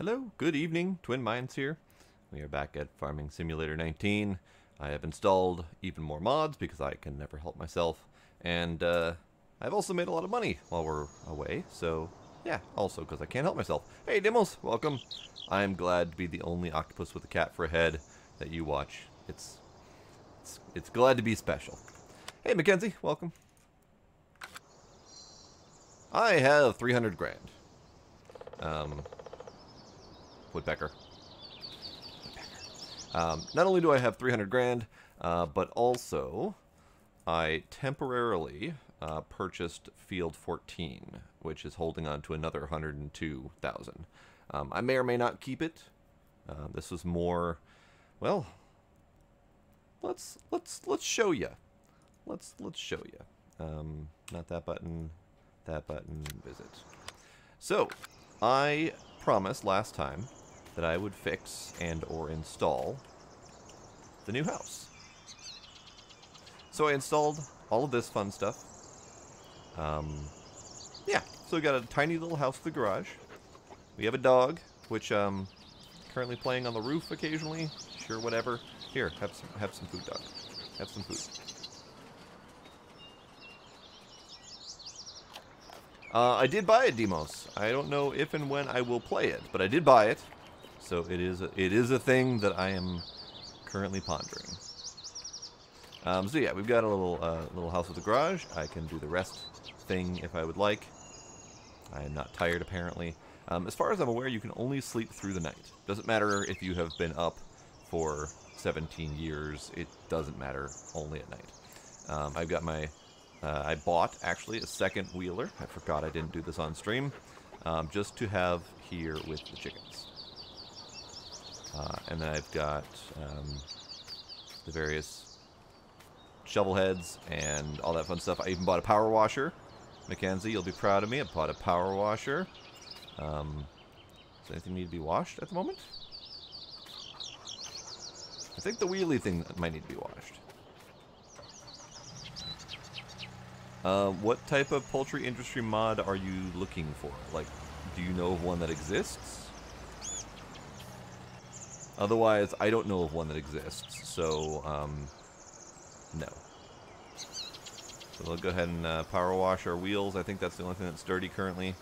Hello, good evening, Twin Minds here. We are back at Farming Simulator 19. I have installed even more mods because I can never help myself. And I've also made a lot of money while we're away, so yeah, also because I can't help myself. Hey Dimmels, welcome. I'm glad to be the only octopus with a cat for a head that you watch. It's glad to be special. Hey Mackenzie, welcome. I have 300 grand. Woodpecker. Not only do I have 300 grand, but also I temporarily purchased Field 14, which is holding on to another 102,000. I may or may not keep it. This was more, well, let's show you. Let's show you. Not that button. That button. Visit. So, I promised last time that I would fix and or install the new house. So I installed all of this fun stuff. Yeah, so we got a tiny little house with a garage. We have a dog, which currently playing on the roof occasionally. Sure, whatever. Here, have some food, dog. Have some food. I did buy it, Demos. I don't know if and when I will play it, but I did buy it. So it is a thing that I am currently pondering. So yeah, we've got a little house with a garage. I can do the rest thing if I would like. I am not tired apparently. As far as I'm aware, you can only sleep through the night. Doesn't matter if you have been up for 17 years. It doesn't matter. Only at night. I've got my. I bought actually a second wheeler. I forgot I didn't do this on stream. Just to have here with the chickens. And then I've got the various shovel heads and all that fun stuff. I even bought a power washer. Mackenzie, you'll be proud of me. I bought a power washer. Does anything need to be washed at the moment? I think the wheelie thing might need to be washed. What type of poultry industry mod are you looking for? Like, do you know of one that exists? Otherwise, I don't know of one that exists, so, no. So we'll go ahead and power wash our wheels. I think that's the only thing that's dirty currently.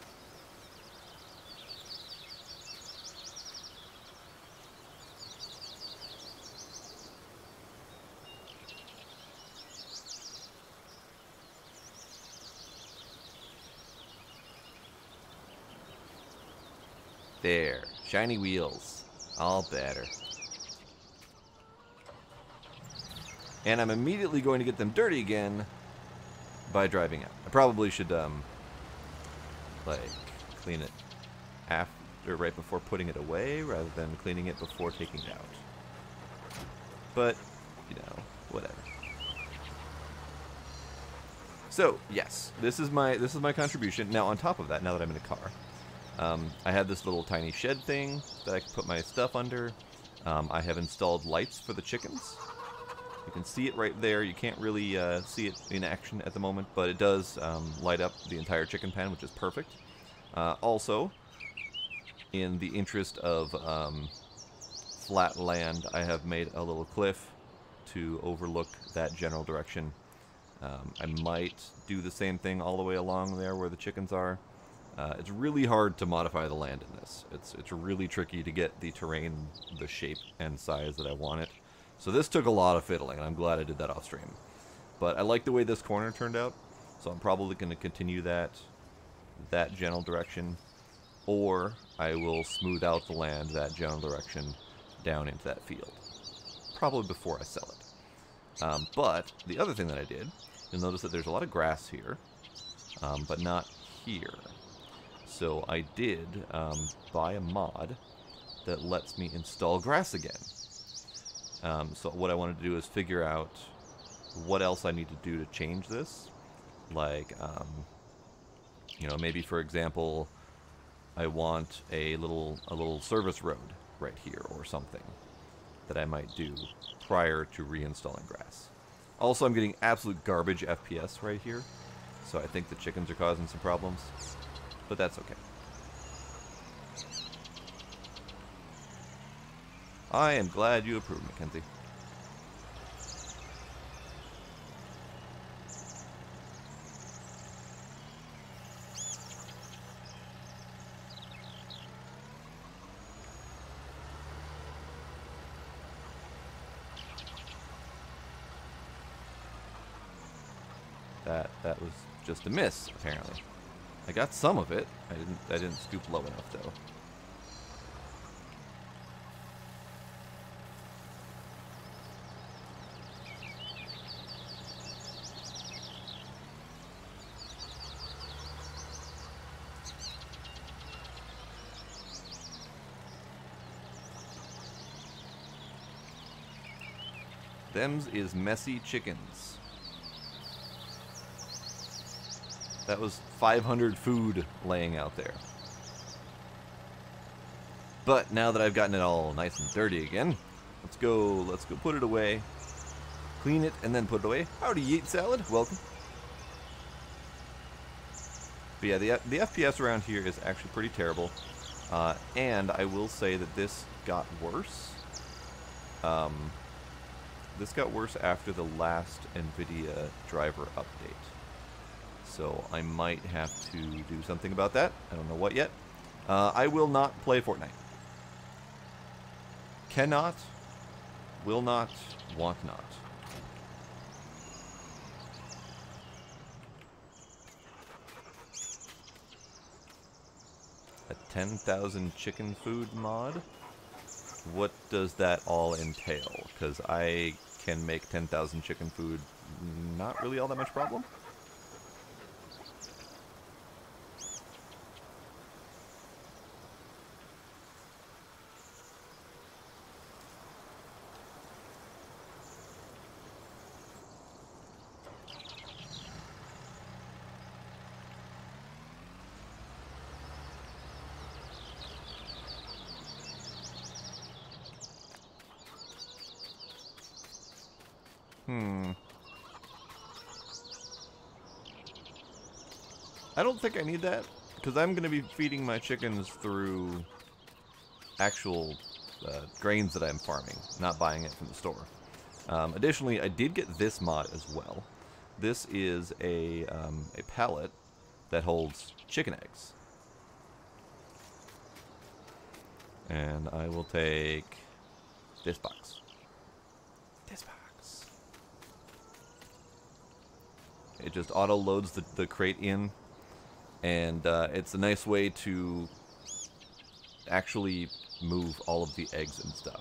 There, shiny wheels. All better. And I'm immediately going to get them dirty again by driving out. I probably should, like, clean it after, right before putting it away, rather than cleaning it before taking it out. But, you know, whatever. So, yes, this is my contribution. Now, on top of that, now that I'm in a car, I have this little tiny shed thing that I can put my stuff under. I have installed lights for the chickens. You can see it right there. You can't really see it in action at the moment, but it does light up the entire chicken pen, which is perfect. Also, in the interest of flat land, I have made a little cliff to overlook that general direction. I might do the same thing all the way along there where the chickens are. It's really hard to modify the land in this. It's really tricky to get the terrain, the shape and size that I want it. So this took a lot of fiddling, and I'm glad I did that off stream. But I like the way this corner turned out, so I'm probably going to continue that general direction, or I will smooth out the land that general direction down into that field. Probably before I sell it. But the other thing that I did, you'll notice that there's a lot of grass here, but not here. So I did buy a mod that lets me install grass again. So what I wanted to do is figure out what else I need to do to change this. Like, you know, maybe for example, I want a little service road right here or something that I might do prior to reinstalling grass. Also, I'm getting absolute garbage FPS right here, so I think the chickens are causing some problems. But that's okay. I am glad you approve, Mackenzie. That was just a miss, apparently. I got some of it. I didn't scoop low enough though. Them's is messy chickens. That was 500 food laying out there. But now that I've gotten it all nice and dirty again, let's go put it away. Clean it and then put it away. Howdy, Yeet Salad. Welcome. But yeah, the FPS around here is actually pretty terrible. And I will say that this got worse. This got worse after the last NVIDIA driver update. So I might have to do something about that. I don't know what yet. I will not play Fortnite. Cannot, will not, want not. A 10,000 chicken food mod? What does that all entail? Because I can make 10,000 chicken food not really all that much problem. I don't think I need that, because I'm going to be feeding my chickens through actual grains that I'm farming, not buying it from the store. Additionally, I did get this mod as well. This is a pallet that holds chicken eggs. And I will take this box. This box. It just auto-loads the crate in. And it's a nice way to actually move all of the eggs and stuff.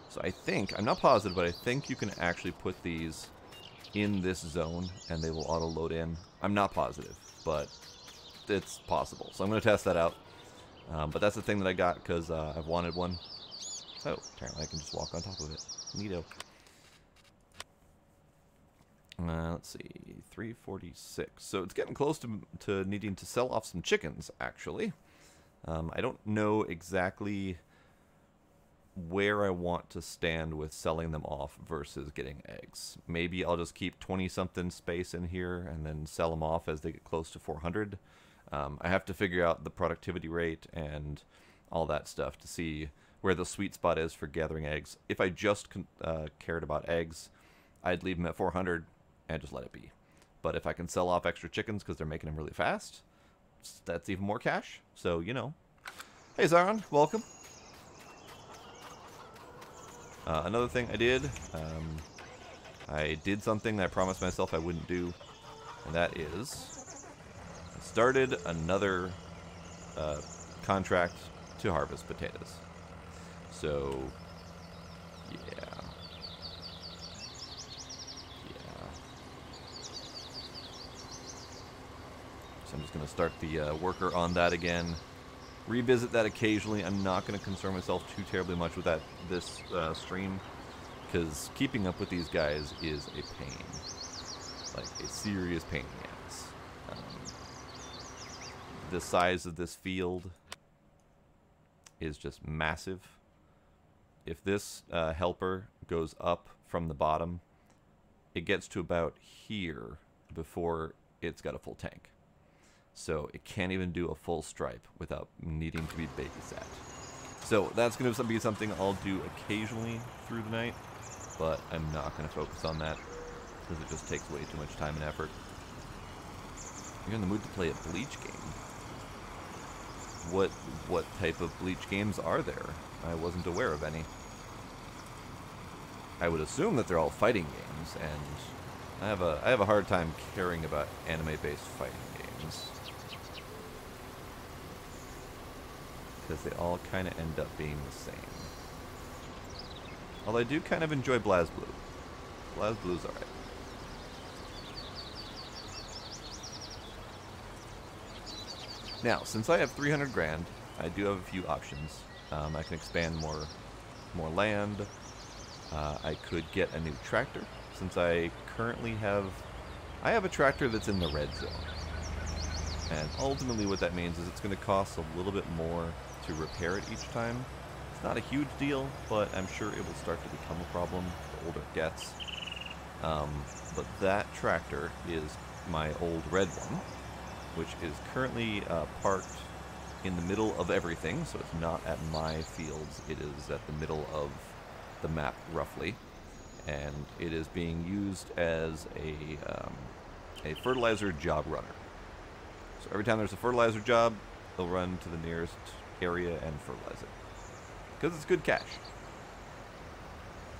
So I think, I'm not positive, but I think you can actually put these in this zone and they will auto-load in. I'm not positive, but it's possible. So I'm going to test that out. But that's the thing that I got because I've wanted one. Oh, apparently I can just walk on top of it. Neato. Let's see, 346. So it's getting close to needing to sell off some chickens, actually. I don't know exactly where I want to stand with selling them off versus getting eggs. Maybe I'll just keep 20-something space in here and then sell them off as they get close to 400. I have to figure out the productivity rate and all that stuff to see where the sweet spot is for gathering eggs. If I just cared about eggs, I'd leave them at 400 and just let it be. But if I can sell off extra chickens because they're making them really fast, that's even more cash. So, you know. Hey, Zaron, welcome. Another thing I did something that I promised myself I wouldn't do, and that is I started another contract to harvest potatoes. So, yeah. So I'm just going to start the worker on that again. Revisit that occasionally. I'm not going to concern myself too terribly much with this stream, because keeping up with these guys is a pain. Like, a serious pain in the ass. The size of this field is just massive. If this helper goes up from the bottom, it gets to about here before it's got a full tank. So it can't even do a full stripe without needing to be babysat. So that's going to be something I'll do occasionally through the night, but I'm not going to focus on that because it just takes way too much time and effort. You're in the mood to play a Bleach game. What type of Bleach games are there? I wasn't aware of any. I would assume that they're all fighting games, and I have a hard time caring about anime-based fighting games because they all kind of end up being the same. Although I do kind of enjoy BlazBlue. BlazBlue's alright. Now, since I have 300 grand, I do have a few options. I can expand more land. I could get a new tractor, since I currently have a tractor that's in the red zone. And ultimately what that means is it's going to cost a little bit more to repair it each time. It's not a huge deal, but I'm sure it will start to become a problem the older it gets. But that tractor is my old red one, which is currently parked in the middle of everything, so it's not at my fields, it is at the middle of the map, roughly. And it is being used as a fertilizer job runner. So every time there's a fertilizer job, they'll run to the nearest area and fertilize it. Because it's good cash.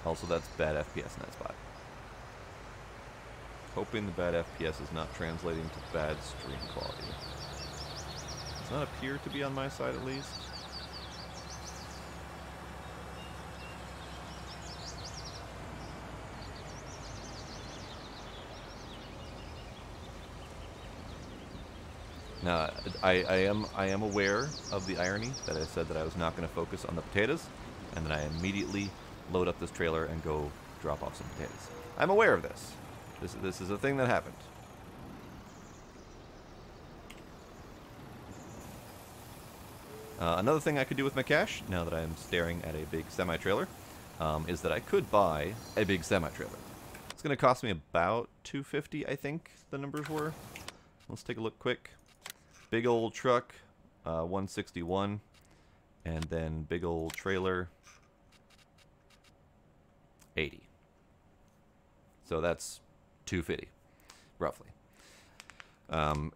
Also, that's bad FPS in that spot. Hoping the bad FPS is not translating to bad stream quality. Does not appear to be on my side, at least. Now, I am aware of the irony that I said that I was not going to focus on the potatoes, and then I immediately load up this trailer and go drop off some potatoes. I'm aware of this. This is a thing that happened. Another thing I could do with my cash, now that I'm staring at a big semi-trailer, is that I could buy a big semi-trailer. It's going to cost me about $250, I think the numbers were. Let's take a look quick. Big old truck, 161, and then big old trailer, 80. So that's $250, roughly.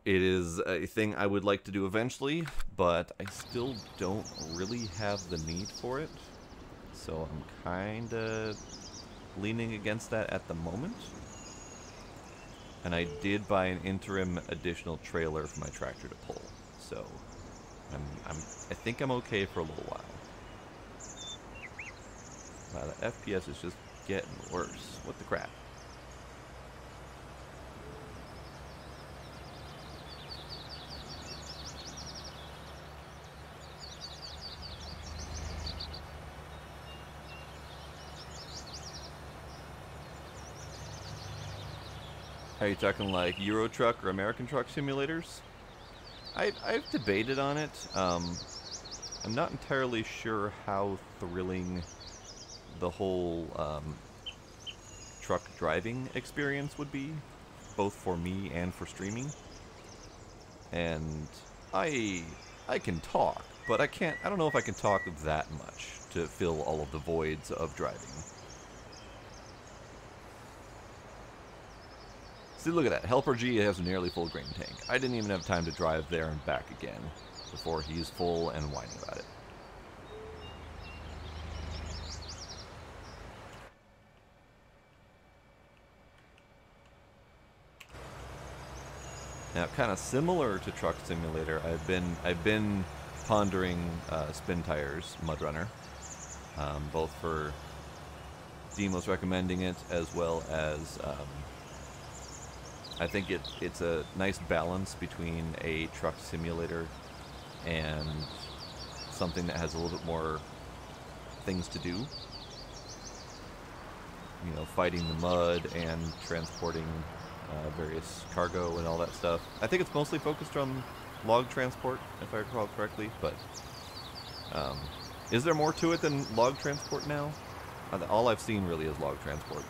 It is a thing I would like to do eventually, but I still don't really have the need for it. So I'm kind of leaning against that at the moment. And I did buy an interim additional trailer for my tractor to pull. So I think I'm okay for a little while. Wow, the FPS is just getting worse. What the crap? Are you talking like Euro Truck or American Truck simulators? I've debated on it. I'm not entirely sure how thrilling the whole truck driving experience would be, both for me and for streaming. And I can talk, but I don't know if I can talk that much to fill all of the voids of driving. See, look at that. Helper G has a nearly full grain tank. I didn't even have time to drive there and back again before he's full and whining about it. Now, kind of similar to Truck Simulator, I've been pondering spin tires, Mudrunner, both for Deimos recommending it as well as. I think it's a nice balance between a truck simulator and something that has a little bit more things to do. You know, fighting the mud and transporting various cargo and all that stuff. I think it's mostly focused on log transport, if I recall correctly, but is there more to it than log transport now? All I've seen really is log transport.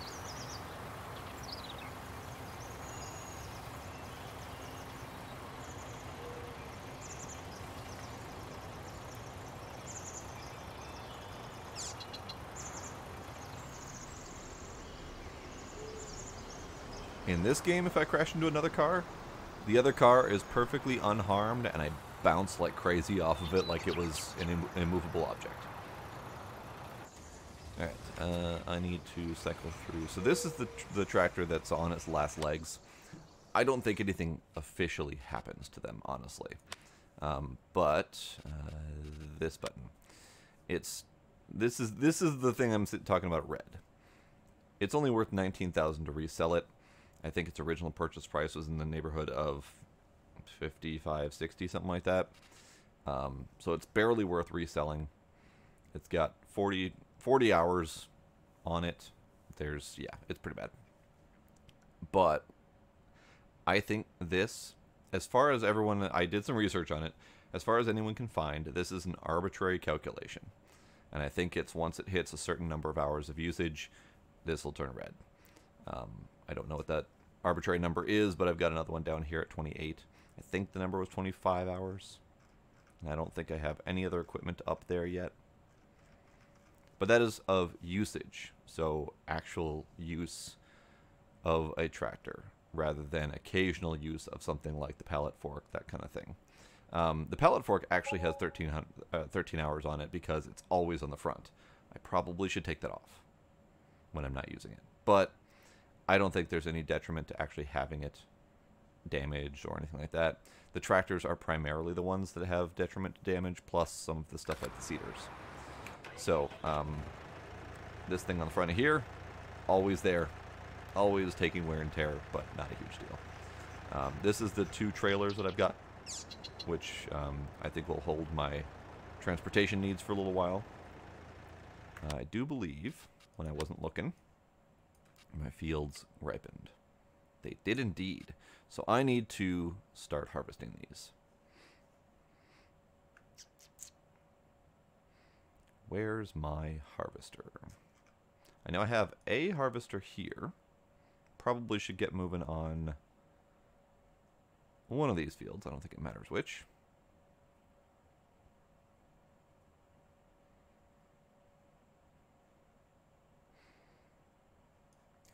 In this game, if I crash into another car, the other car is perfectly unharmed, and I bounce like crazy off of it like it was an immovable object. Alright, I need to cycle through. So this is the tractor that's on its last legs. I don't think anything officially happens to them, honestly. But this button. This is the thing I'm talking about, red. It's only worth $19,000 to resell it. I think its original purchase price was in the neighborhood of 55, 60, something like that. So it's barely worth reselling. It's got 40 hours on it. Yeah, it's pretty bad. But I think this, as far as everyone, I did some research on it, as far as anyone can find, this is an arbitrary calculation. And I think it's once it hits a certain number of hours of usage, this will turn red. I don't know what that arbitrary number is, but I've got another one down here at 28. I think the number was 25 hours. And I don't think I have any other equipment up there yet. But that is of usage, so actual use of a tractor, rather than occasional use of something like the pallet fork, that kind of thing. The pallet fork actually has 13 hours on it because it's always on the front. I probably should take that off when I'm not using it. But I don't think there's any detriment to actually having it damaged or anything like that. The tractors are primarily the ones that have detriment to damage, plus some of the stuff like the seeders. So, this thing on the front of here, always there. Always taking wear and tear, but not a huge deal. This is the 2 trailers that I've got, which I think will hold my transportation needs for a little while. I do believe, when I wasn't looking, my fields ripened. They did indeed. So I need to start harvesting these. Where's my harvester? I know I have a harvester here. Probably should get moving on one of these fields. I don't think it matters which.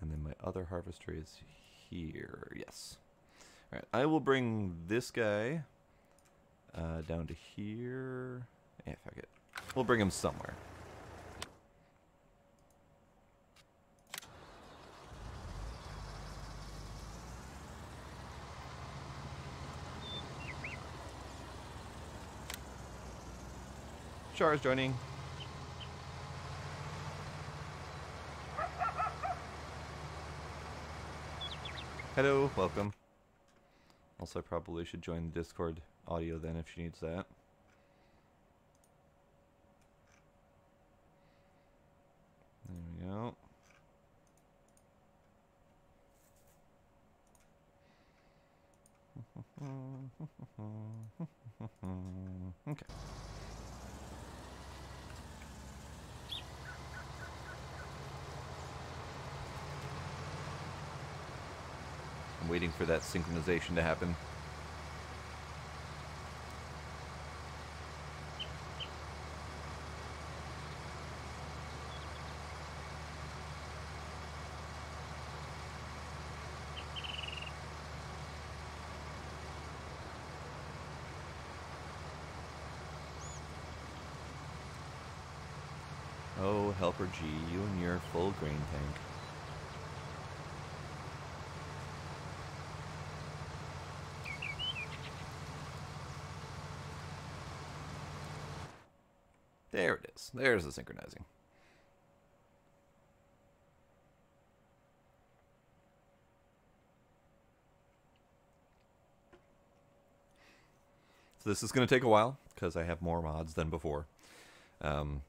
And then my other harvester is here. Yes. Alright, I will bring this guy down to here. Yeah, fuck it. We'll bring him somewhere. Char is joining. Hello, welcome. Also, I probably should join the Discord audio then if she needs that. There we go. Okay. I'm waiting for that synchronization to happen. Oh, Helper G, you and your full grain tank. There it is. There's the synchronizing. So this is going to take a while because I have more mods than before. And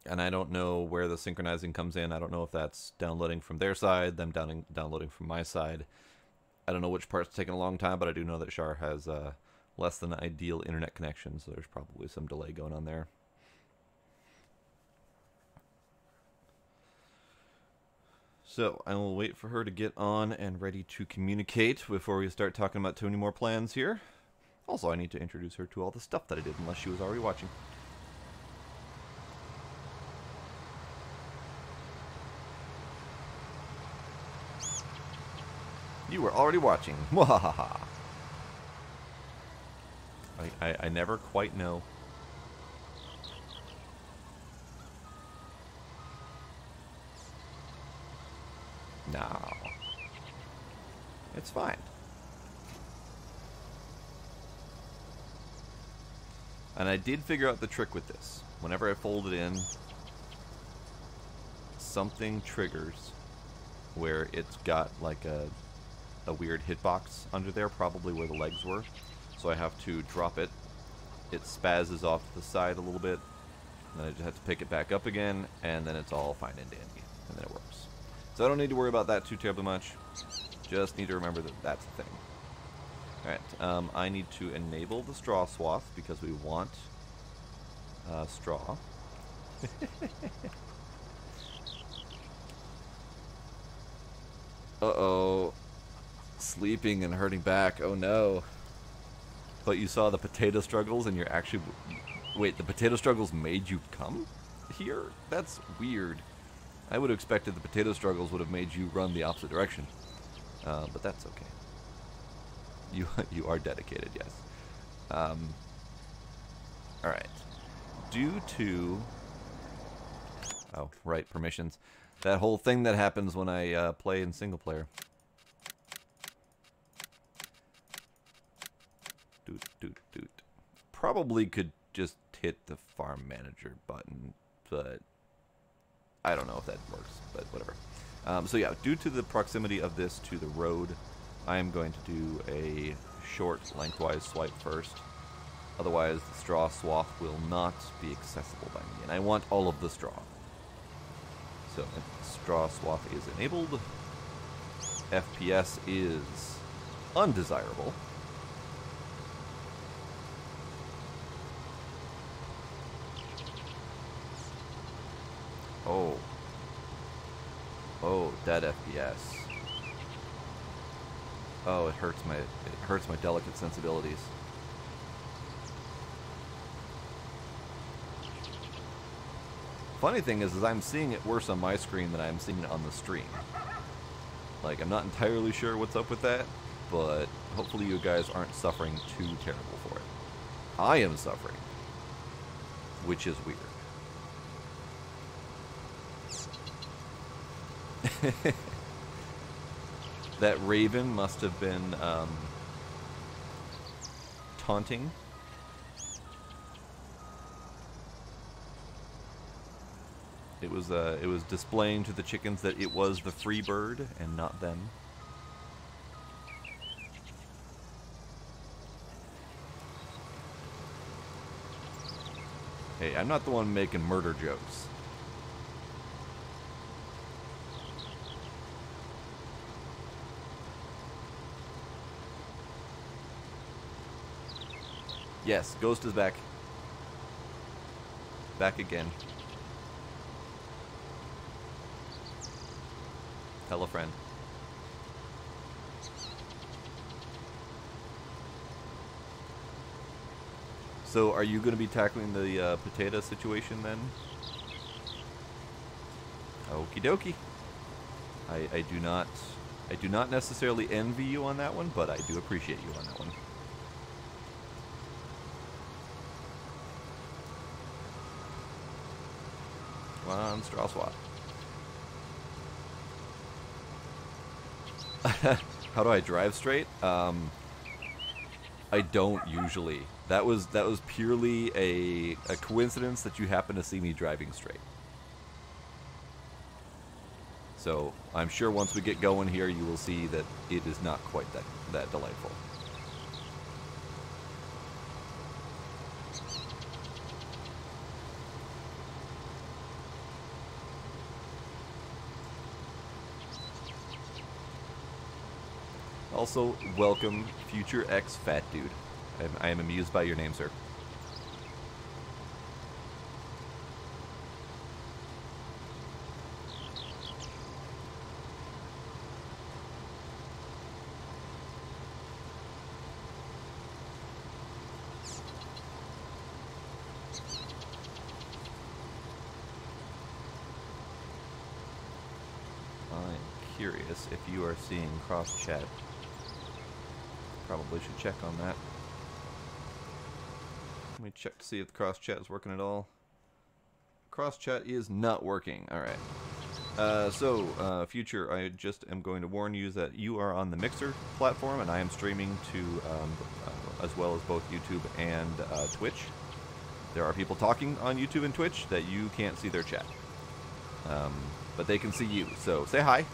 I don't know where the synchronizing comes in. I don't know if that's downloading from their side, them downloading from my side. I don't know which part's taking a long time, but I do know that Char has less than ideal internet connection, so there's probably some delay going on there. So I will wait for her to get on and ready to communicate before we start talking about too many more plans here. Also, I need to introduce her to all the stuff that I did, unless she was already watching. You were already watching. Mwahaha. I never quite know. No. It's fine. And I did figure out the trick with this. Whenever I fold it in, something triggers where it's got like a weird hitbox under there, probably where the legs were. So I have to drop it. It spazzes off to the side a little bit. And then I just have to pick it back up again, and then it's all fine and dandy. And then it works. So I don't need to worry about that too terribly much. Just need to remember that that's a thing. Alright, I need to enable the straw swath because we want straw. Uh-oh. Sleeping and hurting back. Oh no. But you saw the potato struggles and you're actually... Wait, the potato struggles made you come here? That's weird. I would have expected the potato struggles would have made you run the opposite direction. But that's okay. You are dedicated, yes. Alright. Due to... Oh, right, permissions. That whole thing that happens when I play in single player. Doot, doot, doot. Probably could just hit the farm manager button, but I don't know if that works, but whatever. So yeah, due to the proximity of this to the road, I am going to do a short lengthwise swipe first. Otherwise, the straw swath will not be accessible by me, and I want all of the straw. So, straw swath is enabled. FPS is undesirable. Oh. Oh, dead FPS. Oh, it hurts my delicate sensibilities. Funny thing is I'm seeing it worse on my screen than I'm seeing it on the stream. Like, I'm not entirely sure what's up with that, but hopefully you guys aren't suffering too terrible for it. I am suffering, which is weird. That raven must have been taunting. It was displaying to the chickens that it was the free bird and not them. Hey, I'm not the one making murder jokes. Yes, Ghost is back. Back again. Tell a friend. So, are you going to be tackling the potato situation then? Okie dokie. I do not necessarily envy you on that one, but I do appreciate you on that one. Come on, straw swap. How do I drive straight? I don't usually. That was purely a coincidence that you happen to see me driving straight. So I'm sure once we get going here, you will see that it is not quite that delightful. Also, welcome, future ex-fat dude. I am amused by your name, sir. curious if you are seeing cross chat. Probably should check on that. Let me check to see if the cross chat is working at all. Cross chat is not working. Alright. Future, I just am going to warn you that you are on the Mixer platform, and I am streaming to, as well as both YouTube and Twitch. There are people talking on YouTube and Twitch that you can't see their chat. But they can see you, so say hi.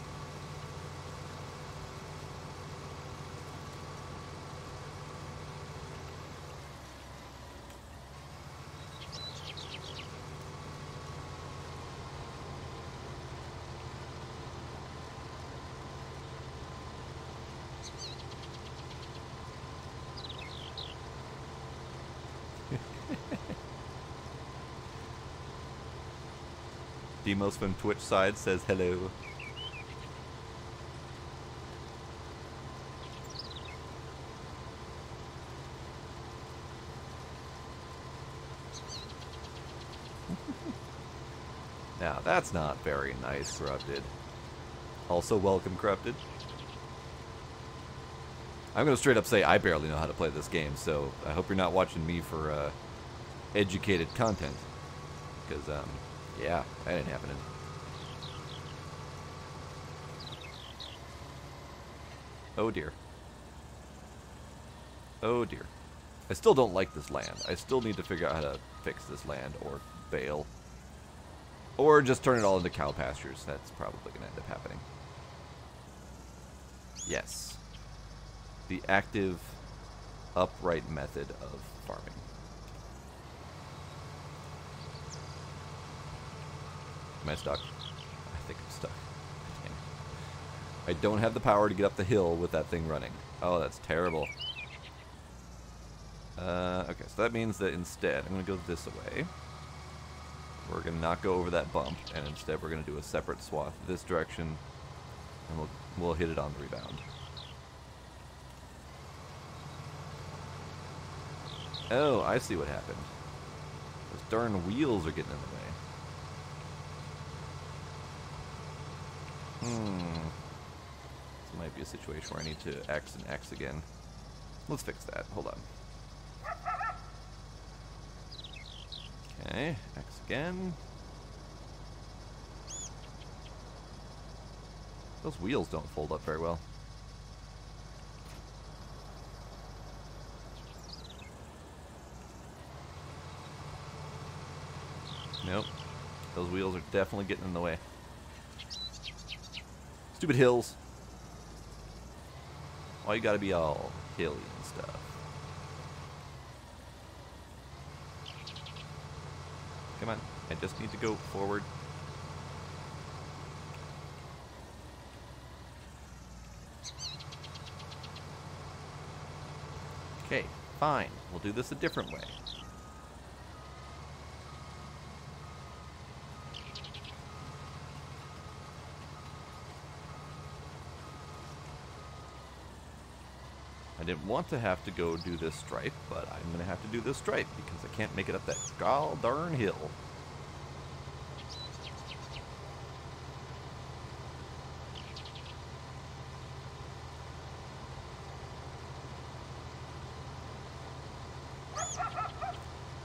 Demos from Twitch side says hello. Now that's not very nice, Corrupted. Also welcome, Corrupted. I'm gonna straight up say I barely know how to play this game, so I hope you're not watching me for educated content. Because, yeah, that ain't happening. Oh dear. Oh dear. I still don't like this land. I still need to figure out how to fix this land, or bail. Or just turn it all into cow pastures. That's probably going to end up happening. Yes. The active, upright method of farming. Am I stuck? I think I'm stuck. Dang. I don't have the power to get up the hill with that thing running. Oh, that's terrible. Okay, so that means that instead, I'm going to go this way. We're going to not go over that bump, and instead we're going to do a separate swath this direction, and we'll hit it on the rebound. Oh, I see what happened. Those darn wheels are getting in the way. This might be a situation where I need to X and X again. Let's fix that. Hold on. Okay, X again. Those wheels don't fold up very well. Nope. Those wheels are definitely getting in the way. Stupid hills. Why you gotta be all hilly and stuff? Come on, I just need to go forward. Okay, fine. We'll do this a different way. I didn't want to have to go do this stripe, but I'm going to have to do this stripe because I can't make it up that gall darn hill.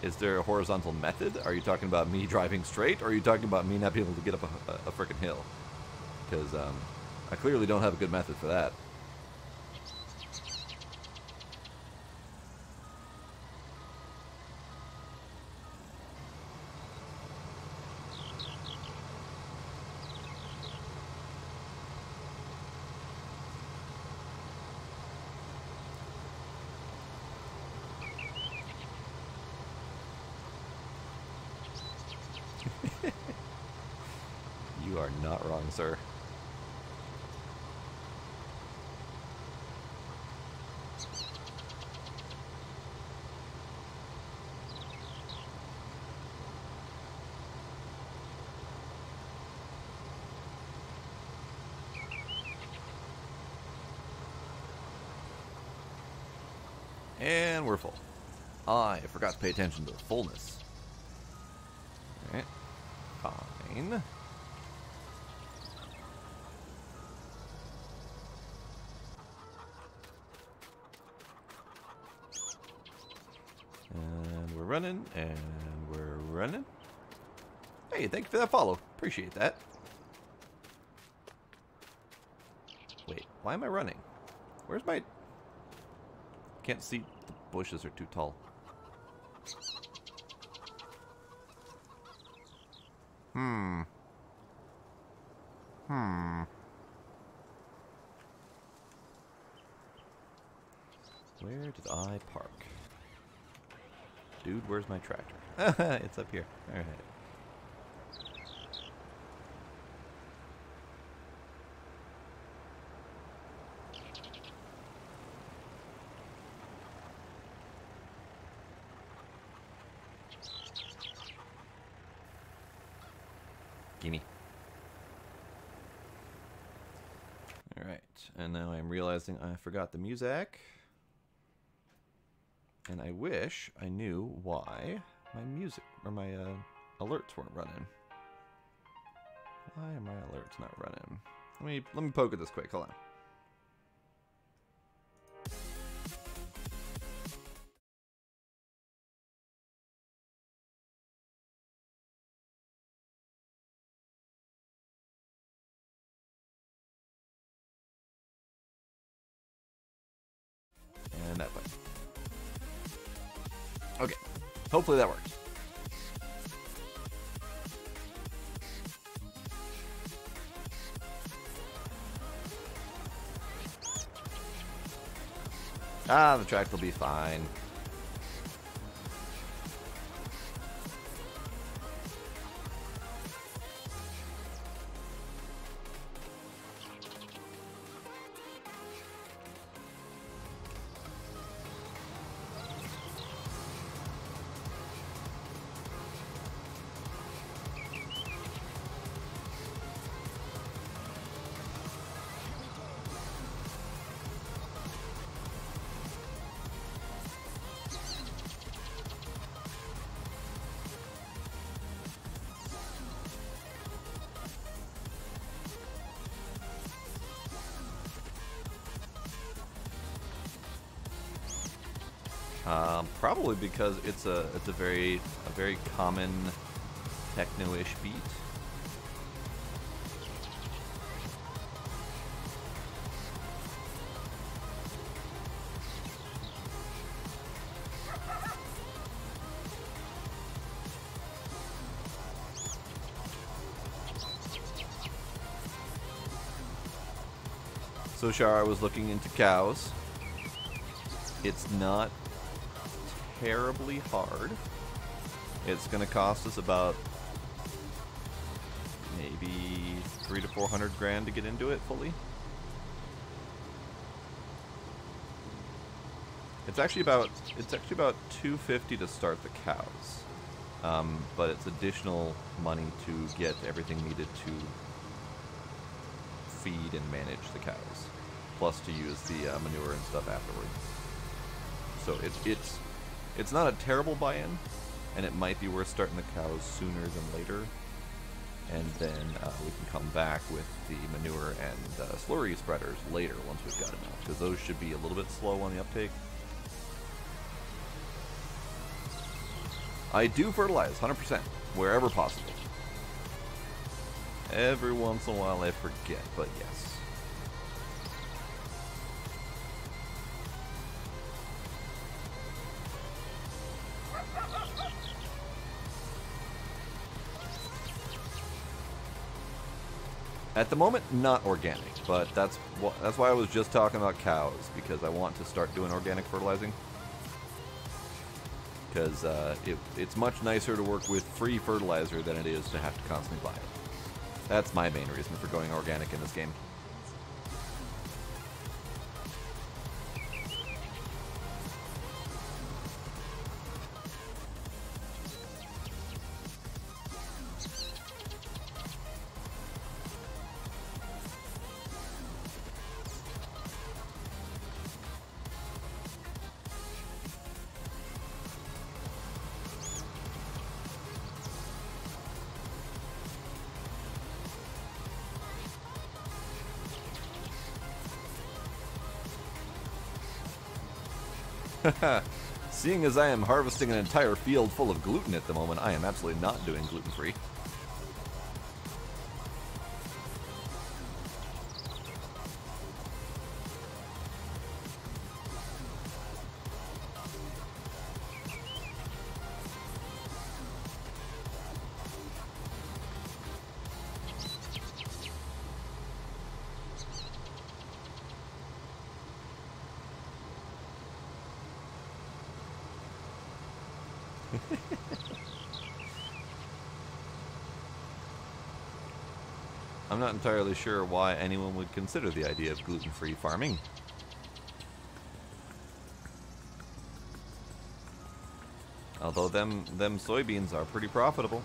Is there a horizontal method? Are you talking about me driving straight, or are you talking about me not being able to get up a frickin' hill? Because I clearly don't have a good method for that. You are not wrong, sir. And we're full. I forgot to pay attention to the fullness. Alright. Fine. running, and we're running. Hey, thank you for that follow. Appreciate that. Wait, why am I running? Where's my... Can't see. The bushes are too tall. Where did I park? Dude, where's my tractor? It's up here. Alright. Gimme. Alright, and now I'm realizing I forgot the music. And I wish I knew why my music, or my alerts weren't running. Why are my alerts not running? Let me poke at this quick, hold on. And that way. Okay, hopefully that works. Ah, the track will be fine. Probably because it's a very common techno-ish beat. So Shara was looking into cows. It's not terribly hard. It's going to cost us about maybe 300 to 400 grand to get into it fully. It's actually about 250 to start the cows, but it's additional money to get everything needed to feed and manage the cows, plus to use the manure and stuff afterwards. So it's not a terrible buy-in, and it might be worth starting the cows sooner than later, and then we can come back with the manure and slurry spreaders later once we've got enough, because those should be a little bit slow on the uptake. I do fertilize 100% wherever possible. Every once in a while I forget, but yes. At the moment, not organic, but that's why I was just talking about cows, because I want to start doing organic fertilizing. Because it's much nicer to work with free fertilizer than it is to have to constantly buy it. That's my main reason for going organic in this game. Seeing as I am harvesting an entire field full of gluten at the moment, I am absolutely not doing gluten-free. I'm not entirely sure why anyone would consider the idea of gluten-free farming. Although them soybeans are pretty profitable.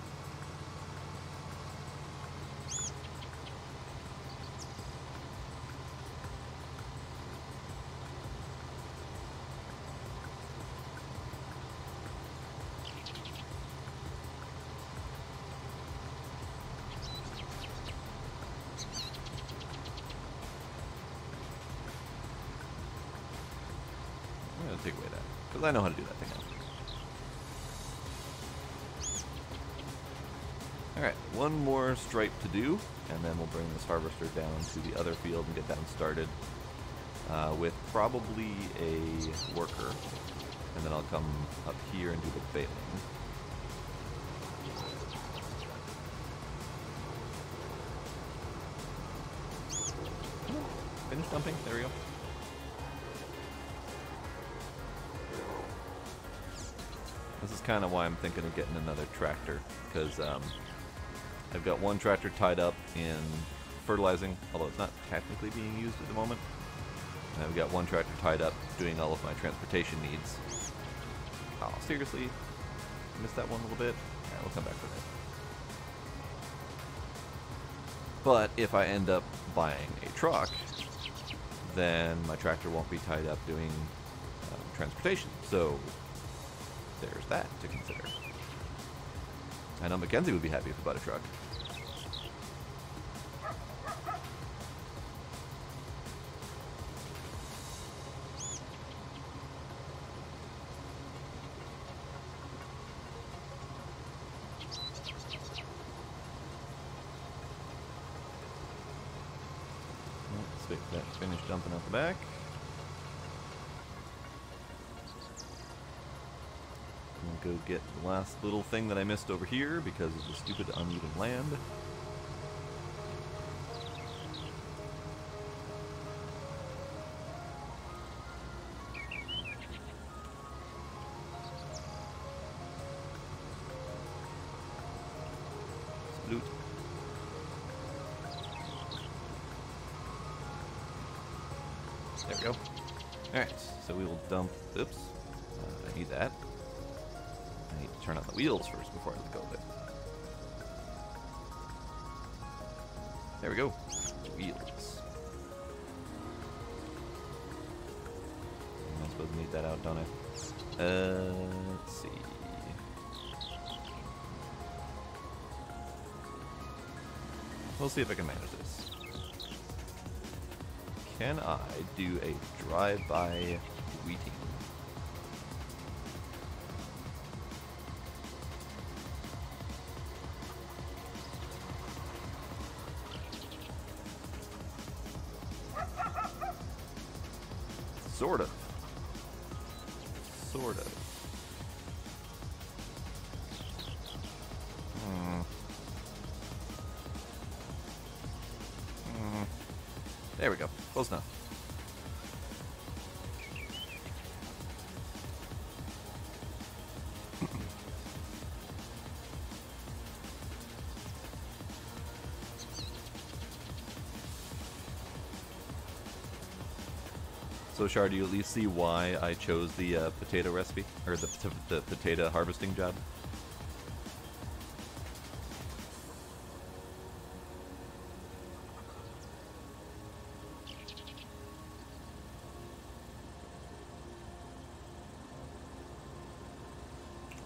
I'm gonna take away that, because I know how to do that thing now. Alright, one more stripe to do, and then we'll bring this harvester down to the other field and get down started with probably a worker. And then I'll come up here and do the baling. Finish dumping, there we go. This is kind of why I'm thinking of getting another tractor, because I've got one tractor tied up in fertilizing, although it's not technically being used at the moment. And I've got one tractor tied up doing all of my transportation needs. Oh, seriously? Missed that one a little bit? Alright, we'll come back for that. But if I end up buying a truck, then my tractor won't be tied up doing transportation. So there's that to consider. I know Mackenzie would be happy if I bought a truck. Let's wait for that to finish dumping out the back. Go get the last little thing that I missed over here because of the stupid uneven land. Loot. There we go. Alright, so we will dump. Oops. I need that. I need to turn on the wheels first before I let go of it. There we go. Wheels. I'm supposed to need that out, don't I? Let's see. We'll see if I can manage this. Can I do a drive-by wheating? Sort of. Sort of. There we go. Close enough. So, Shar, do you at least see why I chose the potato recipe? Or the potato harvesting job?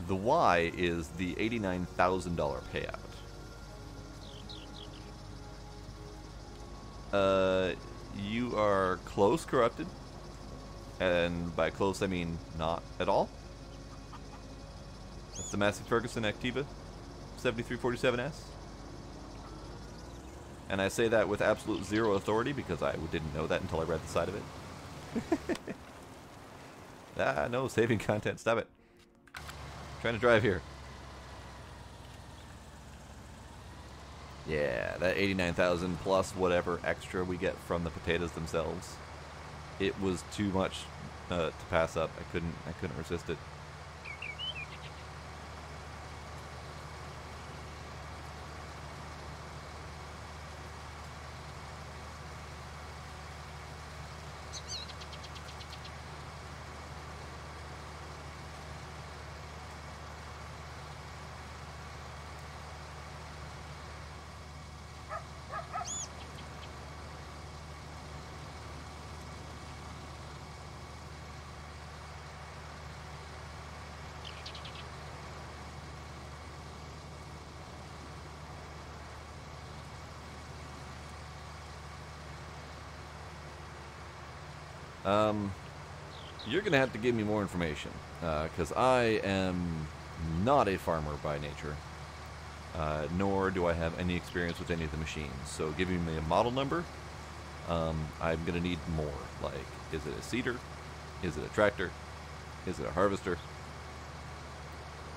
The why is the $89,000 payout. You are close corrupted. And by close, I mean not at all. That's the Massey Ferguson Activa 7347S. And I say that with absolute zero authority because I didn't know that until I read the side of it. Ah, no, saving content. Stop it. I'm trying to drive here. Yeah, that 89,000 plus whatever extra we get from the potatoes themselves. It was too much to pass up. I couldn't resist it. You're gonna have to give me more information, because I am not a farmer by nature, nor do I have any experience with any of the machines. So giving me a model number, I'm gonna need more. Like, is it a seeder? Is it a tractor? Is it a harvester?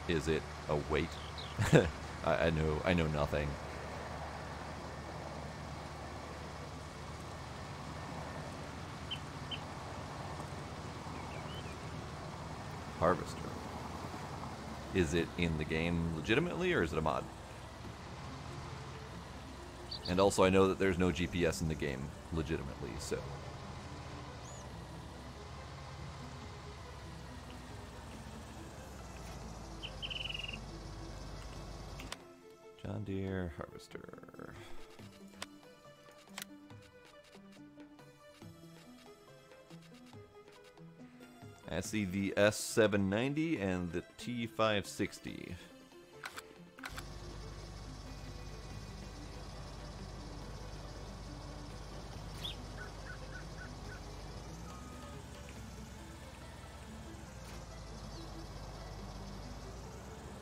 Is it a weight? I know nothing. Harvester. Is it in the game legitimately, or is it a mod? And also, I know that there's no GPS in the game legitimately, so. John Deere Harvester. I see the S790 and the T560.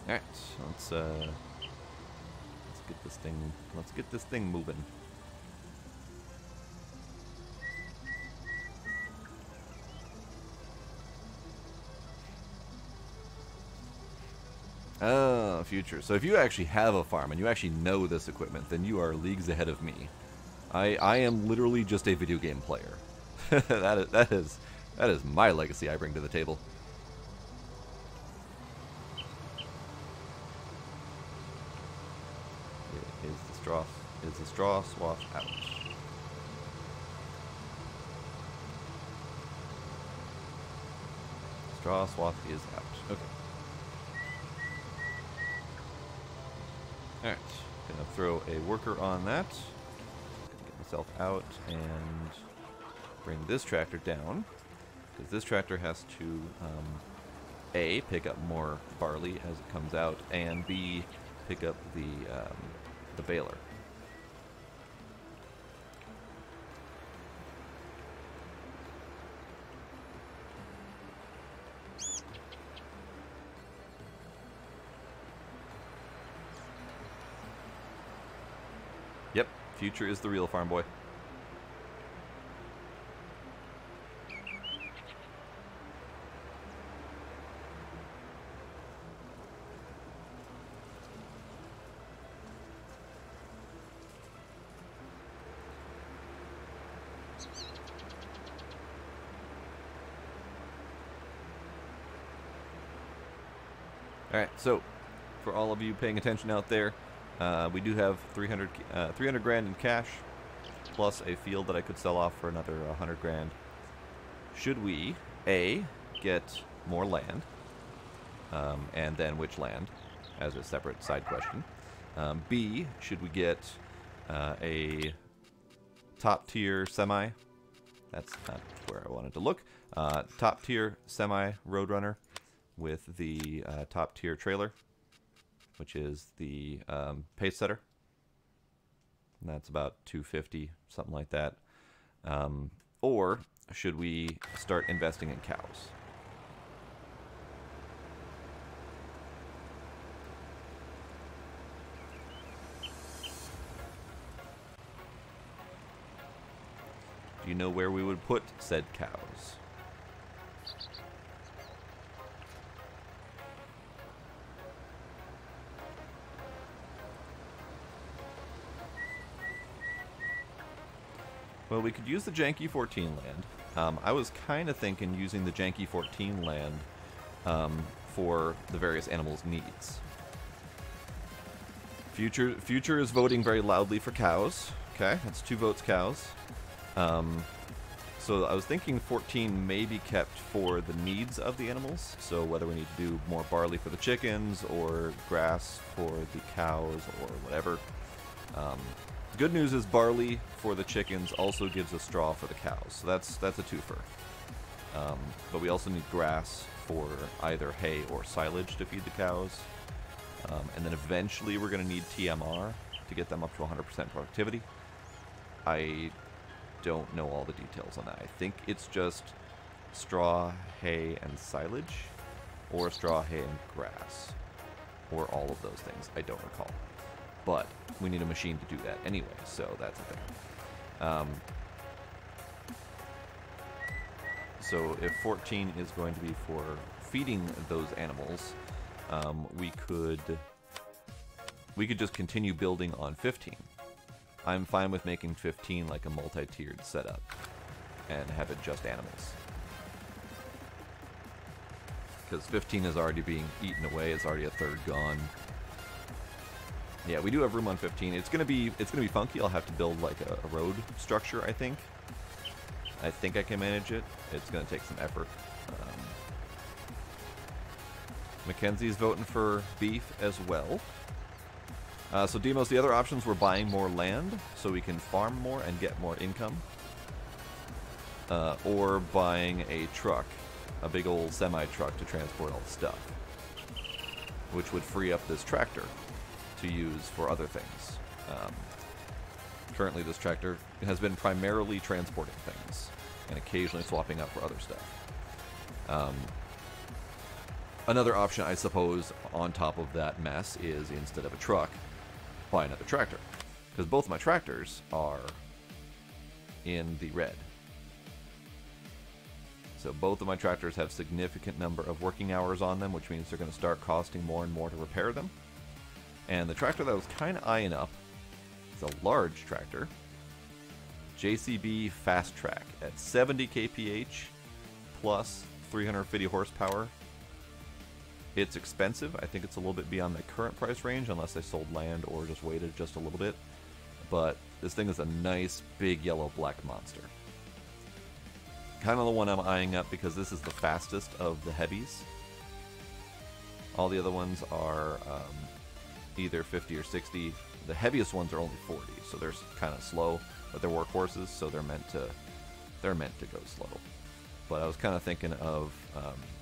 All right, let's get this thing. Let's get this thing moving. Oh, future. So if you actually have a farm and you actually know this equipment, then you are leagues ahead of me. I am literally just a video game player. that is my legacy I bring to the table. Is the straw swath out? Straw swath is out. Okay. Alright, gonna throw a worker on that. Gonna get myself out and bring this tractor down, because this tractor has to A, pick up more barley as it comes out, and B, pick up the baler. Yep, future is the real farm boy. Alright, so for all of you paying attention out there, we do have 300 grand in cash, plus a field that I could sell off for another 100 grand. Should we, A, get more land, and then which land, as a separate side question. B, should we get a top tier semi? That's not where I wanted to look. Top tier semi Roadrunner with the top tier trailer, which is the pace setter. And that's about 250, something like that. Or should we start investing in cows? you know where we would put said cows. Well, we could use the Janky 14 land. I was kind of thinking using the Janky 14 land for the various animals' needs. Future is voting very loudly for cows. Okay, that's 2 votes cows. So I was thinking 14 may be kept for the needs of the animals. So whether we need to do more barley for the chickens or grass for the cows or whatever. Good news is barley for the chickens also gives us straw for the cows. So that's a twofer. But we also need grass for either hay or silage to feed the cows. And then eventually we're going to need TMR to get them up to 100% productivity. I don't know all the details on that. I think it's just straw, hay, and silage, or straw, hay, and grass, or all of those things. I don't recall. But we need a machine to do that anyway, so that's a thing. So if 14 is going to be for feeding those animals, we could just continue building on 15. I'm fine with making 15 like a multi-tiered setup and have it just animals. Because 15 is already being eaten away, it's already a third gone. Yeah, we do have room on 15. It's gonna be funky. I'll have to build like a road structure, I think. I think I can manage it. It's gonna take some effort. Mackenzie's voting for beef as well. So Demos, the other options were buying more land so we can farm more and get more income. Or buying a truck, a big old semi-truck to transport all the stuff. Which would free up this tractor to use for other things. Currently this tractor has been primarily transporting things and occasionally swapping out for other stuff. Another option, I suppose, on top of that mess is instead of a truck, buy another tractor. Because both of my tractors are in the red. So both of my tractors have significant number of working hours on them, which means they're going to start costing more and more to repair them. And the tractor that I was kind of eyeing up is a large tractor. JCB Fast Track at 70 kph plus 350 horsepower. It's expensive. I think it's a little bit beyond my current price range unless I sold land or just waited just a little bit. But this thing is a nice big yellow black monster. Kind of the one I'm eyeing up because this is the fastest of the heavies. All the other ones are either 50 or 60. The heaviest ones are only 40, so they're kind of slow, but they're workhorses, so they're meant to go slow. But I was kind of thinking of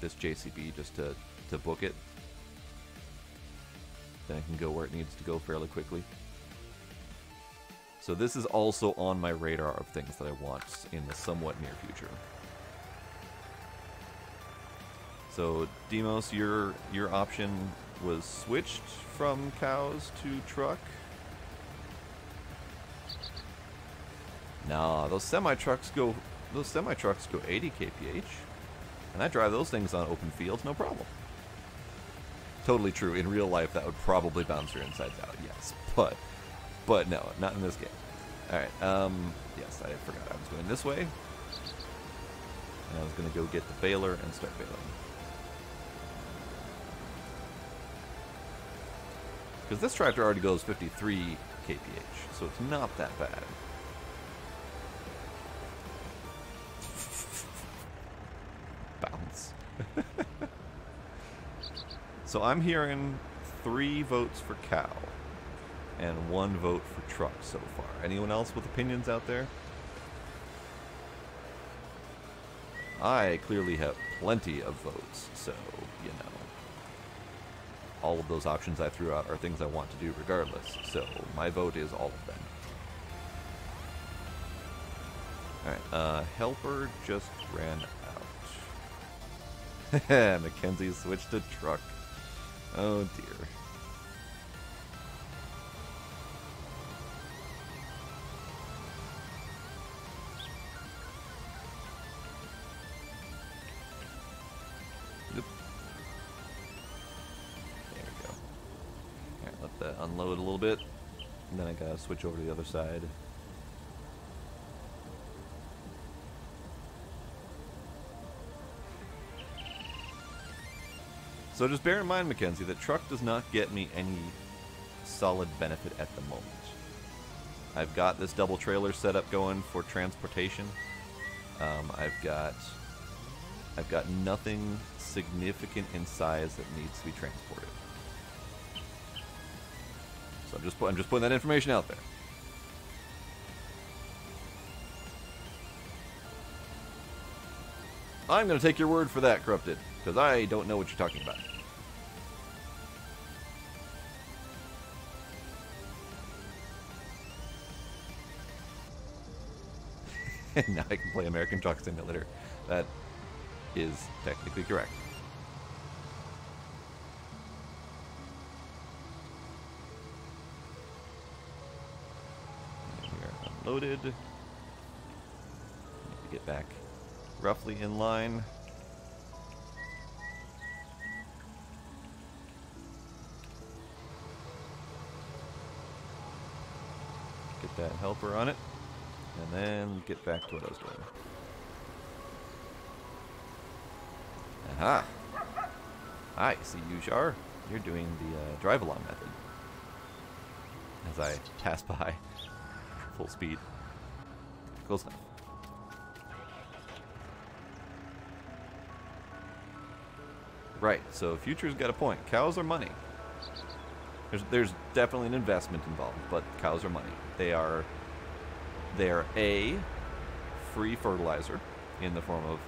this JCB just to book it. Then it can go where it needs to go fairly quickly. So this is also on my radar of things that I want in the somewhat near future. So Demos, your option was switched from cows to truck. Nah, those semi trucks go 80 kph, and I drive those things on open fields, no problem. Totally true. In real life, that would probably bounce your insides out. Yes, but no, not in this game. All right. Yes, I forgot I was going this way, and I was going to go get the baler and start baling. Because this tractor already goes 53 kph, so it's not that bad. Bounce. So I'm hearing 3 votes for cow and 1 vote for truck so far. Anyone else with opinions out there? I clearly have plenty of votes, so, you know. All of those options I threw out are things I want to do regardless, so my vote is all of them. Alright, helper just ran out. Mackenzie switched to truck. Oh dear. unload a little bit, and then I gotta switch over to the other side. So just bear in mind, Mackenzie, that truck does not get me any solid benefit at the moment. I've got this double trailer setup going for transportation. I've got nothing significant in size that needs to be transported. So I'm just putting that information out there. I'm going to take your word for that, Corrupted, because I don't know what you're talking about. And now I can play American Truck Simulator. That is technically correct. And we are unloaded. Need to get back roughly in line. Get that helper on it. And then get back to what I was doing. Aha! Hi, see you, Shar. You're doing the drive-along method. As I pass by full speed. Close enough. Right, so Future's got a point. Cows are money. There's definitely an investment involved, but cows are money. They are A, free fertilizer in the form of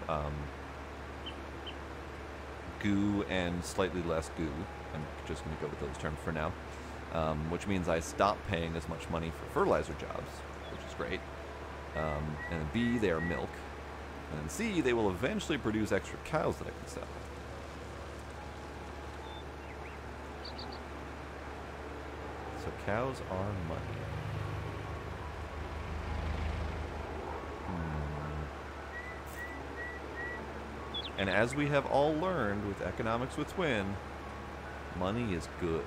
goo and slightly less goo. I'm just going to go with those terms for now. Which means I stop paying as much money for fertilizer jobs, which is great. And B, they are milk. And then C, they will eventually produce extra cows that I can sell. So cows are money. And as we have all learned with Economics with Twin, money is good.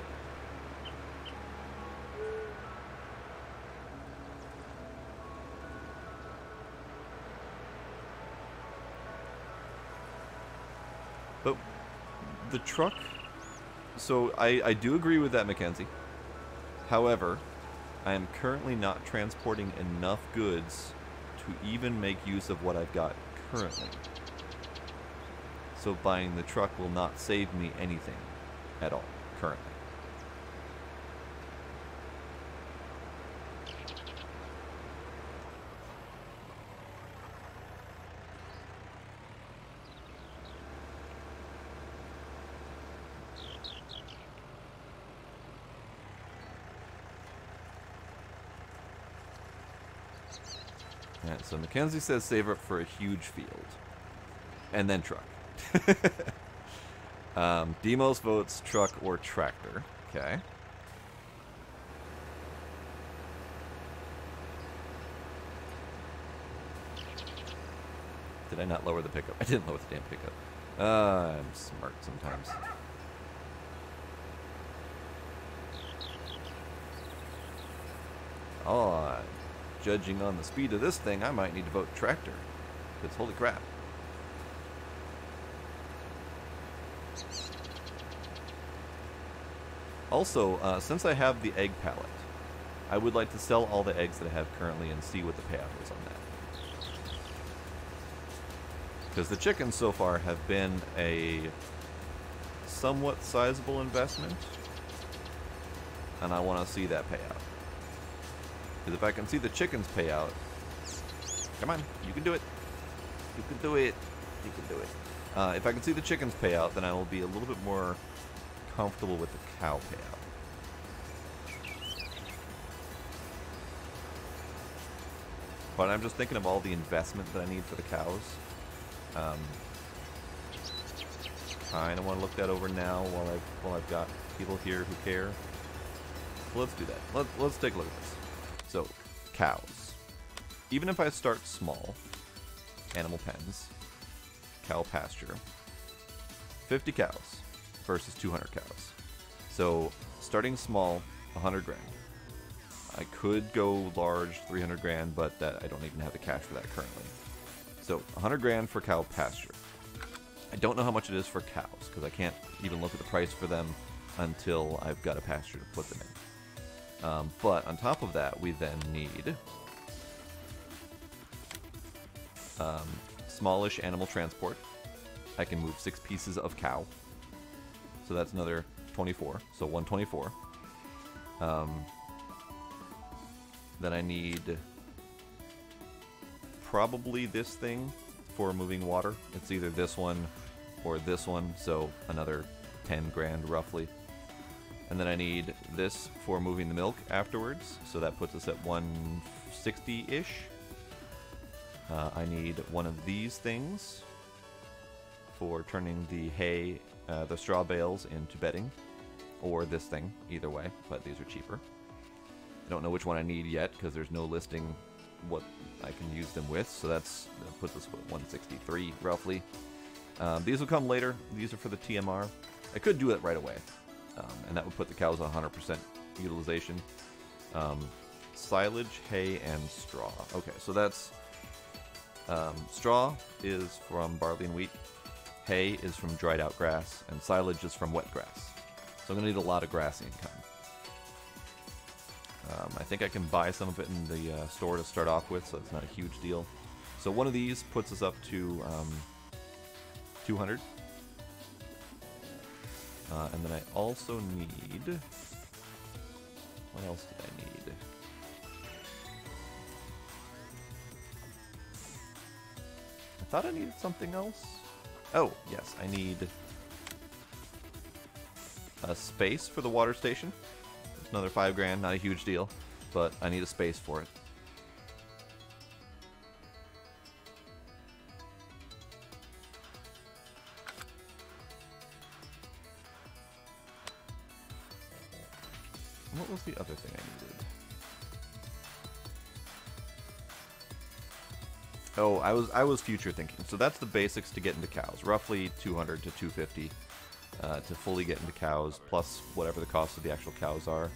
But the truck... So I do agree with that, Mackenzie. However, I am currently not transporting enough goods to even make use of what I've got currently. So buying the truck will not save me anything at all, currently. Alright, so Mackenzie says save up for a huge field. And then truck. Demos votes truck or tractor. Okay. Did I not lower the pickup? I didn't lower the damn pickup. I'm smart sometimes. Oh, judging on the speed of this thing, I might need to vote tractor. Because holy crap. Also, since I have the egg pallet, I would like to sell all the eggs that I have currently and see what the payout is on that. Because the chickens so far have been a somewhat sizable investment, and I want to see that payout. Because if I can see the chickens pay out, come on, you can do it. You can do it. You can do it. If I can see the chickens pay out, then I will be a little bit more comfortable with the cow payout. But I'm just thinking of all the investment that I need for the cows. Kind of want to look that over now while I've got people here who care. So let's do that. Let's take a look at this. So, cows. Even if I start small, animal pens, cow pasture, 50 cows versus 200 cows. So, starting small, 100 grand. I could go large, 300 grand, but that I don't even have the cash for that currently. So 100 grand for cow pasture. I don't know how much it is for cows, because I can't even look at the price for them until I've got a pasture to put them in. But on top of that, we then need smallish animal transport. I can move 6 pieces of cow. So that's another 24. So 124. Then I need probably this thing for moving water. It's either this one or this one, so another 10 grand roughly. And then I need this for moving the milk afterwards, so that puts us at 160-ish. I need one of these things for turning the hay, the straw bales into bedding, or this thing, either way, but these are cheaper. I don't know which one I need yet, because there's no listing what I can use them with, so that puts us at 163, roughly. These will come later. These are for the TMR. I could do it right away, and that would put the cows at 100% utilization. Silage, hay, and straw. Okay, so that's... straw is from barley and wheat, hay is from dried out grass, and silage is from wet grass. So I'm going to need a lot of grass income. I think I can buy some of it in the store to start off with, so it's not a huge deal. So one of these puts us up to 200. And then I also need... What else did I need? I thought I needed something else. Oh, yes, I need a space for the water station. It's another 5 grand, not a huge deal, but I need a space for it. What was the other thing I needed? Oh, I was future thinking. So that's the basics to get into cows. Roughly 200 to 250 to fully get into cows, plus whatever the cost of the actual cows are.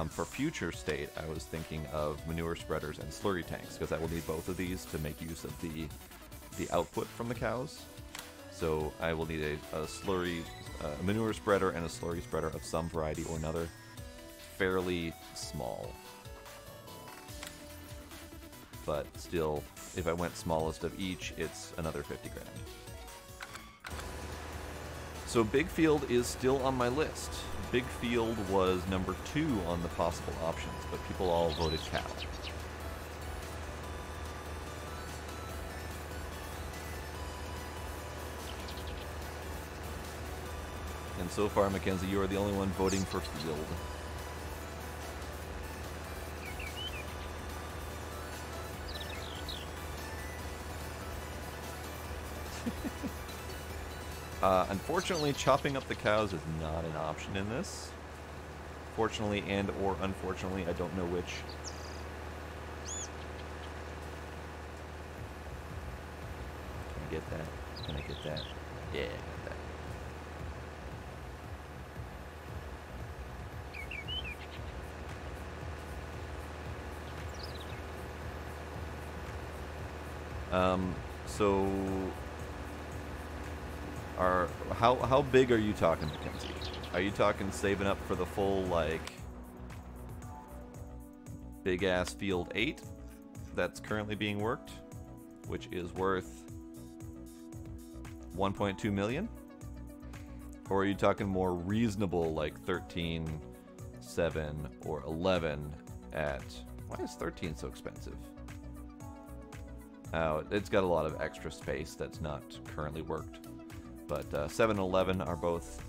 For future state, I was thinking of manure spreaders and slurry tanks, because I will need both of these to make use of the output from the cows. So I will need a manure spreader and a slurry spreader of some variety or another. Fairly small. But still, if I went smallest of each, it's another 50 grand. So Big Field is still on my list. Big Field was number 2 on the possible options, but people all voted cow. And so far, Mackenzie, you are the only one voting for Field. Unfortunately, chopping up the cows is not an option in this. Fortunately and or unfortunately, I don't know which. Can I get that? Can I get that? Yeah, I got that. So... How big are you talking, Mackenzie? Are you talking saving up for the full, like, big-ass Field 8 that's currently being worked, which is worth 1.2 million? Or are you talking more reasonable, like 13, 7, or 11 at... Why is 13 so expensive? Oh, it's got a lot of extra space that's not currently worked. But 7 and 11 are both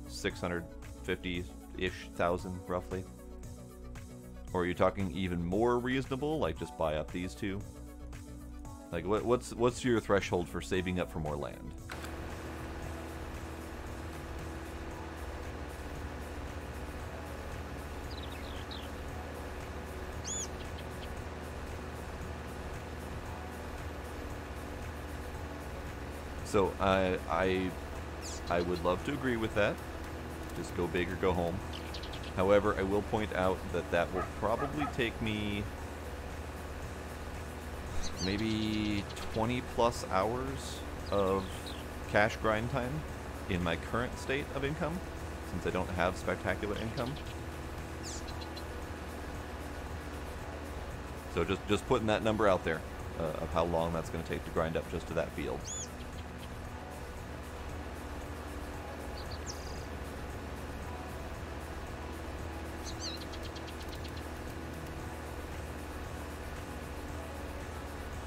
650-ish thousand, roughly. Or are you talking even more reasonable, like just buy up these two? Like, what's your threshold for saving up for more land? So I would love to agree with that. Just go big or go home. However, I will point out that that will probably take me maybe 20 plus hours of cash grind time in my current state of income, since I don't have spectacular income. So just putting that number out there of how long that's going to take to grind up just to that field.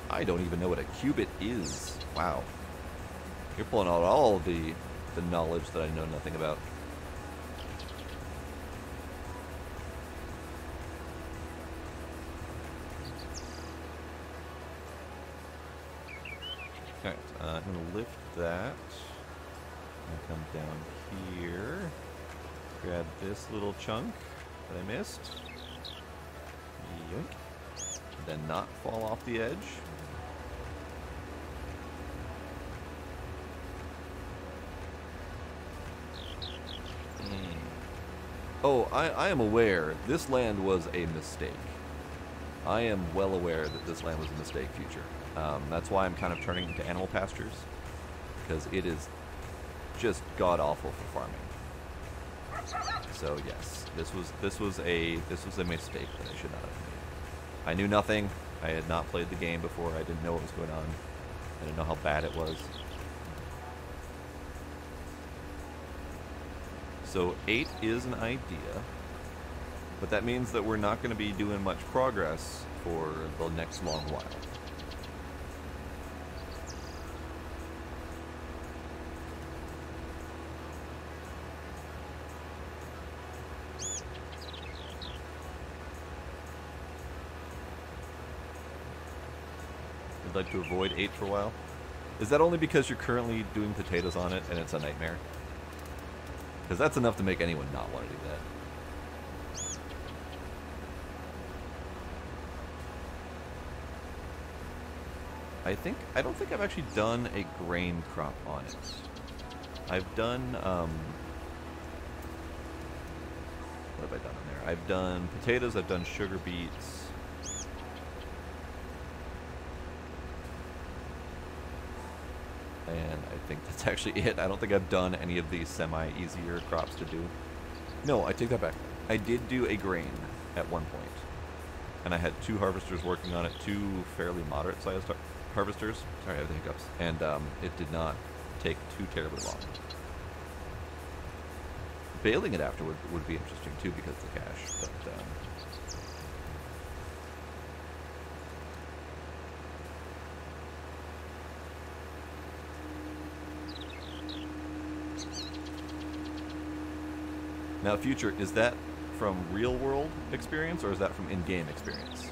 I don't even know what a cubit is. Wow. You're pulling out all the knowledge that I know nothing about. Alright, I'm going to lift that. And come down here. Grab this little chunk that I missed. Yoink. Then not fall off the edge. Oh, I am aware this land was a mistake. I am well aware that this land was a mistake, Future. That's why I'm kind of turning into animal pastures, because it is just god-awful for farming. So yes, this was a mistake that I should not have made. I knew nothing. I had not played the game before. I didn't know what was going on. I didn't know how bad it was. So 8 is an idea, but that means that we're not going to be doing much progress for the next long while. I'd like to avoid 8 for a while. Is that only because you're currently doing potatoes on it and it's a nightmare? Because that's enough to make anyone not want to do that. I don't think I've actually done a grain crop on it. I've done, what have I done on there? I've done potatoes, I've done sugar beets. And I think that's actually it. I don't think I've done any of these semi-easier crops to do. No, I take that back. I did do a grain at one point. And I had 2 harvesters working on it, 2 fairly moderate-sized harvesters. Sorry, I have the hiccups. And it did not take too terribly long. Baling it afterward would be interesting, too, because of the cash. But, now, Future, is that from real-world experience, or is that from in-game experience?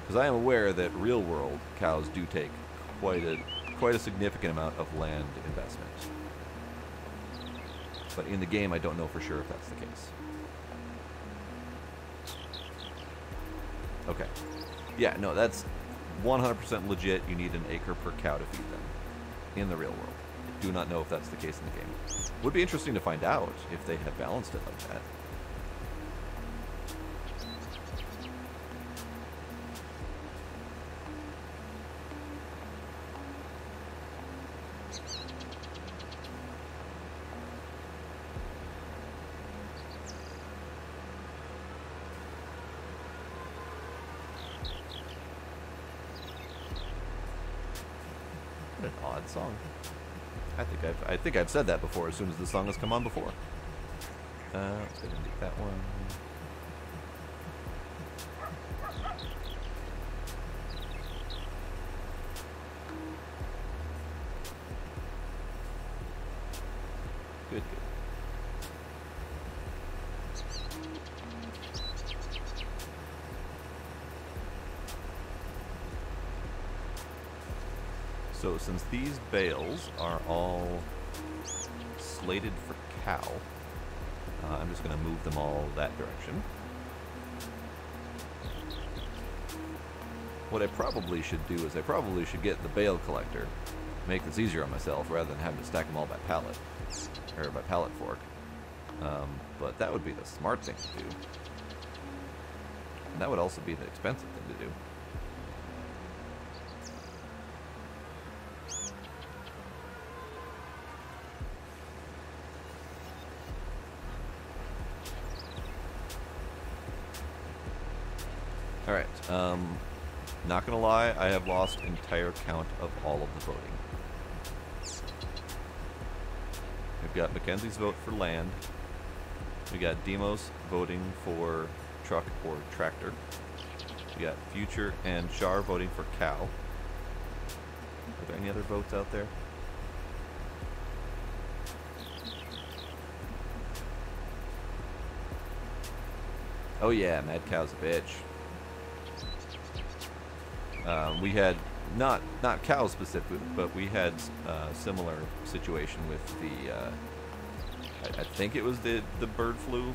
Because I am aware that real-world cows do take quite a significant amount of land investment. But in the game, I don't know for sure if that's the case. Okay. Yeah, no, that's 100% legit. You need an acre per cow to feed them in the real world. I do not know if that's the case in the game. Would be interesting to find out if they have balanced it like that. What an odd song. I think I've said that before as soon as the song has come on before. Let's go ahead and take that one. Good, good. So since these bales are all slated for cow, I'm just going to move them all that direction. What I probably should do is I probably should get the bale collector, make this easier on myself rather than having to stack them all by pallet, or by pallet fork. But that would be the smart thing to do. And that would also be the expensive thing to do. Alright, not gonna lie, I have lost entire count of all of the voting. We've got Mackenzie's vote for land. We got Demos voting for truck or tractor. We got Future and Char voting for cow. Are there any other votes out there? Oh yeah, Mad Cow's a bitch. We had not cows specifically, but we had a similar situation with the I think it was the bird flu,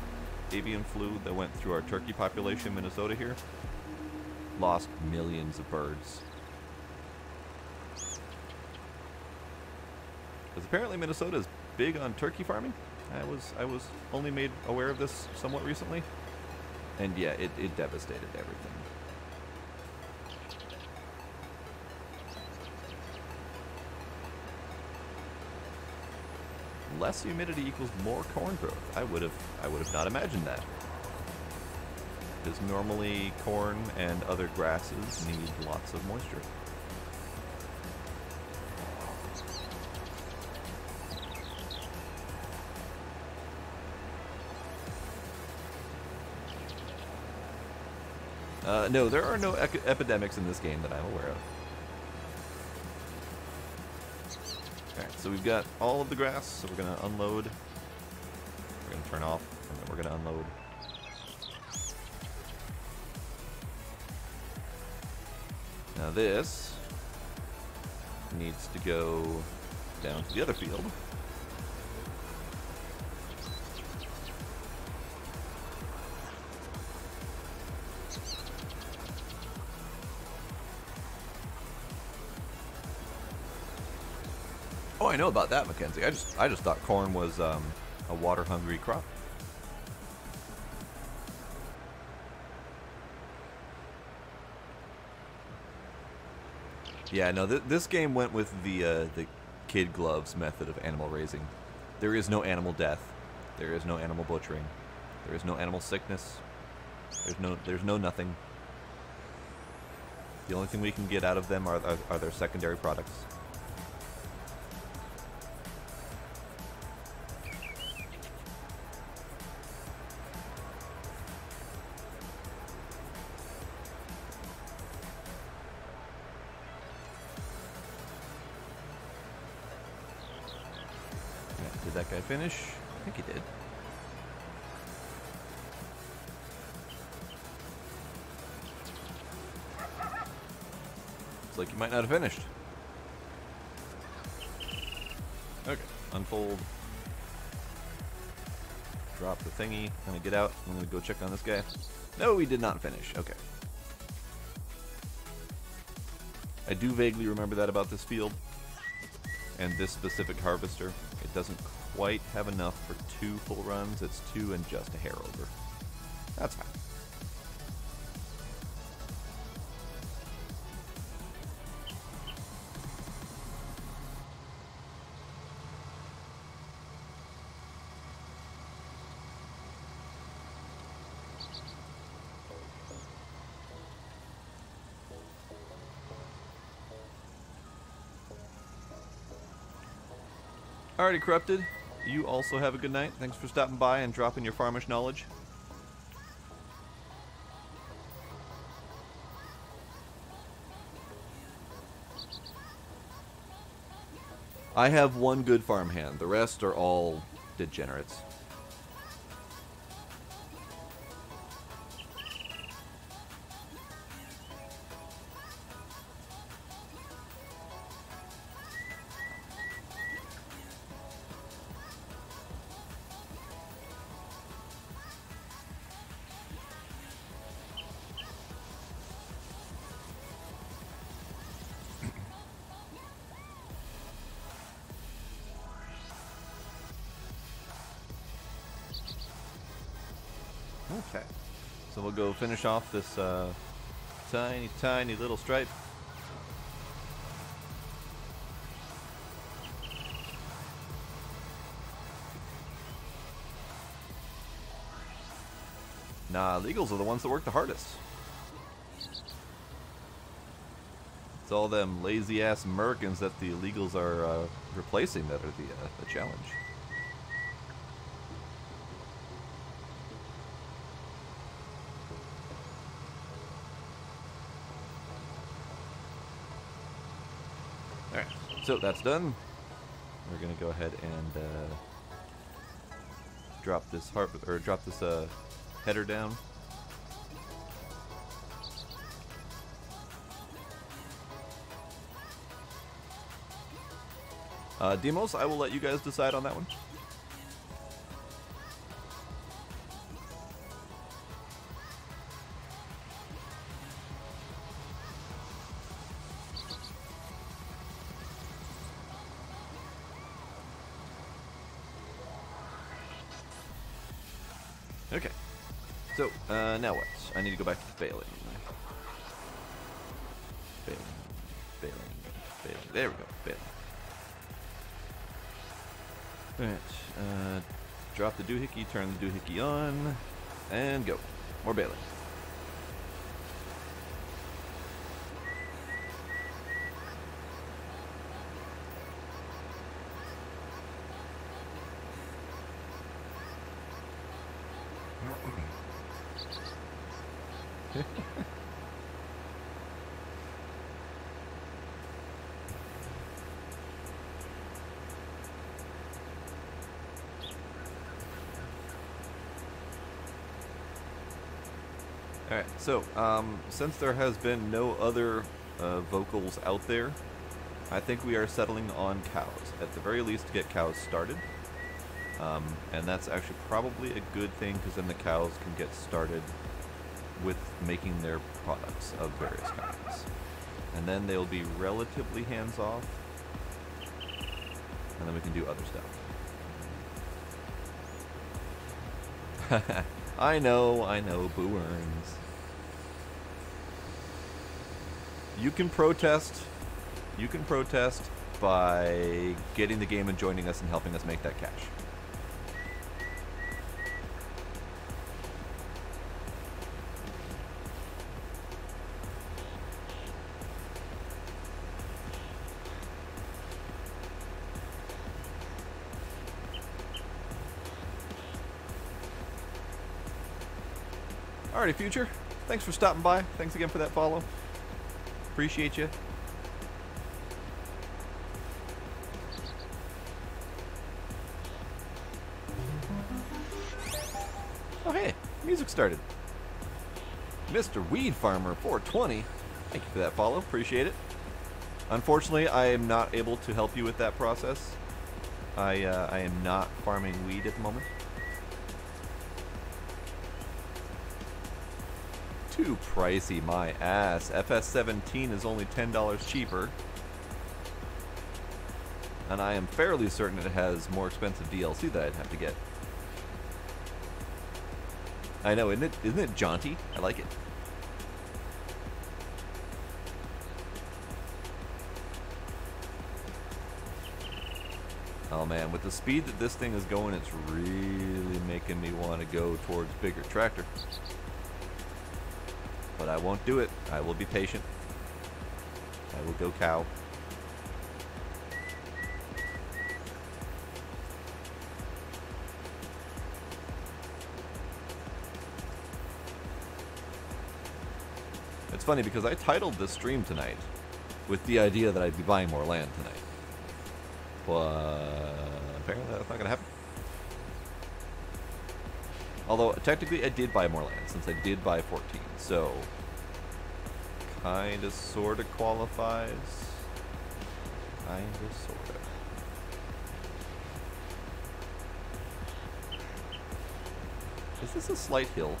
avian flu that went through our turkey population in Minnesota here. Lost millions of birds. Because apparently Minnesota is big on turkey farming. I was only made aware of this somewhat recently. And yeah, it devastated everything. Less humidity equals more corn growth. I would have not imagined that. Because normally corn and other grasses need lots of moisture. No, there are no epidemics in this game that I'm aware of. Alright, so we've got all of the grass, so we're going to unload. We're going to turn off, and then we're going to unload. Now this needs to go down to the other field. Oh, I know about that, Mackenzie. I just thought corn was a water-hungry crop. Yeah, no, this game went with the kid gloves method of animal raising. There is no animal death. There is no animal butchering. There is no animal sickness. There's no nothing. The only thing we can get out of them are their secondary products. Did that guy finish? I think he did. Looks like you might not have finished. Okay, unfold. Drop the thingy. I'm gonna get out. I'm gonna go check on this guy. No, he did not finish. Okay. I do vaguely remember that about this field. And this specific harvester. It doesn't quite have enough for 2 full runs. It's 2 and just a hair over. That's fine. Alrighty, Corrupted. You also have a good night. Thanks for stopping by and dropping your farmish knowledge. I have one good farmhand. The rest are all degenerates. Okay. So we'll go finish off this tiny, tiny little stripe. Nah, legals are the ones that work the hardest. It's all them lazy-ass Americans that the illegals are replacing that are the challenge. Alright, so that's done. We're gonna go ahead and drop this header down. Demos, I will let you guys decide on that one. Okay. So, now what? I need to go back to bailing. Bailing. There we go. Bailing. Alright, drop the doohickey, turn the doohickey on, and go. More bailing. Alright, so, since there has been no other vocals out there, I think we are settling on cows. At the very least, to get cows started. And that's actually probably a good thing, because then the cows can get started with making their products of various kinds. And then they'll be relatively hands-off, and then we can do other stuff. I know, boo earns. You can protest by getting the game and joining us and helping us make that cash. Alrighty, Future. Thanks for stopping by. Thanks again for that follow. Appreciate you. Oh, hey. Music started. Mr. Weed Farmer 420. Thank you for that follow. Appreciate it. Unfortunately, I am not able to help you with that process. I am not farming weed at the moment. Too pricey, my ass. FS17 is only $10 cheaper. And I am fairly certain it has more expensive DLC that I'd have to get. I know, isn't it jaunty? I like it. Oh man, with the speed that this thing is going, it's really making me want to go towards bigger tractor. But I won't do it. I will be patient. I will go cow. It's funny because I titled this stream tonight with the idea that I'd be buying more land tonight. But apparently that's not going to happen. Although, technically, I did buy more land, since I did buy 14, so kinda, sorta qualifies. Kinda, sorta. Is this a slight hill?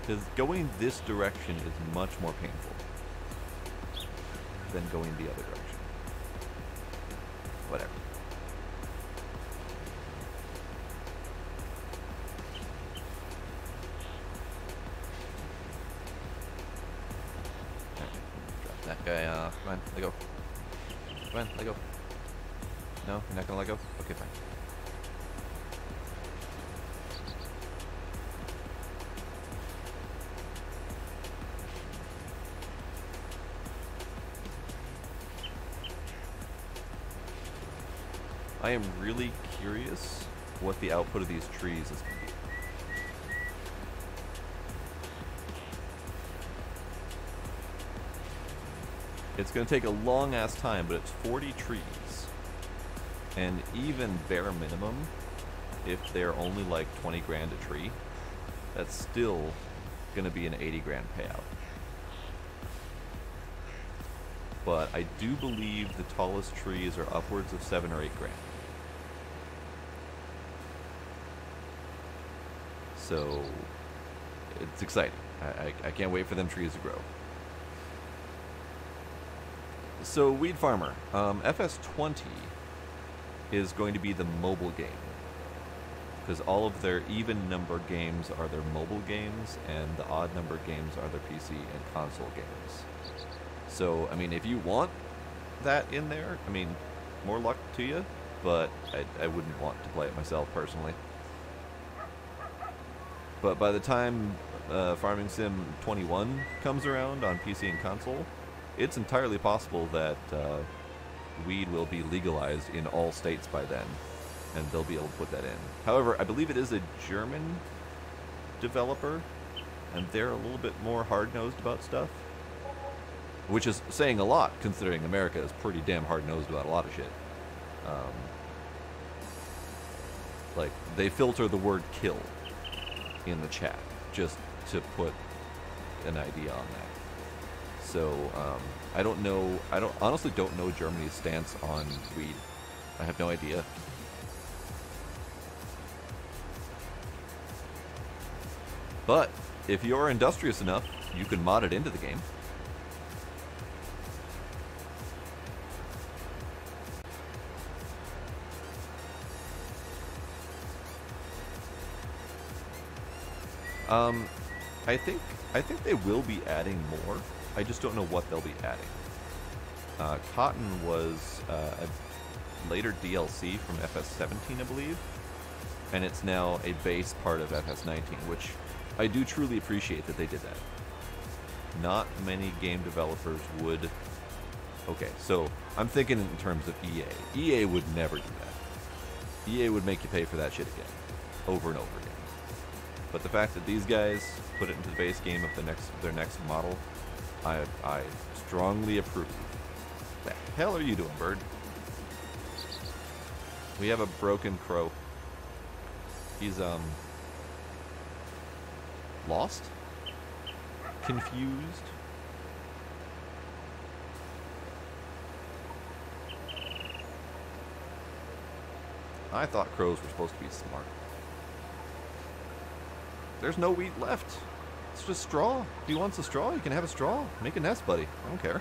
Because going this direction is much more painful than going the other direction. Whatever. Okay, come on, let go. Come on, let go. No, you're not gonna let go? Okay, fine. I am really curious what the output of these trees is going to be. It's going to take a long-ass time, but it's 40 trees. And even bare minimum, if they're only like 20 grand a tree, that's still going to be an 80 grand payout. But I do believe the tallest trees are upwards of 7 or 8 grand. So it's exciting. I can't wait for them trees to grow. So Weed Farmer, FS20 is going to be the mobile game, because all of their even number games are their mobile games, and the odd number games are their PC and console games. So, I mean, if you want that in there, I mean, more luck to you, but I wouldn't want to play it myself personally. But by the time Farming Sim 21 comes around on PC and console, it's entirely possible that weed will be legalized in all states by then, and they'll be able to put that in. However, I believe it is a German developer, and they're a little bit more hard-nosed about stuff, which is saying a lot, considering America is pretty damn hard-nosed about a lot of shit. Like, they filter the word kill in the chat, just to put an idea on that. So, I don't know, honestly don't know Germany's stance on weed. I have no idea. But, if you're industrious enough, you can mod it into the game. I think they will be adding more. I just don't know what they'll be adding. Cotton was a later DLC from FS17, I believe, and it's now a base part of FS19, which I do truly appreciate that they did that. Not many game developers would... Okay, so I'm thinking in terms of EA. EA would never do that. EA would make you pay for that shit again, over and over again. But the fact that these guys put it into the base game of their next model, I strongly approve. What the hell are you doing, bird? We have a broken crow. He's lost? Confused? I thought crows were supposed to be smart. There's no wheat left. It's just straw. If he wants a straw, you can have a straw. Make a nest, buddy. I don't care.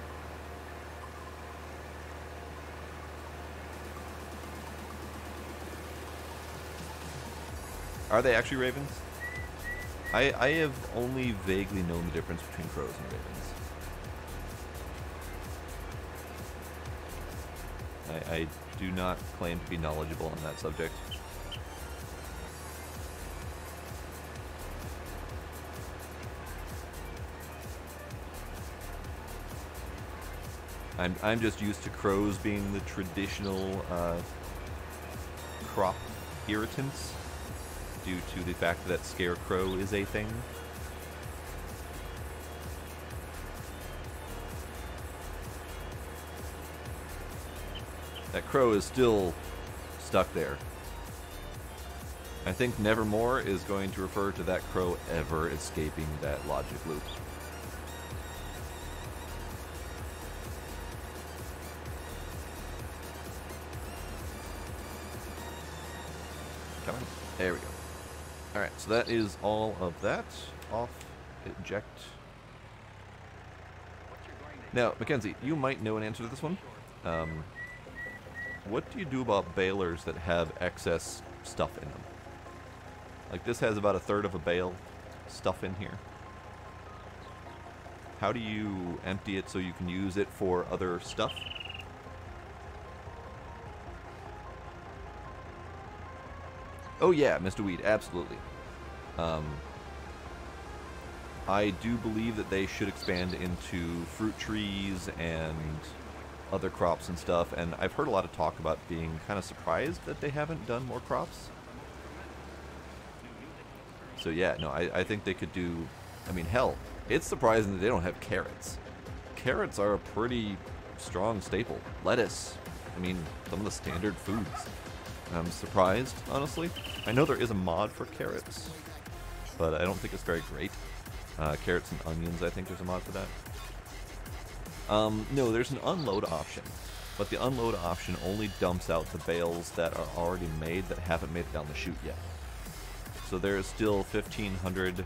Are they actually ravens? I have only vaguely known the difference between crows and ravens. I do not claim to be knowledgeable on that subject. I'm just used to crows being the traditional crop irritants due to the fact that scarecrow is a thing. That crow is still stuck there. I think Nevermore is going to refer to that crow ever escaping that logic loop. Come on. There we go. Alright, so that is all of that. Off, eject. Now, Mackenzie, you might know an answer to this one. What do you do about balers that have excess stuff in them? Like, this has about a third of a bale stuff in here. How do you empty it so you can use it for other stuff? Oh yeah, Mr. Weed, absolutely. I do believe that they should expand into fruit trees and other crops and stuff, and I've heard a lot of talk about being kind of surprised that they haven't done more crops. So yeah, no, I think they could do, I mean, hell, it's surprising that they don't have carrots. Carrots are a pretty strong staple. Lettuce, I mean, some of the standard foods. I'm surprised, honestly. I know there is a mod for carrots, but I don't think it's very great. Carrots and onions, I think there's a mod for that. No, there's an unload option, but the unload option only dumps out the bales that are already made that haven't made it down the chute yet. So there is still 1,500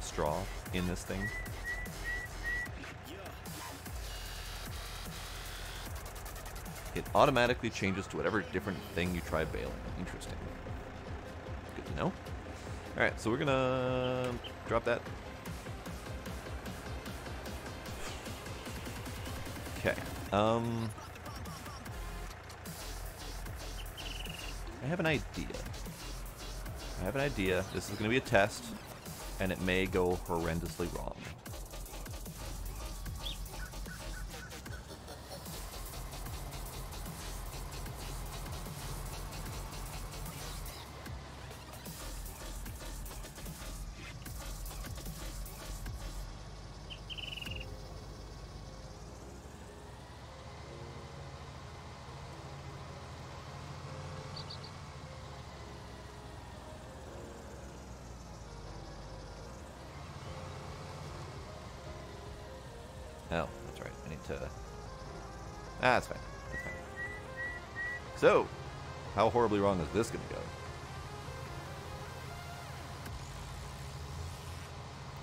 straw in this thing. It automatically changes to whatever different thing you try baling. Interesting. Good to know. Alright, so we're gonna drop that. Okay. I have an idea. This is going to be a test, and it may go horrendously wrong. Oh, that's right. I need to... that's fine. That's fine. So, how horribly wrong is this going to go?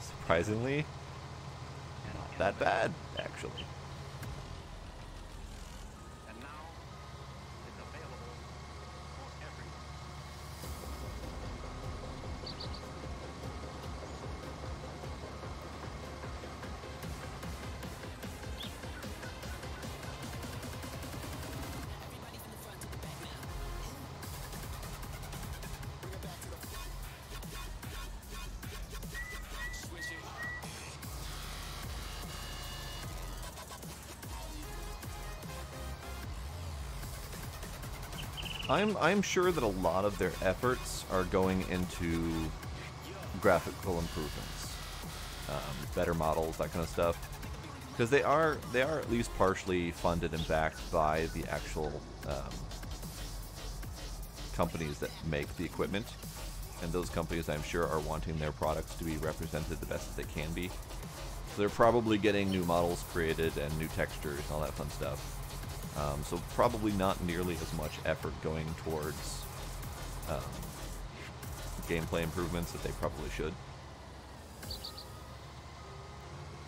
Surprisingly, not that bad, actually. And now, it's available for everyone. I'm sure that a lot of their efforts are going into graphical improvements, better models, that kind of stuff, because they are at least partially funded and backed by the actual companies that make the equipment, and those companies, I'm sure, are wanting their products to be represented the best that they can be. So they're probably getting new models created and new textures and all that fun stuff. So probably not nearly as much effort going towards gameplay improvements that they probably should.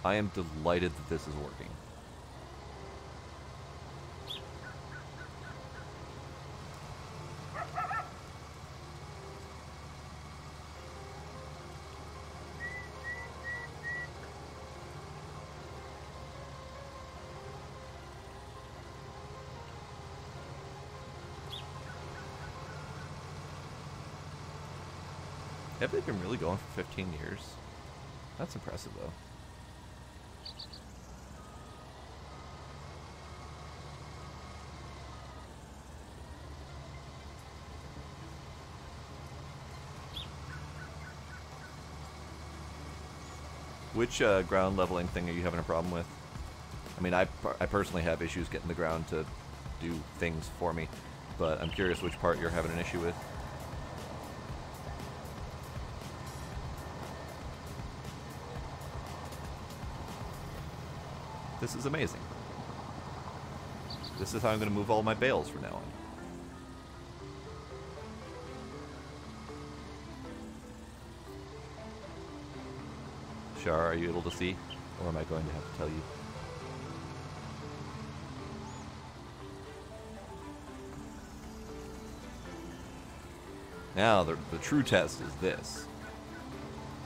I am delighted that this is working. Have they been really going for 15 years? That's impressive, though. Which ground leveling thing are you having a problem with? I mean, I personally have issues getting the ground to do things for me, but I'm curious which part you're having an issue with. This is amazing. This is how I'm going to move all my bales from now on. Shar, are you able to see? Or am I going to have to tell you? Now, the true test is this.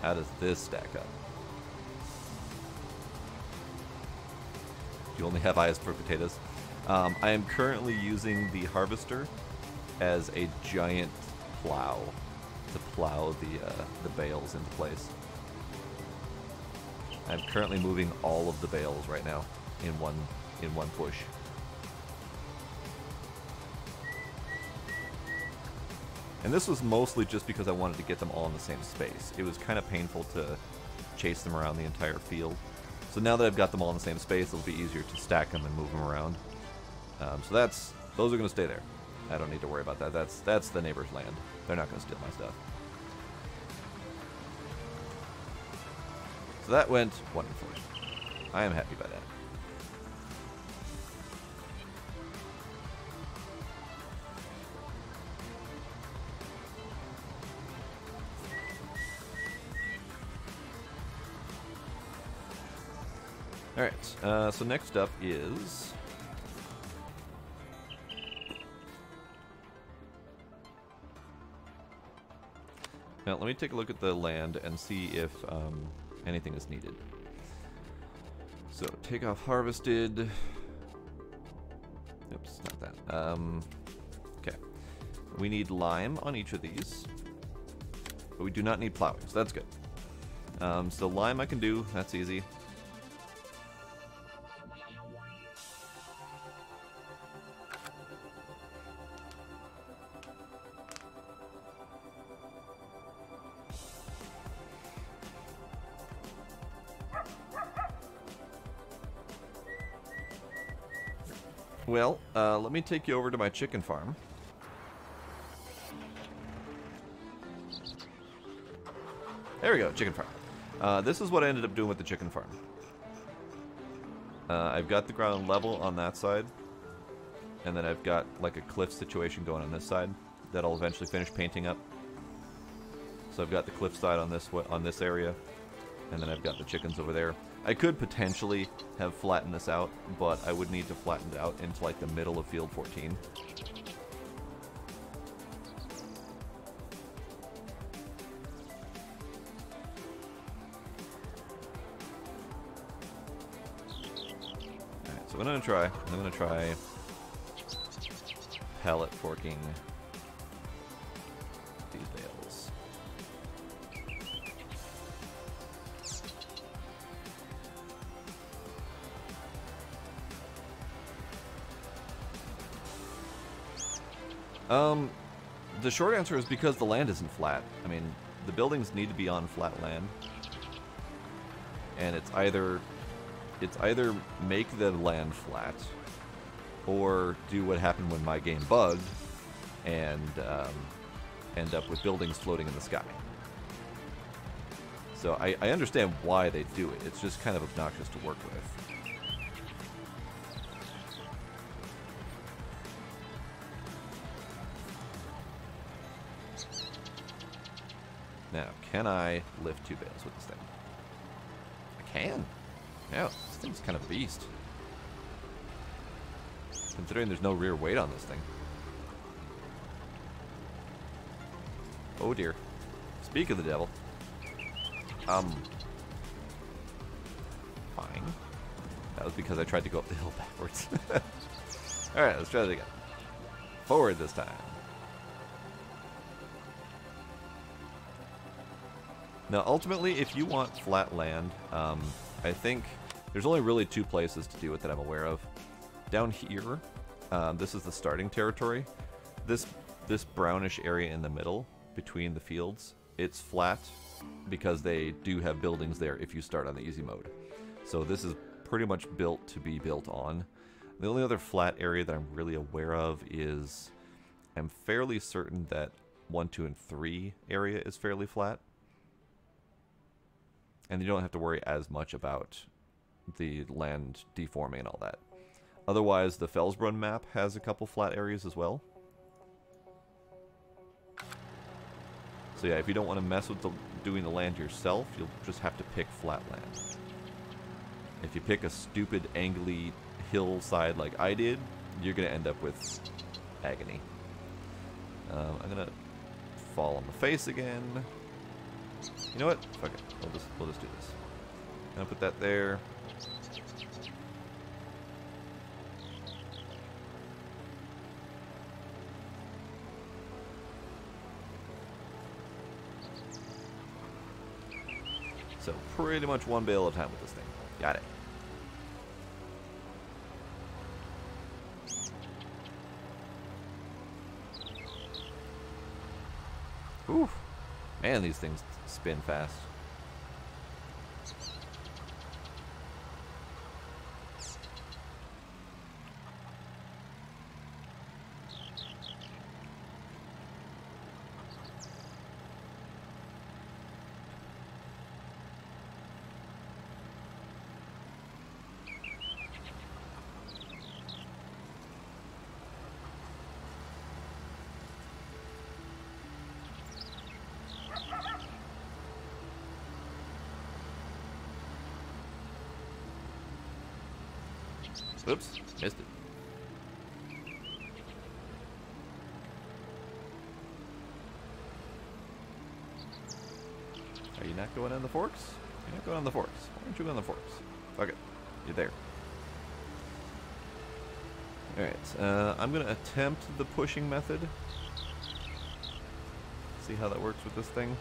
How does this stack up? You only have eyes for potatoes. I am currently using the harvester as a giant plow to plow the bales into place. I'm currently moving all of the bales right now in one push. And this was mostly just because I wanted to get them all in the same space. It was kind of painful to chase them around the entire field. So now that I've got them all in the same space, it'll be easier to stack them and move them around. So those are going to stay there. I don't need to worry about that. That's the neighbor's land. They're not going to steal my stuff. So that went wonderfully. I am happy by that. Alright, so next up is... Now, let me take a look at the land and see if anything is needed. So, take off harvested. Oops, not that. Okay. We need lime on each of these. But we do not need plowing, so that's good. So lime I can do, that's easy. Well, let me take you over to my chicken farm. There we go, chicken farm. This is what I ended up doing with the chicken farm. I've got the ground level on that side, and then I've got like a cliff situation going on this side that I'll eventually finish painting up. So I've got the cliff side on this area, and then I've got the chickens over there. I could potentially have flattened this out, but I would need to flatten it out into like the middle of field 14. Alright, so what I'm gonna try pallet forking these bales. The short answer is because the land isn't flat. I mean, the buildings need to be on flat land. And it's either make the land flat, or do what happened when my game bugged, and end up with buildings floating in the sky. So I understand why they do it. It's just kind of obnoxious to work with. Now, can I lift 2 bales with this thing? I can. Yeah, this thing's kind of a beast. Considering there's no rear weight on this thing. Oh dear. Speak of the devil. Fine. That was because I tried to go up the hill backwards. Alright, let's try that again. Forward this time. Now, ultimately, if you want flat land, I think there's only really 2 places to do it that I'm aware of. Down here, this is the starting territory. This brownish area in the middle, between the fields, it's flat because they do have buildings there if you start on the easy mode. So this is pretty much built to be built on. The only other flat area that I'm really aware of is, I'm fairly certain that 1, 2, and 3 area is fairly flat. And you don't have to worry as much about the land deforming and all that. Otherwise, the Felsbrunn map has a couple flat areas as well. So yeah, if you don't want to mess with doing the land yourself, you'll just have to pick flat land. If you pick a stupid, angly hillside like I did, you're going to end up with agony. I'm going to fall on the face again. You know what? Fuck it. We'll just do this. I'm gonna put that there. So pretty much one bale at a time with this thing. Got it. Whew. Man, these things spin fast. Oops, missed it. Are you not going on the forks? You're not going on the forks. Why aren't you on the forks? Fuck it. You're there. Alright, I'm going to attempt the pushing method. See how that works with this thing.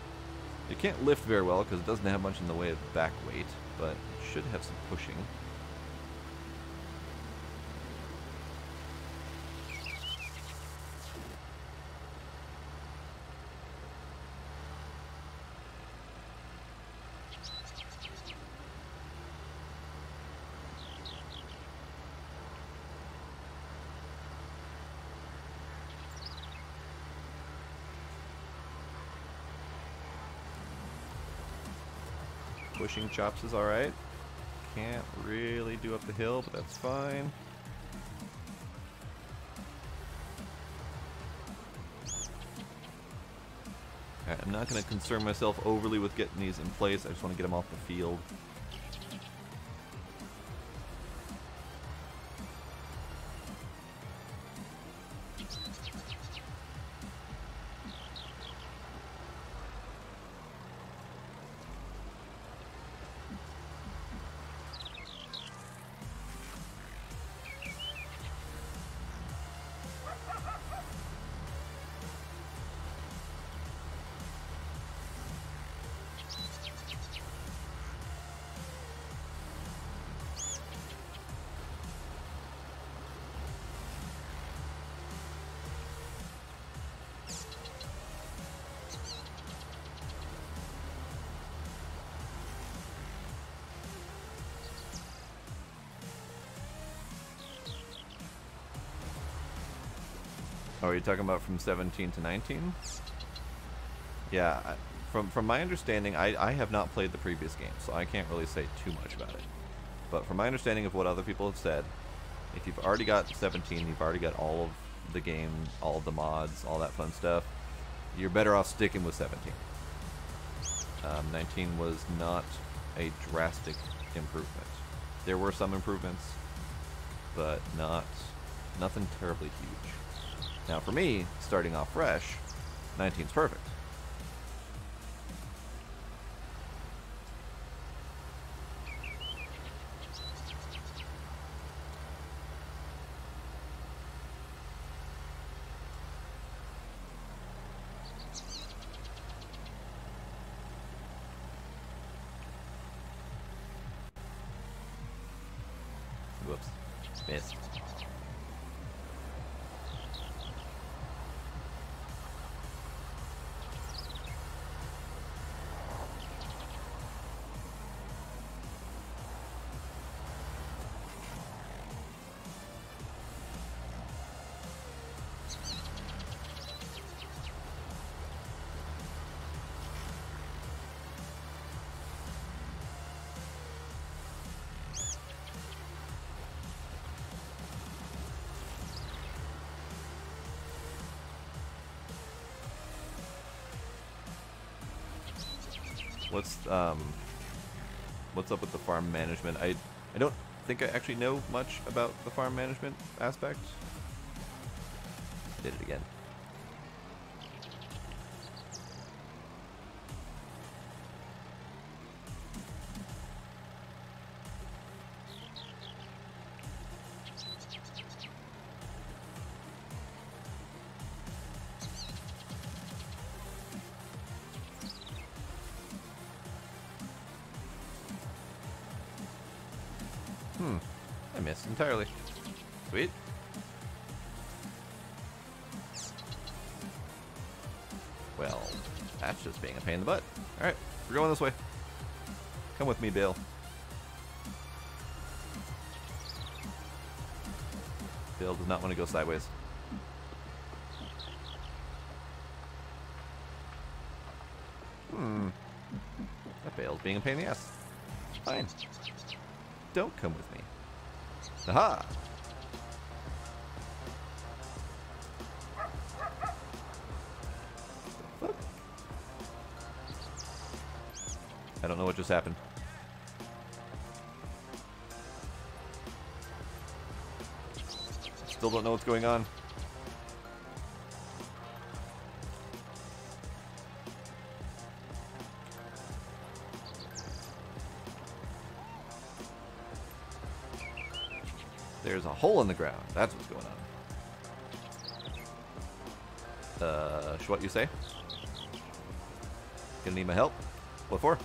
It can't lift very well because it doesn't have much in the way of back weight, but it should have some pushing. Pushing chops is alright. Can't really do up the hill, but that's fine. Alright, I'm not going to concern myself overly with getting these in place. I just want to get them off the field. Oh, are you talking about from 17 to 19? Yeah, from my understanding, I have not played the previous game, so I can't really say too much about it. But from my understanding of what other people have said, if you've already got 17, you've already got all of the game, all of the mods, all that fun stuff, you're better off sticking with 17. 19 was not a drastic improvement. There were some improvements, but nothing terribly huge. Now for me, starting off fresh, 19's perfect. Whoops. Missed. What's up with the farm management? I don't think I actually know much about the farm management aspect. Did it again. missed entirely. Sweet. Well, that's just being a pain in the butt. Alright, we're going this way. Come with me, Bill. Bill does not want to go sideways. That Bale's being a pain in the ass. Fine. Don't come with me. Aha! What? I don't know what just happened. Still don't know what's going on. There's a hole in the ground. That's what's going on. What you say? Gonna need my help? What for?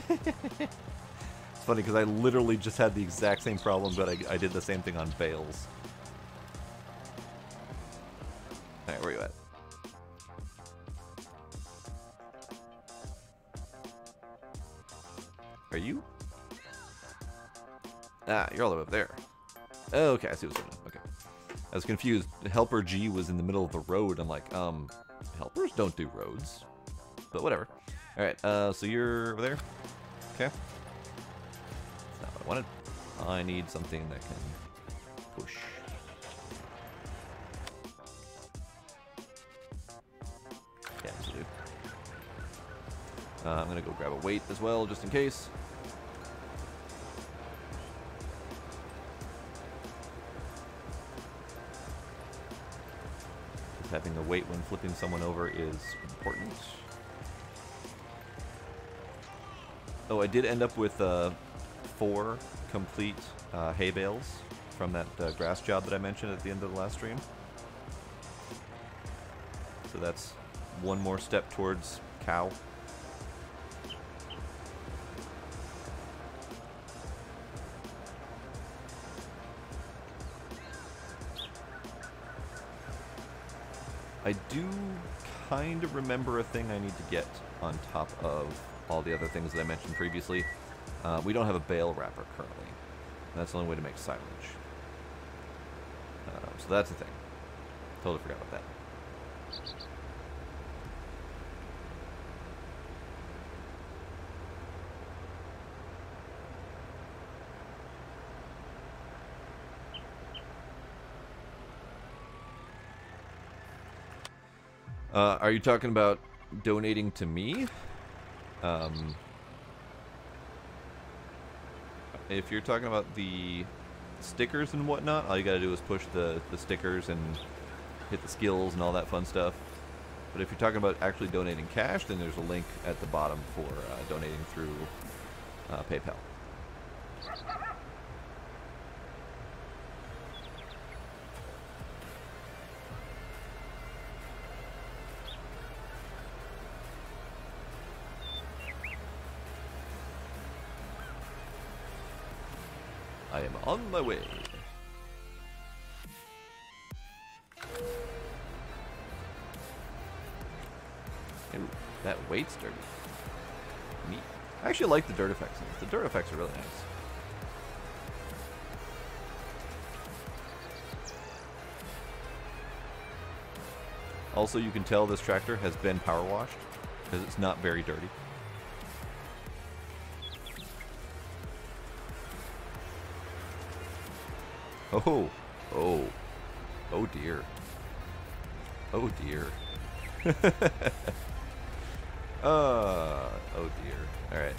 It's funny because I literally just had the exact same problem, but I did the same thing on bales. Alright, where are you at? Are you? Ah, you're all the way up there. Oh, okay, I see what's going on. Okay. I was confused. Helper G was in the middle of the road. I'm like, helpers don't do roads. But whatever. Alright, so you're over there? Okay. That's not what I wanted. I need something that can push. Yeah, this will do. I'm gonna go grab a weight as well, just in case. Having a weight when flipping someone over is important. Oh, I did end up with 4 complete hay bales from that grass job that I mentioned at the end of the last stream. So that's one more step towards cow. I do kind of remember a thing I need to get on top of all the other things that I mentioned previously. We don't have a bale wrapper currently. That's the only way to make silage. So that's the thing. Totally forgot about that. Are you talking about donating to me? If you're talking about the stickers and whatnot, all you gotta do is push the stickers and hit the skills and all that fun stuff. But if you're talking about actually donating cash, then there's a link at the bottom for donating through PayPal. I am on my way. Ooh, that weight's dirty. Neat. I actually like the dirt effects in this. The dirt effects are really nice. Also, you can tell this tractor has been power washed because it's not very dirty. Oh, oh, oh dear. Oh dear. Oh dear. Alright,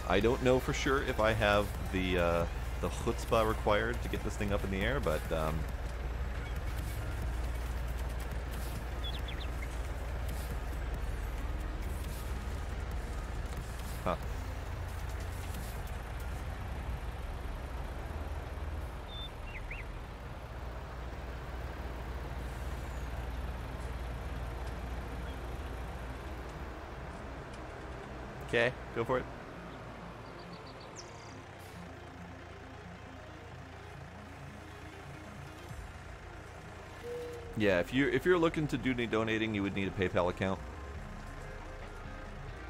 I don't know for sure if I have the chutzpah required to get this thing up in the air, but, huh. Okay, go for it. Yeah, if you're looking to do any donating, you would need a PayPal account.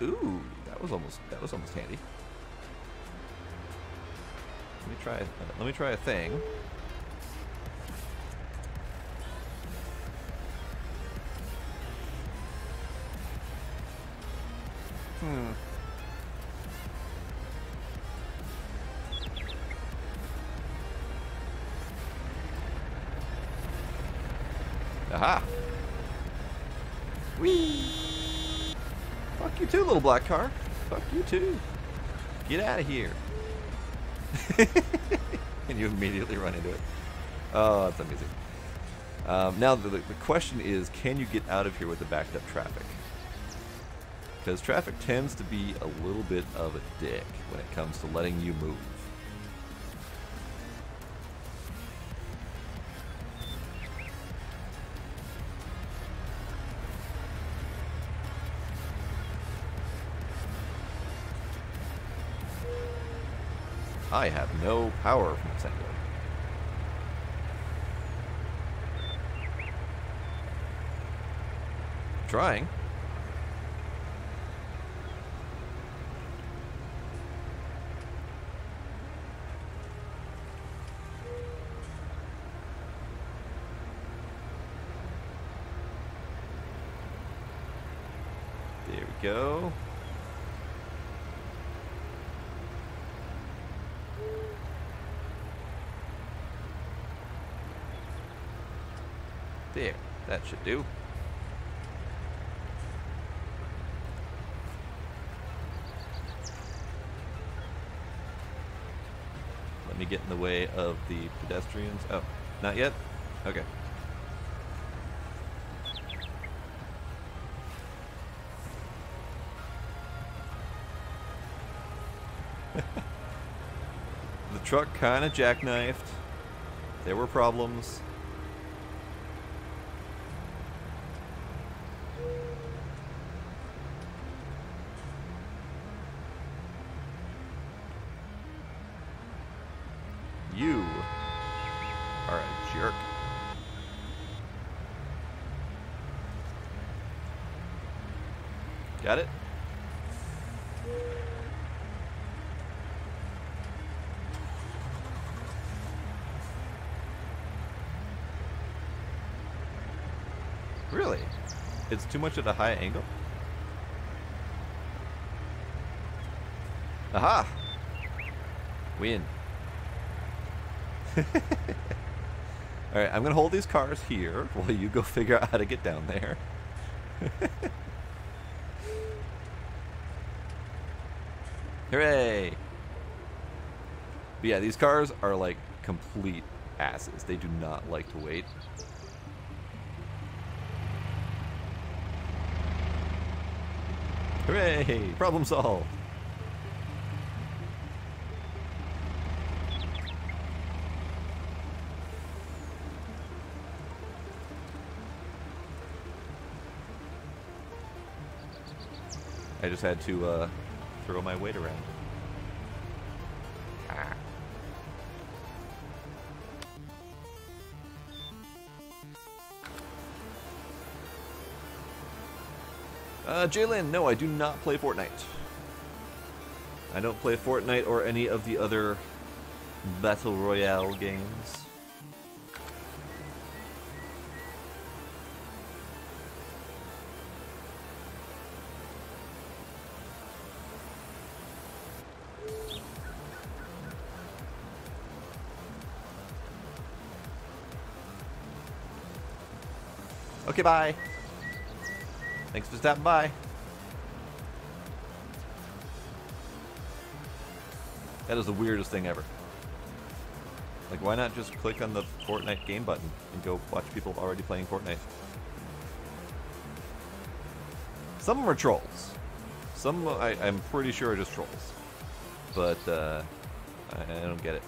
Ooh, that was almost handy. Let me try a thing. Aha! Whee! Fuck you too, little black car. Fuck you too. Get out of here. And you immediately run into it. Oh, that's amazing. Now the question is, can you get out of here with the backed up traffic? Because traffic tends to be a little bit of a dick when it comes to letting you move. I have no power from this angle. Trying. There we go. There, that should do. Let me get in the way of the pedestrians. Oh, not yet? Okay. The truck kind of jackknifed. There were problems. You are a jerk. Got it? Really? It's too much at a high angle? Aha! Win. Alright, I'm gonna hold these cars here while you go figure out how to get down there. Hooray! But yeah, these cars are like complete asses. They do not like to wait. Hooray! Problem solved! I just had to throw my weight around. Jalen, no, I do not play Fortnite. I don't play Fortnite or any of the other Battle Royale games. Okay, bye. Thanks for stopping by. That is the weirdest thing ever. Like, why not just click on the Fortnite game button and go watch people already playing Fortnite? Some of them are trolls. Some, I'm pretty sure, are just trolls. But, I don't get it.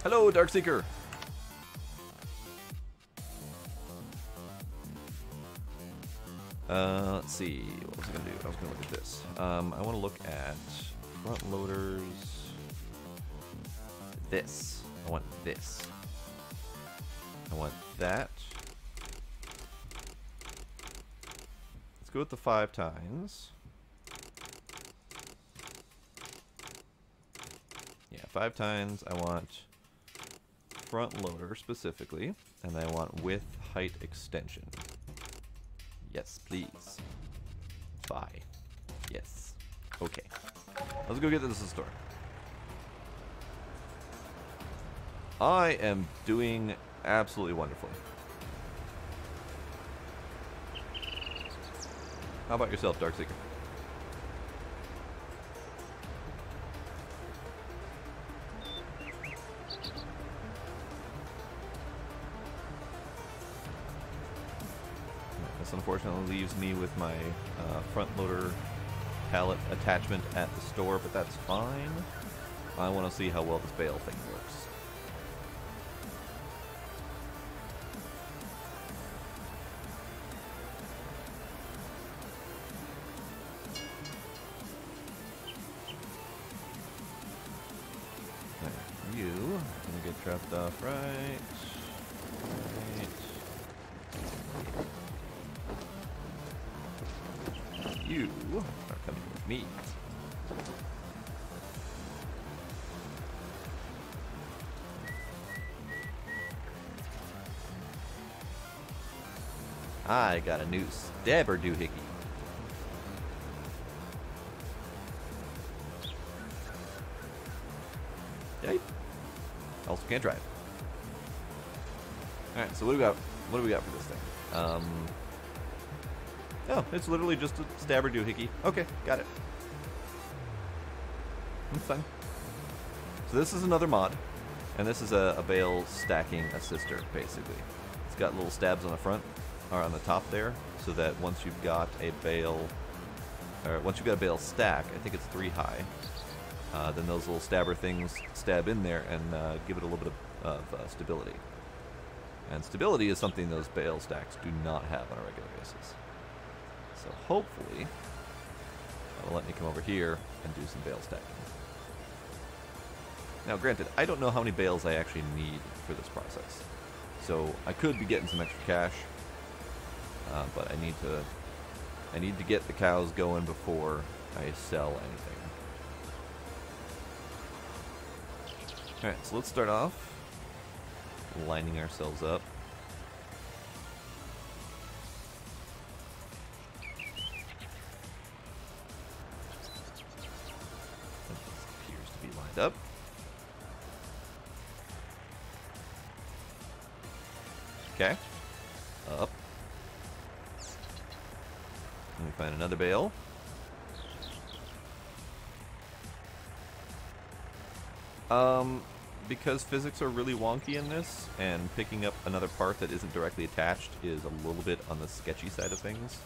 Hello, Darkseeker! Let's see. What was I gonna do? I was gonna look at this. I want to look at front loaders. This. I want this. I want that. Let's go with the 5 tines. Yeah, 5 tines. I want front loader specifically, and I want width height extension. Yes, please. Buy. Yes. Okay. Let's go get this at the store. I am doing absolutely wonderfully. How about yourself, Darkseeker? This unfortunately leaves me with my front loader pallet attachment at the store, but that's fine. I want to see how well this bale thing works. There, you gonna get dropped off right. You are coming with me. I got a new stabber doohickey. Yep. Also can't drive. Alright, so what do we got? What do we got for this thing? Oh, it's literally just a stabber doohickey. Okay, got it. That's fine. So this is another mod, and this is a bale stacking assister, basically. It's got little stabs on the front, or on the top there, so that once you've got a bale, or once you've got a bale stack, I think it's 3 high, then those little stabber things stab in there and give it a little bit of stability. And stability is something those bale stacks do not have on a regular basis. So hopefully, that'll let me come over here and do some bale stacking. Now granted, I don't know how many bales I actually need for this process. So I could be getting some extra cash, but I need to get the cows going before I sell anything. Alright, so let's start off lining ourselves up. Appears to be lined up. Okay. Up. Let me find another bale. Because physics are really wonky in this, and picking up another part that isn't directly attached is a little bit on the sketchy side of things.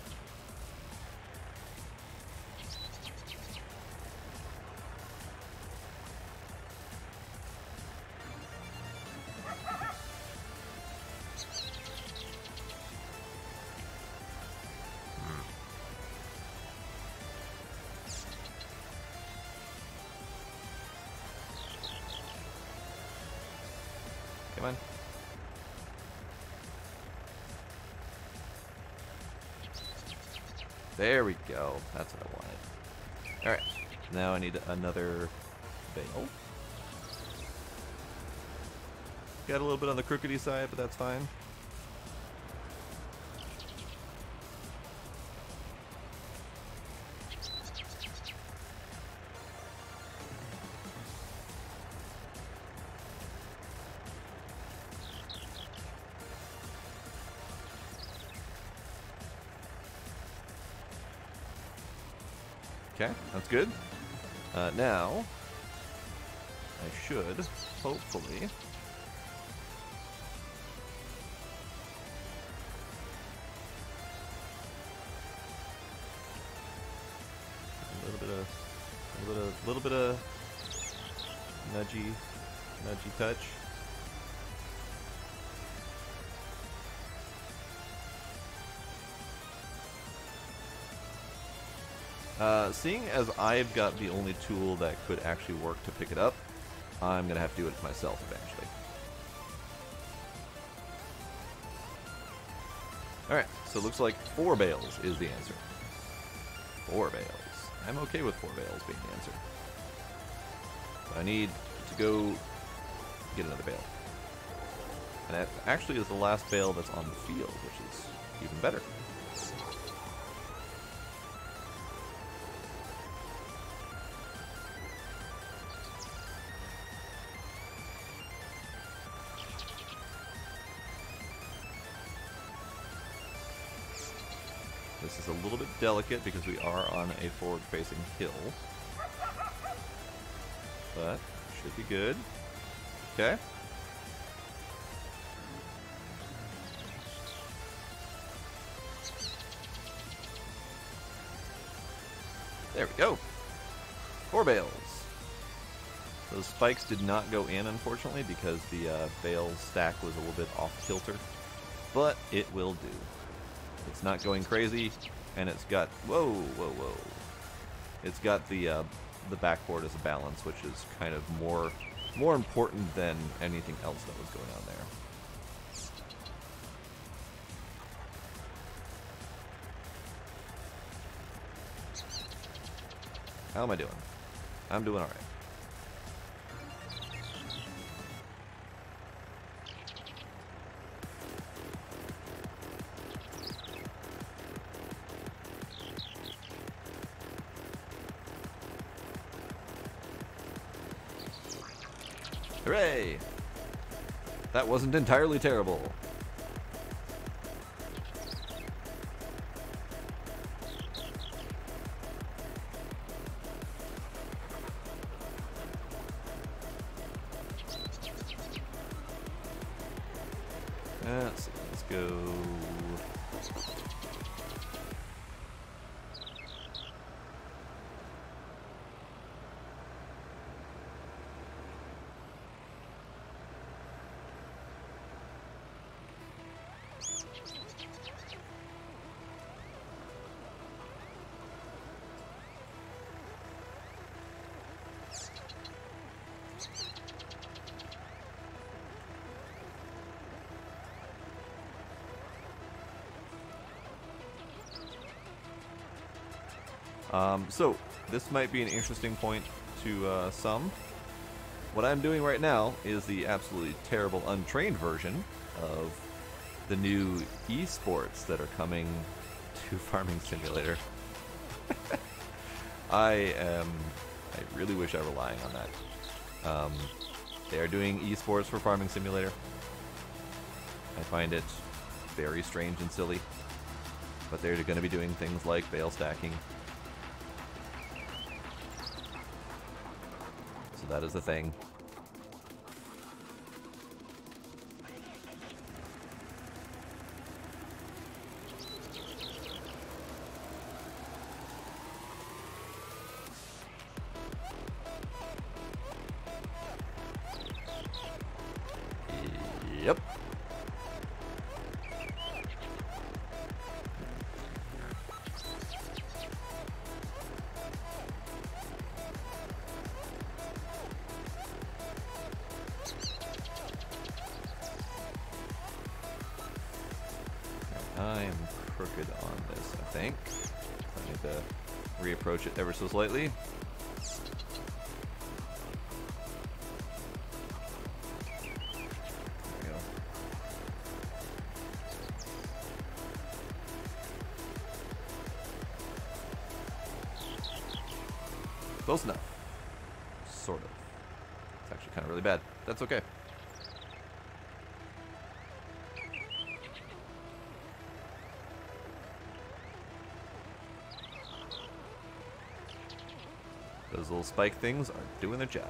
Come on. There we go. That's what I wanted. Alright. Now I need another bale. Got a little bit on the crookedy side, but that's fine. Okay, that's good. Now, I should, hopefully, a little bit of nudgy touch. Seeing as I've got the only tool that could actually work to pick it up, I'm going to have to do it myself eventually. Alright, so it looks like 4 bales is the answer. 4 bales. I'm okay with 4 bales being the answer. But I need to go get another bale. And that actually is the last bale that's on the field, which is even better. This is a little bit delicate because we are on a forward-facing hill. But should be good. Okay. There we go. 4 bales. Those spikes did not go in, unfortunately, because the bale stack was a little bit off kilter. But it will do. It's not going crazy, and it's got whoa. It's got the backboard as a balance, which is kind of more important than anything else that was going on there. How am I doing? I'm doing all right. Hooray! That wasn't entirely terrible. Let's see, let's go. So, this might be an interesting point to some. What I'm doing right now is the absolutely terrible untrained version of the new esports that are coming to Farming Simulator. I really wish I were lying on that. They are doing esports for Farming Simulator. I find it very strange and silly. But they're going to be doing things like bale stacking. So that is the thing. Yep. I am crooked on this, I think. I need to reapproach it ever so slightly. Close enough. Sort of. It's actually kind of really bad. That's okay. Those little spike things are doing their job.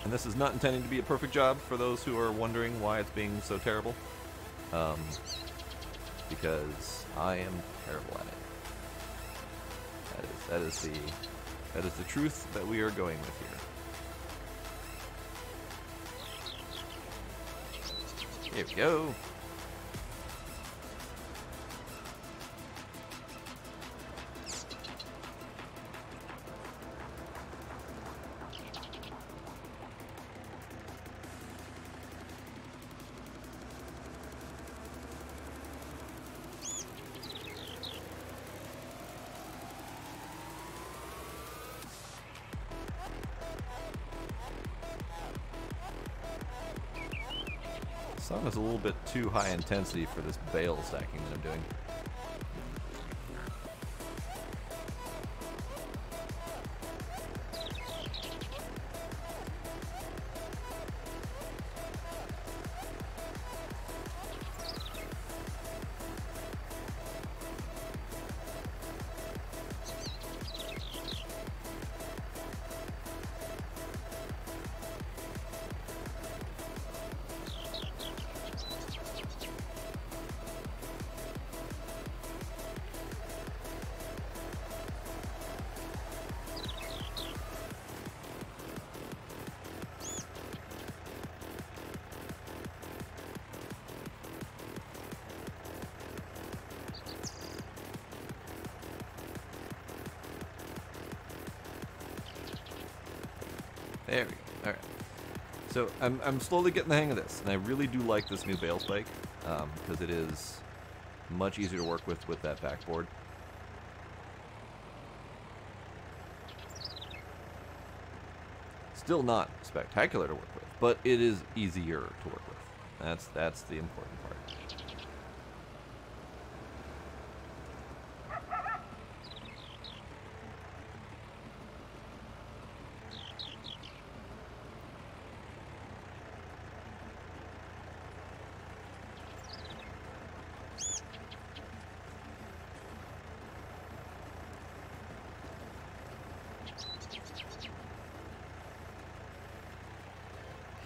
And this is not intending to be a perfect job for those who are wondering why it's being so terrible. Because I am terrible at it. That is That is the truth that we are going with here. Here we go. This song is a little bit too high intensity for this bale stacking that I'm doing. There we go. Alright. So I'm slowly getting the hang of this, and I really do like this new bale spike, because it is much easier to work with that backboard. Still not spectacular to work with, but it is easier to work with. That's the important part.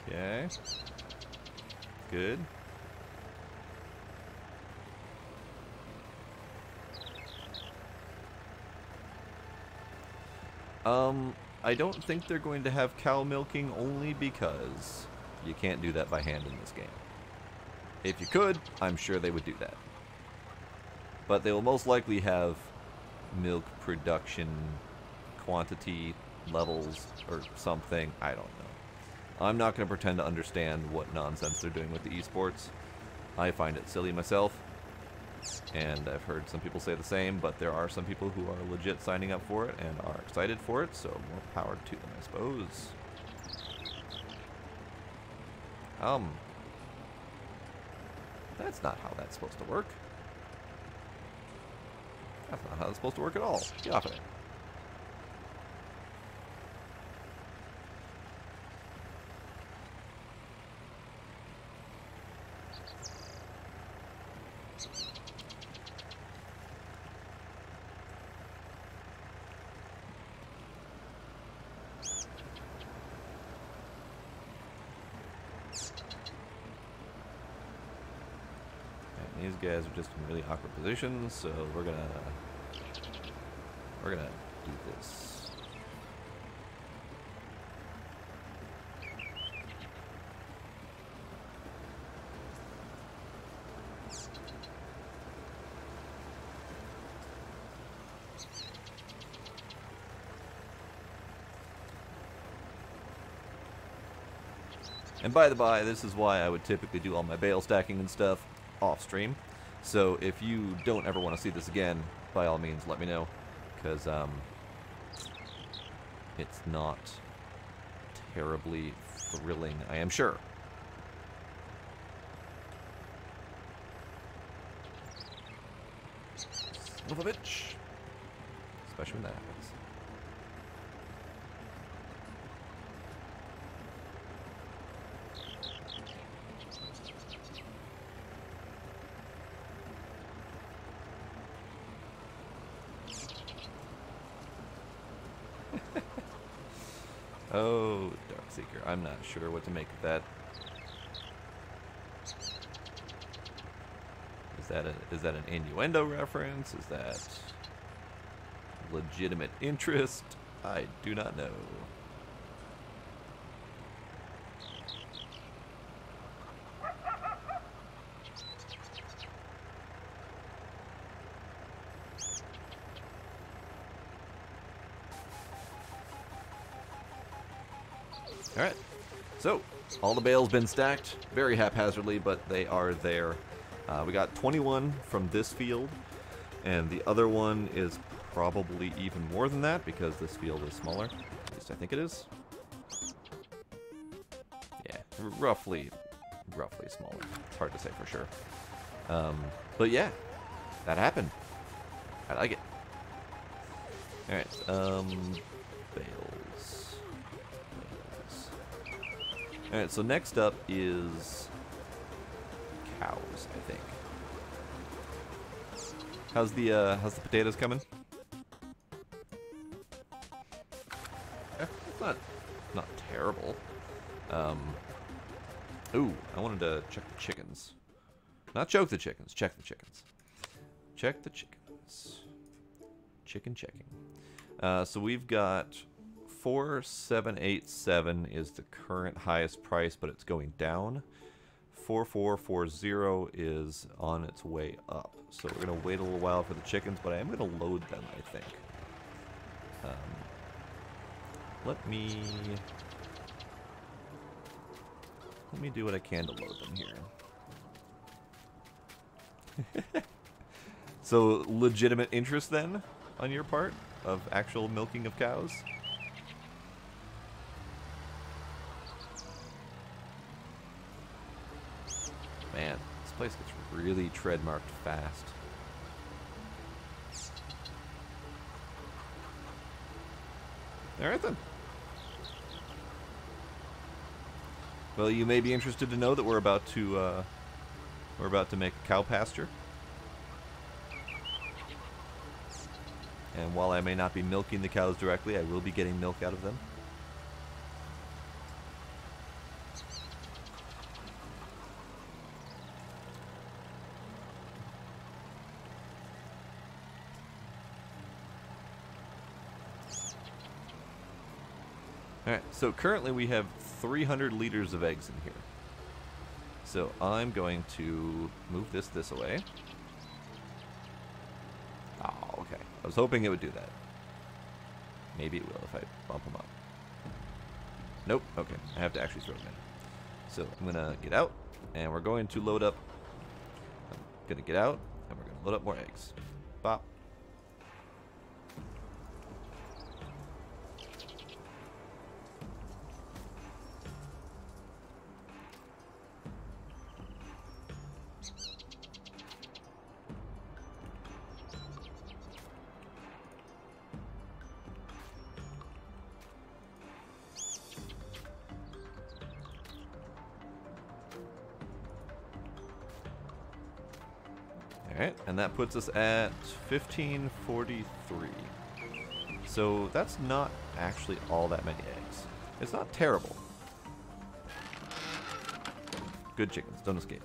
Okay. Good. I don't think they're going to have cow milking only because you can't do that by hand in this game. If you could, I'm sure they would do that. But they will most likely have milk production quantity levels or something. I don't know. I'm not going to pretend to understand what nonsense they're doing with the esports. I find it silly myself, and I've heard some people say the same, but there are some people who are legit signing up for it and are excited for it, so more power to them, I suppose. That's not how that's supposed to work. That's not how it's supposed to work at all. Get off of it. These guys are just in really awkward positions, so we're gonna do this. And by the by, this is why I would typically do all my bale stacking and stuff off stream. So if you don't ever want to see this again, by all means let me know, because it's not terribly thrilling, I am sure. Son of a bitch. Especially when that happens. Oh, Darkseeker. I'm not sure what to make of that. Is that an innuendo reference? Is that legitimate interest? I do not know. Alright, so all the bales been stacked, very haphazardly, but they are there. We got 21 from this field, and the other one is probably even more than that because this field is smaller. At least I think it is. Yeah, roughly smaller. It's hard to say for sure. But yeah, that happened. I like it. Alright, bales. Alright, so next up is cows, I think. How's the potatoes coming? It's not terrible. Ooh, I wanted to check the chickens. Not choke the chickens, check the chickens. Check the chickens. Chicken checking. So we've got 4787 is the current highest price, but it's going down. 4440 is on its way up. So we're going to wait a little while for the chickens, but I am going to load them, I think. Let me do what I can to load them here. So legitimate interest then on your part of actual milking of cows? Man, this place gets really tread-marked fast. Alright then. Well, you may be interested to know that we're about to make a cow pasture. And while I may not be milking the cows directly, I will be getting milk out of them. Alright, so currently we have 300 liters of eggs in here. So I'm going to move this away. Oh, okay. I was hoping it would do that. Maybe it will if I bump them up. Nope. Okay. I have to actually throw them in. So I'm going to get out, and we're going to load up. I'm going to get out, and we're going to load up more eggs. Bop. Alright, and that puts us at 1543. So that's not actually all that many eggs. It's not terrible. Good chickens, don't escape.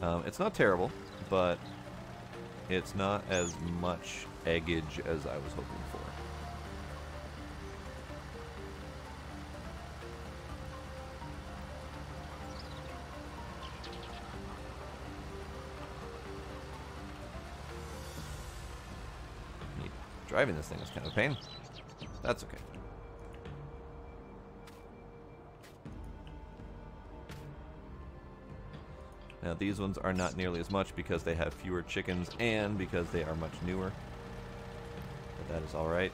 It's not terrible, but it's not as much eggage as I was hoping for. Driving this thing is kind of a pain. That's okay. Now these ones are not nearly as much because they have fewer chickens and because they are much newer. But that is alright.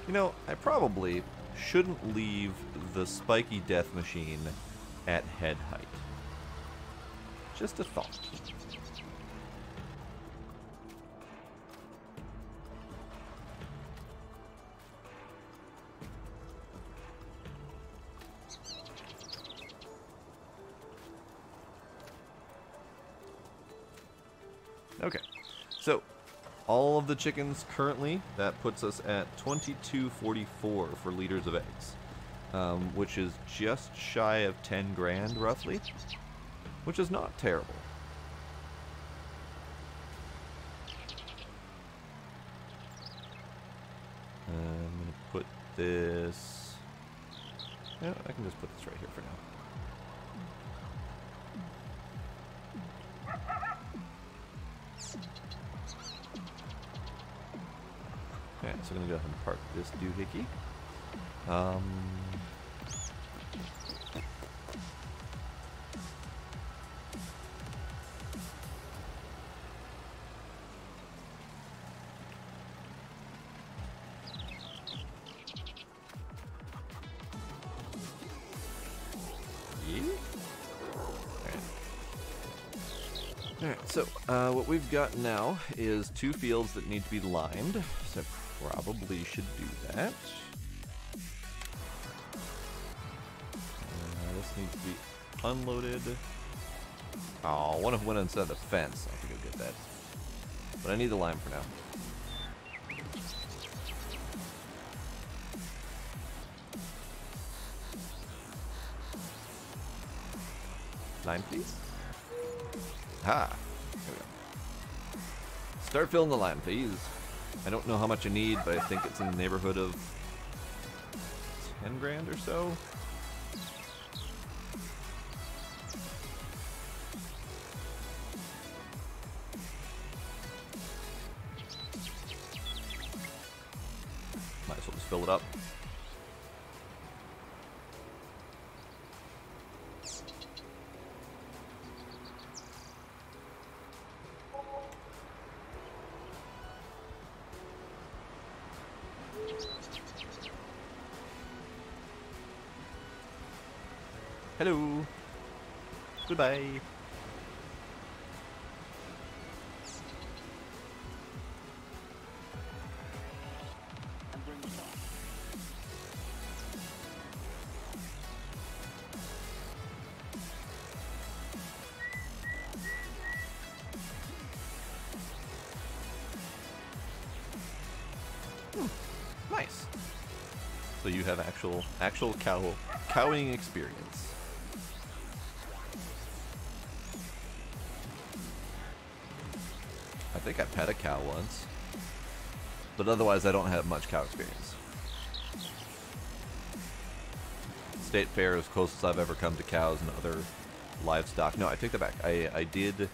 You know, I probably shouldn't leave the spiky death machine at head height. Just a thought. Okay, so all of the chickens currently, that puts us at 22.44 for liters of eggs, which is just shy of 10 grand roughly, which is not terrible. I'm going to put this... Yeah, I can just put this right here for now. Okay, so I'm going to go ahead and park this doohickey. Alright, so what we've got now is 2 fields that need to be limed, so I probably should do that. This needs to be unloaded. Oh, one of them went inside the fence. I have to go get that. But I need the lime for now. Lime, please. Ha! There we go. Start filling the lime, please. I don't know how much I need, but I think it's in the neighborhood of 10 grand or so. Might as well just fill it up. Hello. Goodbye. Nice. So you have actual cowing experience. I think I pet a cow once, but otherwise I don't have much cow experience. State fair is close as I've ever come to cows and other livestock. No, I take that back. I did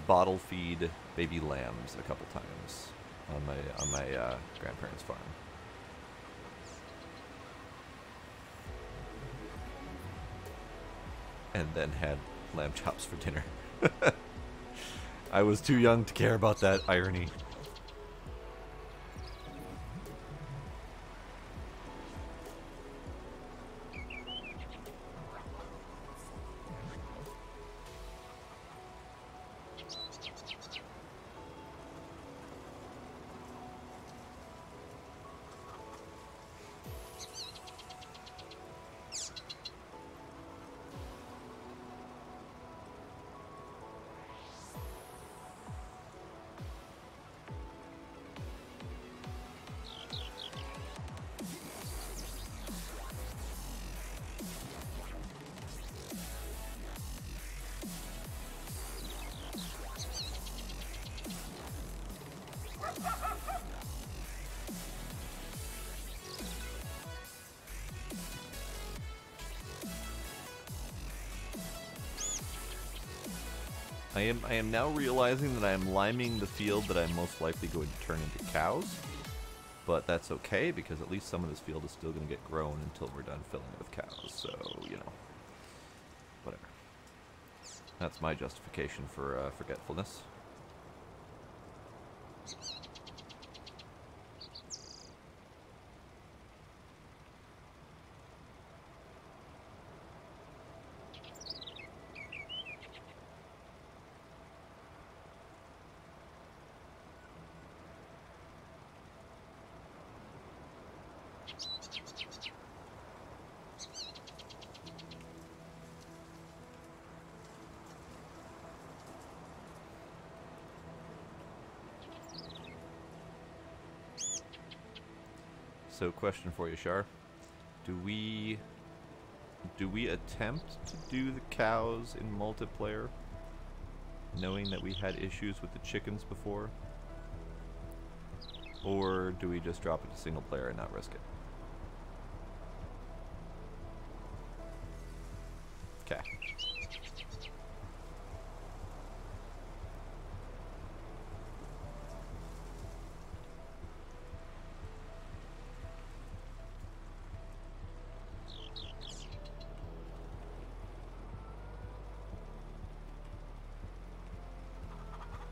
bottle feed baby lambs a couple times on my grandparents' farm. And then had lamb chops for dinner. I was too young to care about that irony. I am now realizing that I am liming the field that I'm most likely going to turn into cows, but that's okay because at least some of this field is still going to get grown until we're done filling it with cows, so, you know, whatever. That's my justification for forgetfulness. So, question for you, Shar. Do we attempt to do the cows in multiplayer, knowing that we had issues with the chickens before? Or do we just drop it to single player and not risk it? Okay.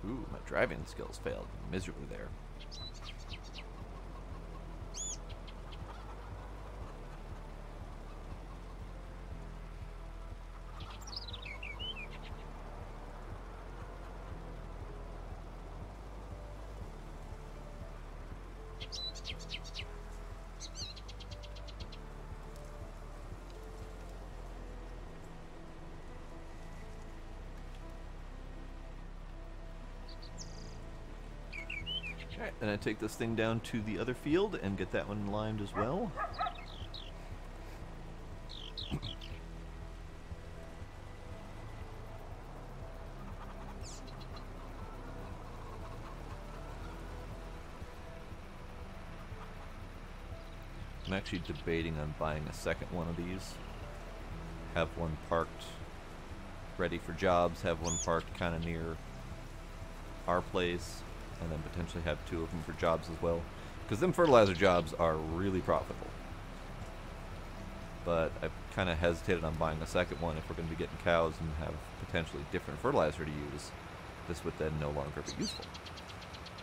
Ooh, my driving skills failed miserably there. Alright, then I take this thing down to the other field and get that one limed as well. I'm actually debating on buying a second one of these. Have one parked ready for jobs, have one parked kind of near our place, and then potentially have two of them for jobs as well. Because them fertilizer jobs are really profitable. But I've kind of hesitated on buying a second one if we're going to be getting cows and have potentially different fertilizer to use. This would then no longer be useful.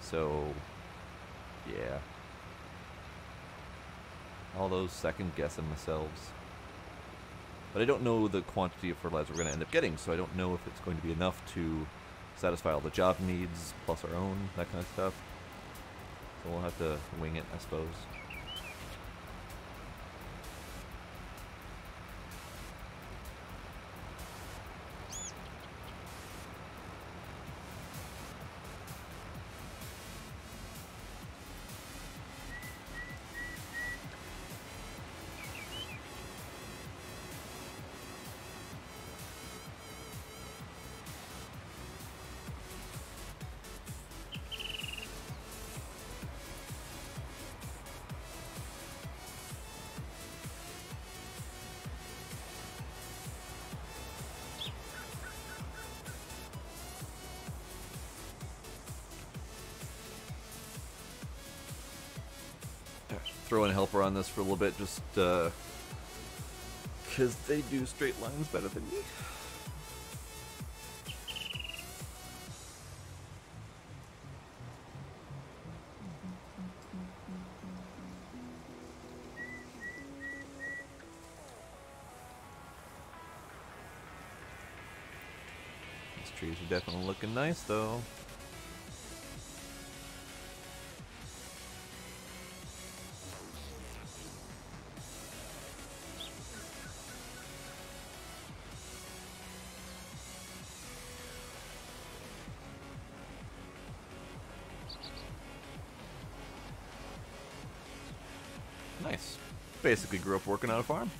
So, yeah. All those second guessing myself. But I don't know the quantity of fertilizer we're going to end up getting, so I don't know if it's going to be enough to satisfy all the job needs, plus our own, that kind of stuff. So we'll have to wing it, I suppose. Throw in a helper on this for a little bit, just because they do straight lines better than me. These trees are definitely looking nice, though. Nice. Basically grew up working on a farm.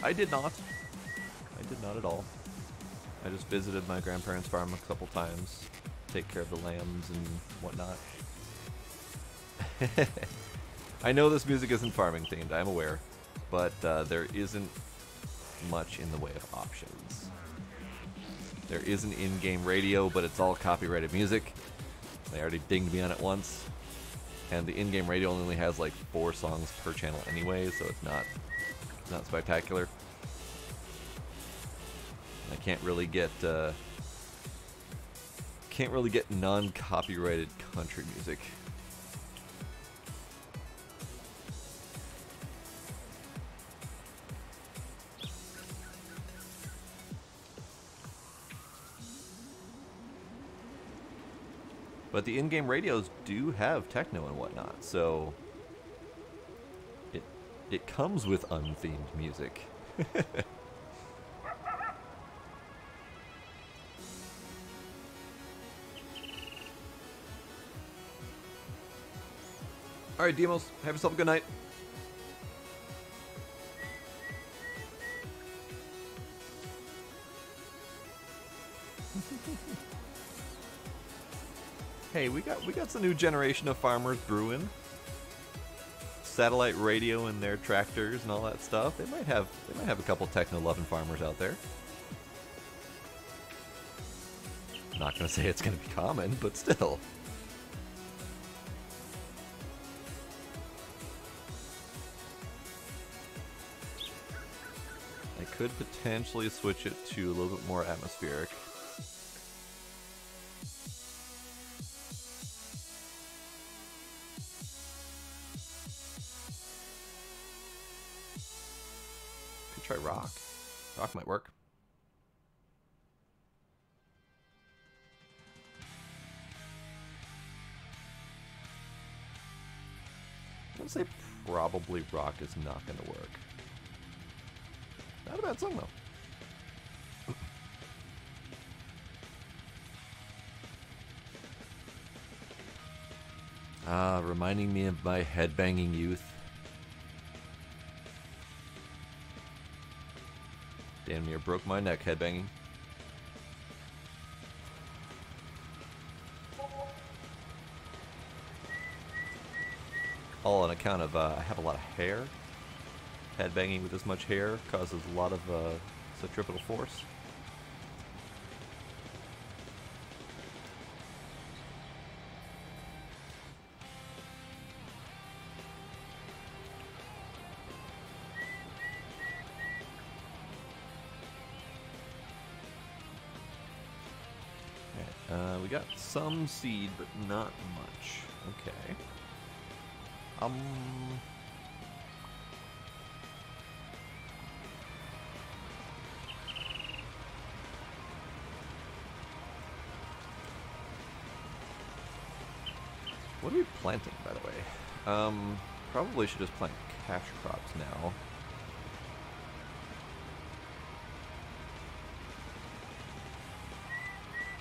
I did not. I did not at all. I just visited my grandparents' farm a couple times, take care of the lambs and whatnot. I know this music isn't farming themed, I'm aware, but there isn't much in the way of options. There is an in-game radio, but it's all copyrighted music. They already dinged me on it once. And the in-game radio only has like 4 songs per channel anyway, so it's not spectacular. I can't really get non-copyrighted country music. But the in-game radios do have techno and whatnot, so it comes with unthemed music. All right, Demos, have yourself a good night. Hey, we got some new generation of farmers brewing. Satellite radio in their tractors and all that stuff. They might have a couple techno-loving farmers out there. I'm not gonna say it's gonna be common, but still. I could potentially switch it to a little bit more atmospheric. Could try rock. Rock might work. I'm gonna say probably rock is not gonna work. Not a bad song, though. Reminding me of my headbanging youth. Damn near broke my neck headbanging. All on account of I have a lot of hair. Headbanging with this much hair causes a lot of centripetal force. We got some seed, but not much. Okay. What are we planting, by the way? Probably should just plant cash crops now.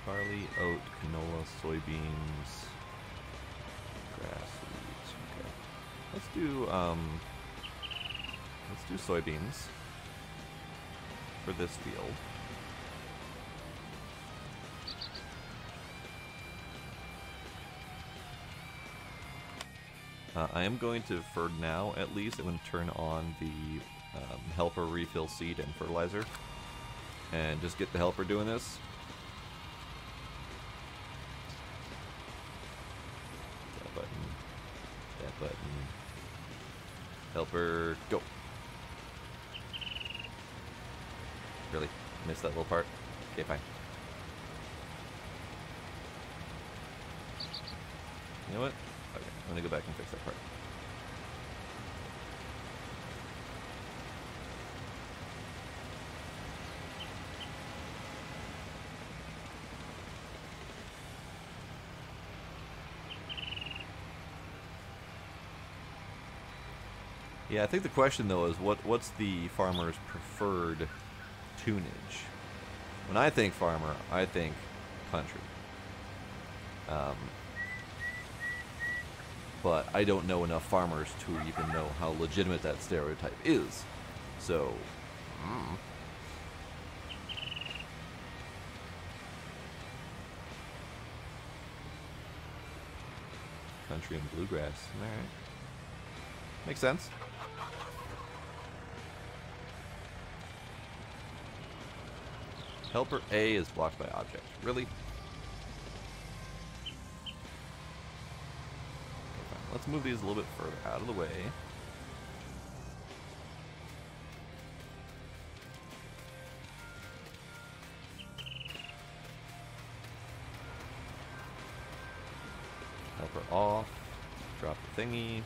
Barley, oat, canola, soybeans, grass, wheat. Okay. Let's do soybeans for this field. I am going to, for now at least, I'm going to turn on the helper refill seed and fertilizer and just get the helper doing this. That button. Helper, go. Really? Missed that little part? Okay, fine. You know what? Okay, I'm gonna go back and fix that part. Yeah, I think the question though is what's the farmer's preferred tunage? When I think farmer, I think country. But I don't know enough farmers to even know how legitimate that stereotype is. So, country and bluegrass. All right, makes sense. Helper A is blocked by object. Really? Let's move these a little bit further out of the way. Helper off. Drop the thingy.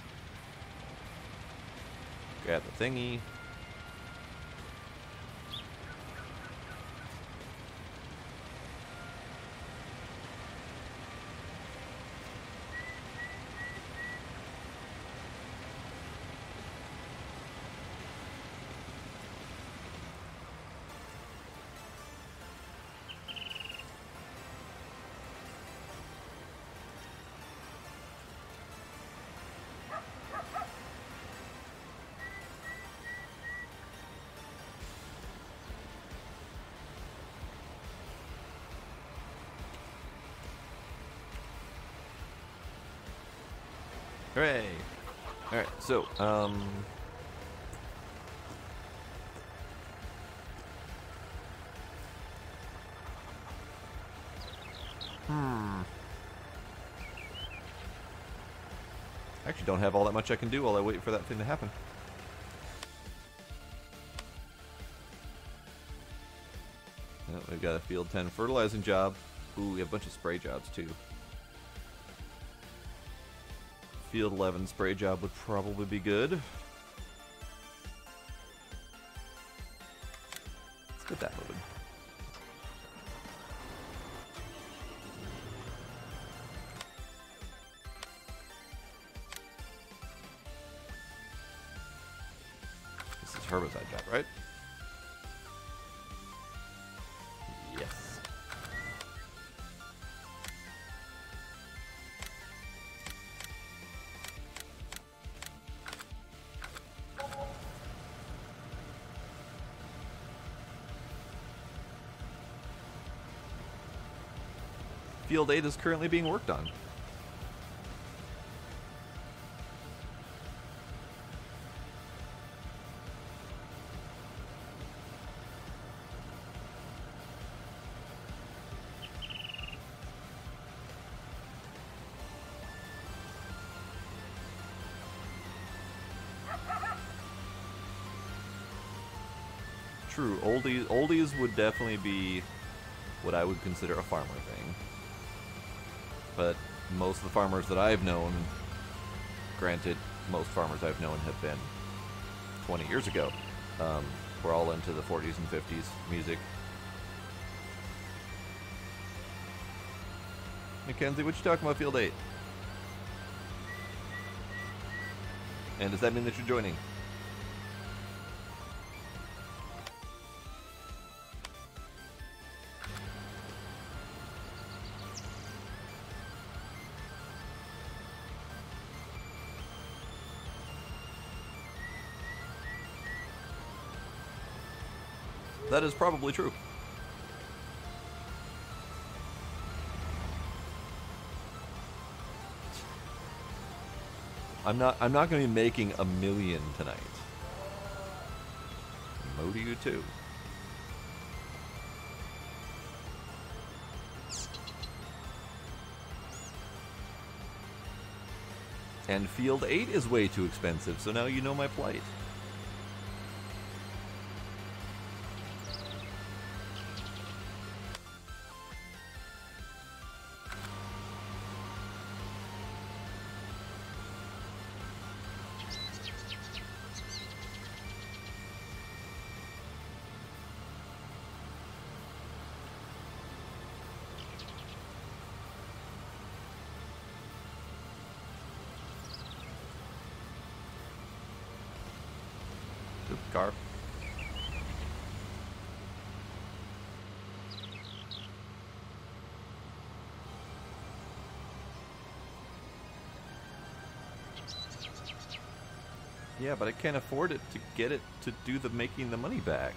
Grab the thingy. Hooray! Alright, so, I actually don't have all that much I can do while I wait for that thing to happen. Oh, we've got a field 10 fertilizing job. Ooh, we have a bunch of spray jobs too. Field 11 spray job would probably be good. Let's get that moving. This is herbicide job, right? Yes. Field 8 is currently being worked on. True, oldies would definitely be what I would consider a farmer thing. But most of the farmers that I've known, granted, most farmers I've known have been 20 years ago. We're all into the 40s and 50s music. Mackenzie, what you talking about Field 8? And does that mean that you're joining? That is probably true. I'm not going to be making $1 million tonight. Mo to you too. And Field 8 is way too expensive, so now you know my plight. Car. Yeah, but I can't afford it to get it to do the making the money back.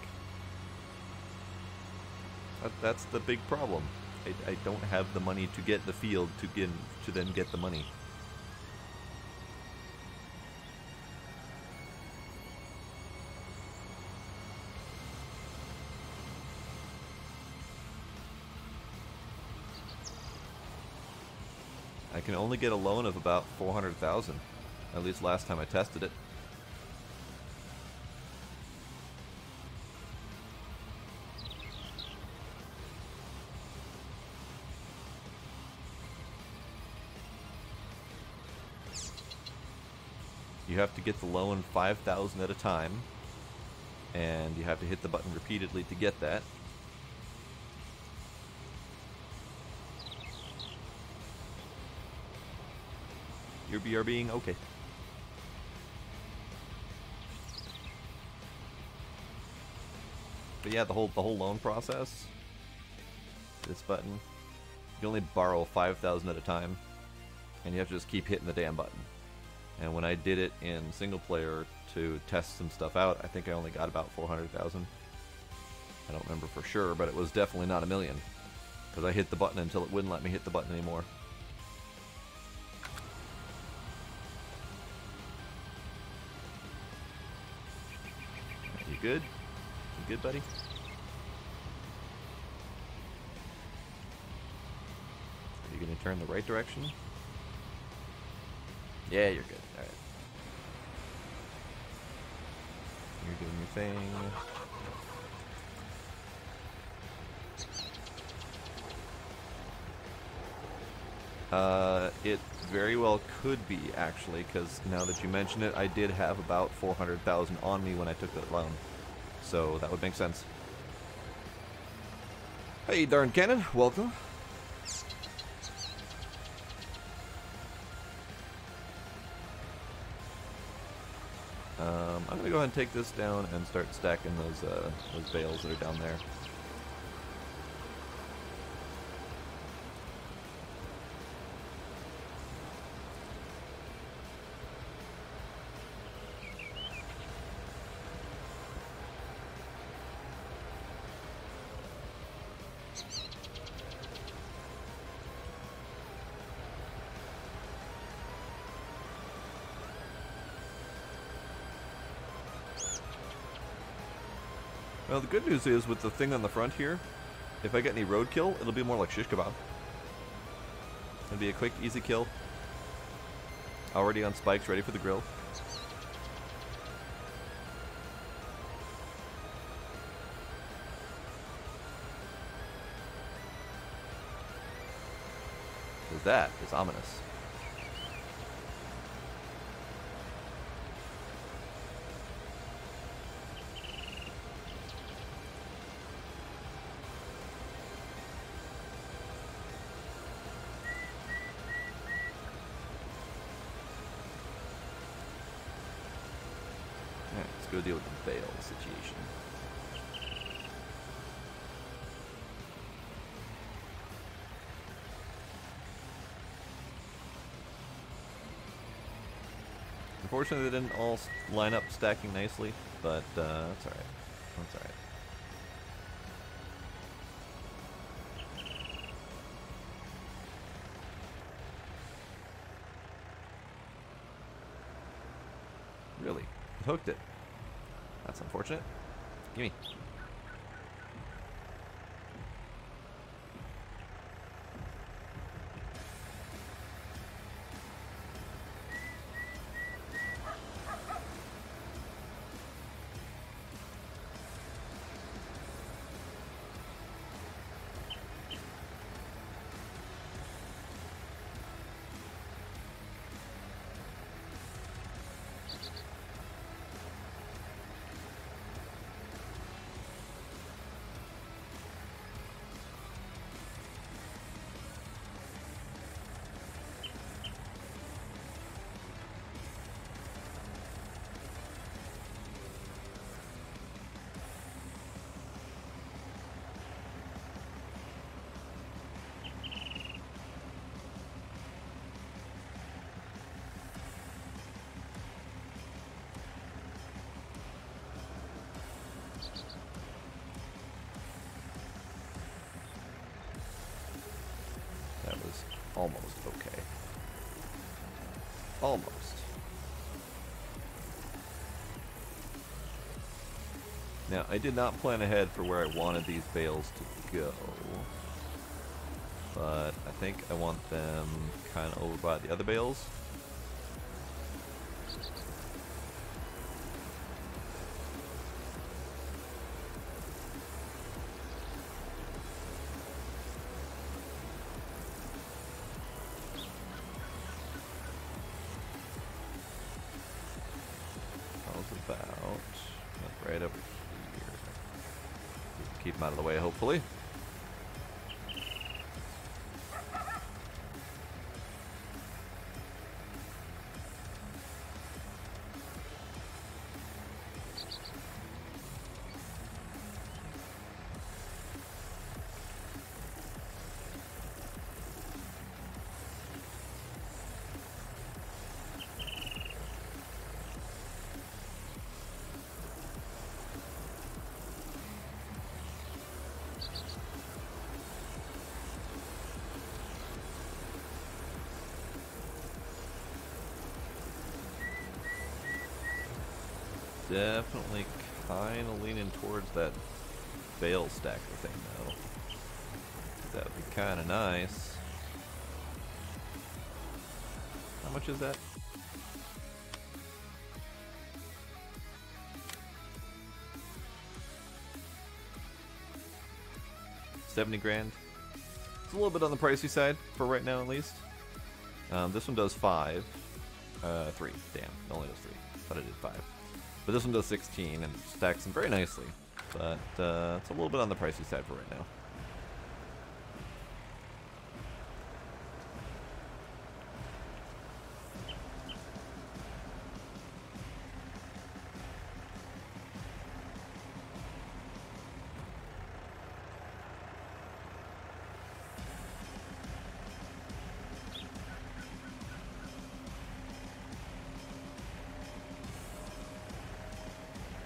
That's the big problem. I don't have the money to get the field to then get the money. I can only get a loan of about $400,000, at least last time I tested it. You have to get the loan 5,000 at a time, and you have to hit the button repeatedly to get that. You're BRBing? Okay. But yeah, the whole loan process. This button. You can only borrow 5,000 at a time, and you have to just keep hitting the damn button. And when I did it in single player to test some stuff out, I think I only got about 400,000. I don't remember for sure, but it was definitely not $1 million, because I hit the button until it wouldn't let me hit the button anymore. good? You good, buddy? Are you gonna turn the right direction? Yeah, you're good. Alright. You're doing your thing. It very well could be, actually, because now that you mention it, I did have about 400,000 on me when I took that loan. So that would make sense. Hey, darn cannon, welcome. I'm gonna go ahead and take this down and start stacking those bales that are down there. Well, the good news is, with the thing on the front here, if I get any roadkill, it'll be more like shish kebab. It'll be a quick, easy kill. Already on spikes, ready for the grill. Because that is ominous. Go deal with the bale situation. Unfortunately, they didn't all line up stacking nicely, but that's alright. That's alright. Really? It hooked it. That's unfortunate. Gimme. That was almost okay. Almost. Now, I did not plan ahead for where I wanted these bales to go, but I think I want them kind of over by the other bales. Right over here. Keep them out of the way, hopefully. Definitely kind of leaning towards that bale stacker thing, though. That would be kind of nice. How much is that? $70 grand. It's a little bit on the pricey side for right now, at least. This one does 5. 3. Damn, it only does 3. Thought it did 5. But this one does 16 and stacks them very nicely. But it's a little bit on the pricey side for right now.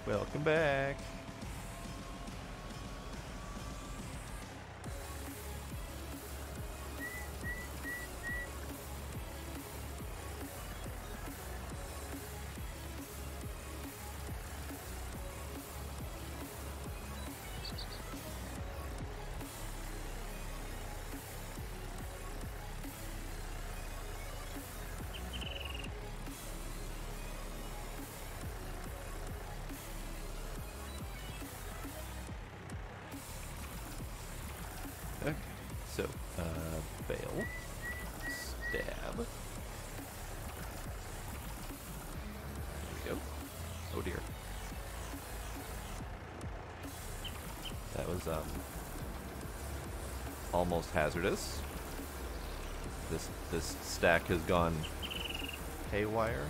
Welcome back. Okay, so, bail, stab. There we go. Oh dear. That was, almost hazardous. This stack has gone haywire.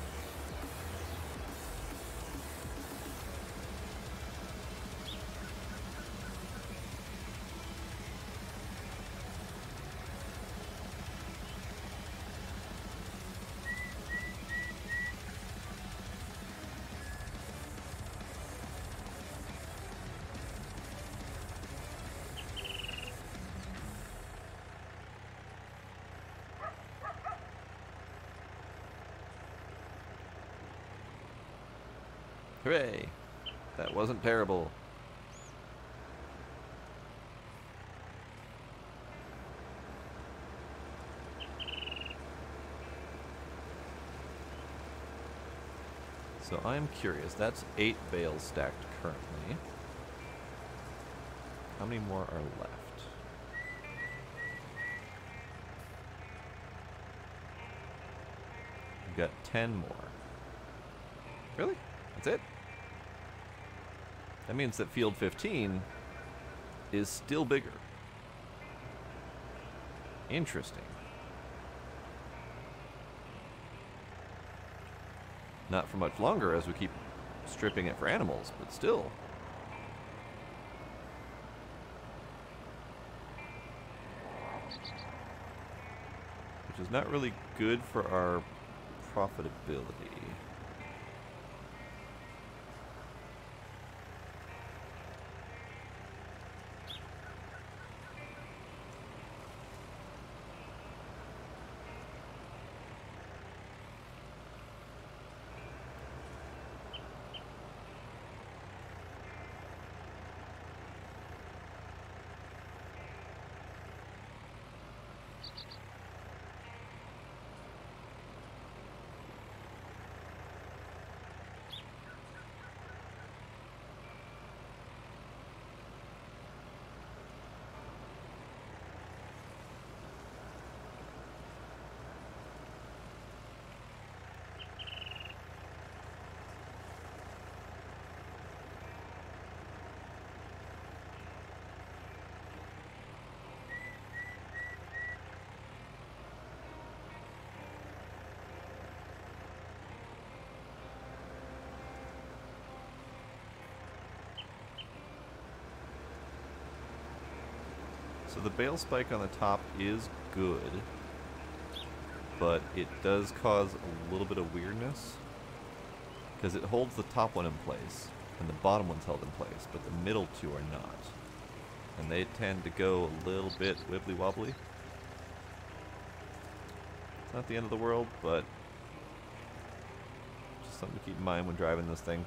Hooray! That wasn't terrible. So I'm curious, that's 8 bales stacked currently. How many more are left? We've got 10 more. Really? That's it? That means that field 15 is still bigger. Interesting. Not for much longer as we keep stripping it for animals, but still. Which is not really good for our profitability. So the bale spike on the top is good, but it does cause a little bit of weirdness because it holds the top one in place and the bottom one's held in place, but the middle two are not. And they tend to go a little bit wibbly wobbly. It's not the end of the world, but just something to keep in mind when driving this thing.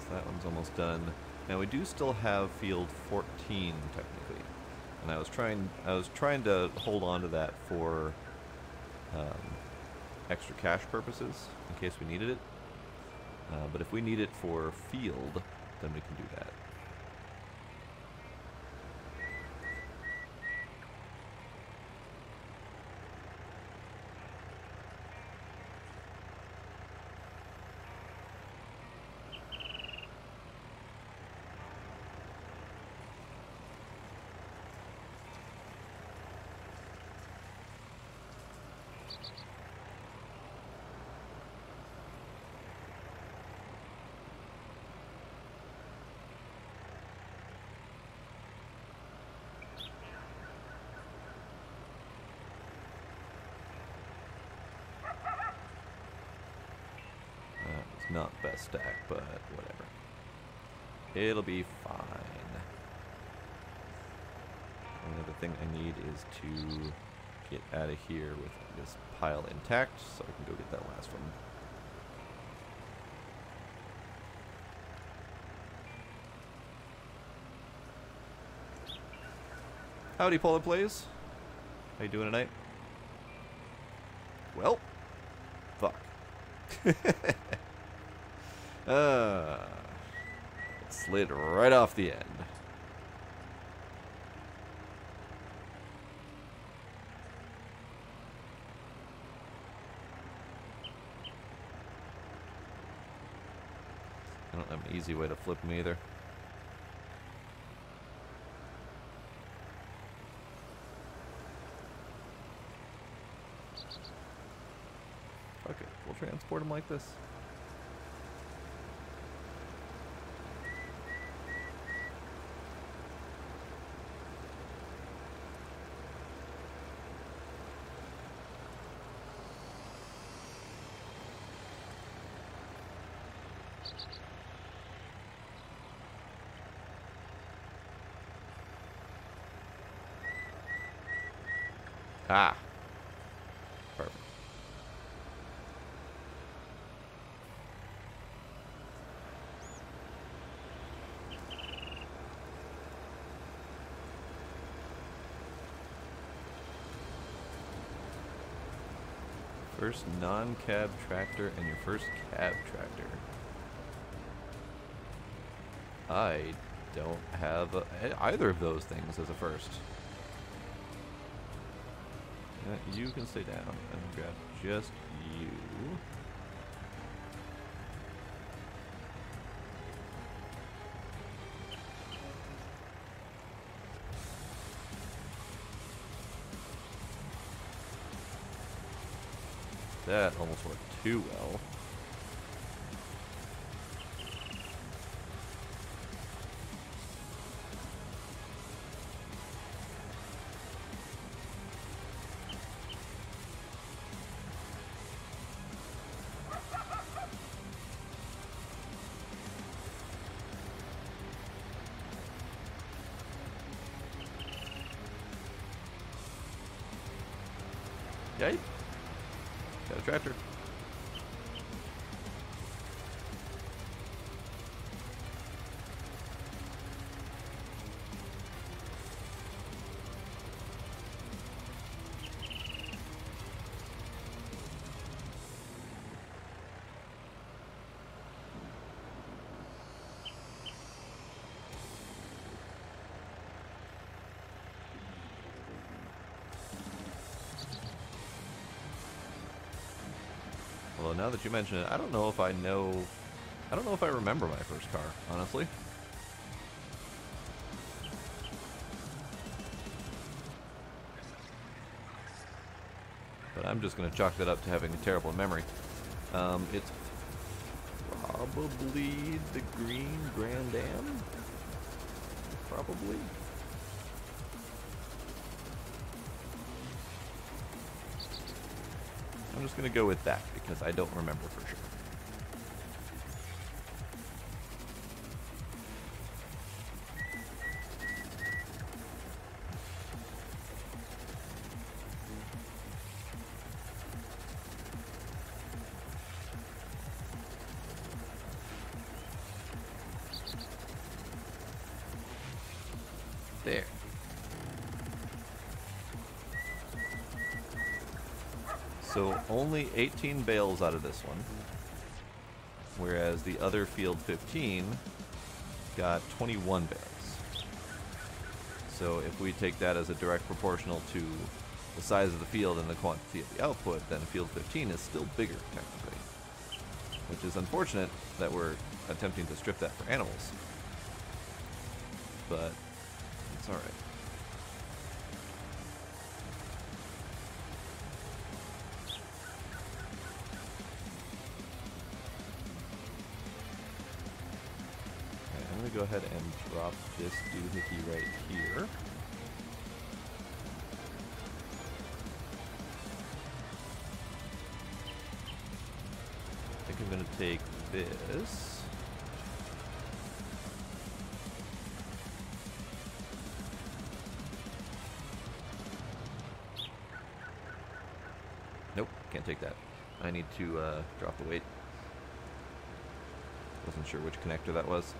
So that one's almost done. Now we do still have field 14 technically, and I was trying to hold on to that for extra cash purposes in case we needed it. But if we need it for field, then we can do that. Not best stack, but whatever. It'll be fine. Only other thing I need is to get out of here with this pile intact, so I can go get that last one. Howdy, Polar Plays. How you doing tonight? Well, fuck. It slid right off the end. I don't have an easy way to flip them either. Fuck it, we'll transport them like this. Ah. Perfect. First non-cab tractor and your first cab tractor. I don't have either of those things as a first. You can stay down and grab just you. That almost worked too well. Okay. Got a tractor. Well, now that you mention it, I don't know if I remember my first car, honestly. But I'm just going to chalk that up to having a terrible memory. It's probably the green Grand Am? Probably. I'm just going to go with that because I don't remember for sure. There. So only 18 bales out of this one, whereas the other field 15 got 21 bales. So if we take that as a direct proportional to the size of the field and the quantity of the output, then field 15 is still bigger, technically. Which is unfortunate that we're attempting to strip that for animals. But it's alright. I'm going to go ahead and drop this doohickey right here. I think I'm going to take this. Nope, can't take that. I need to drop the weight. Wasn't sure which connector that was.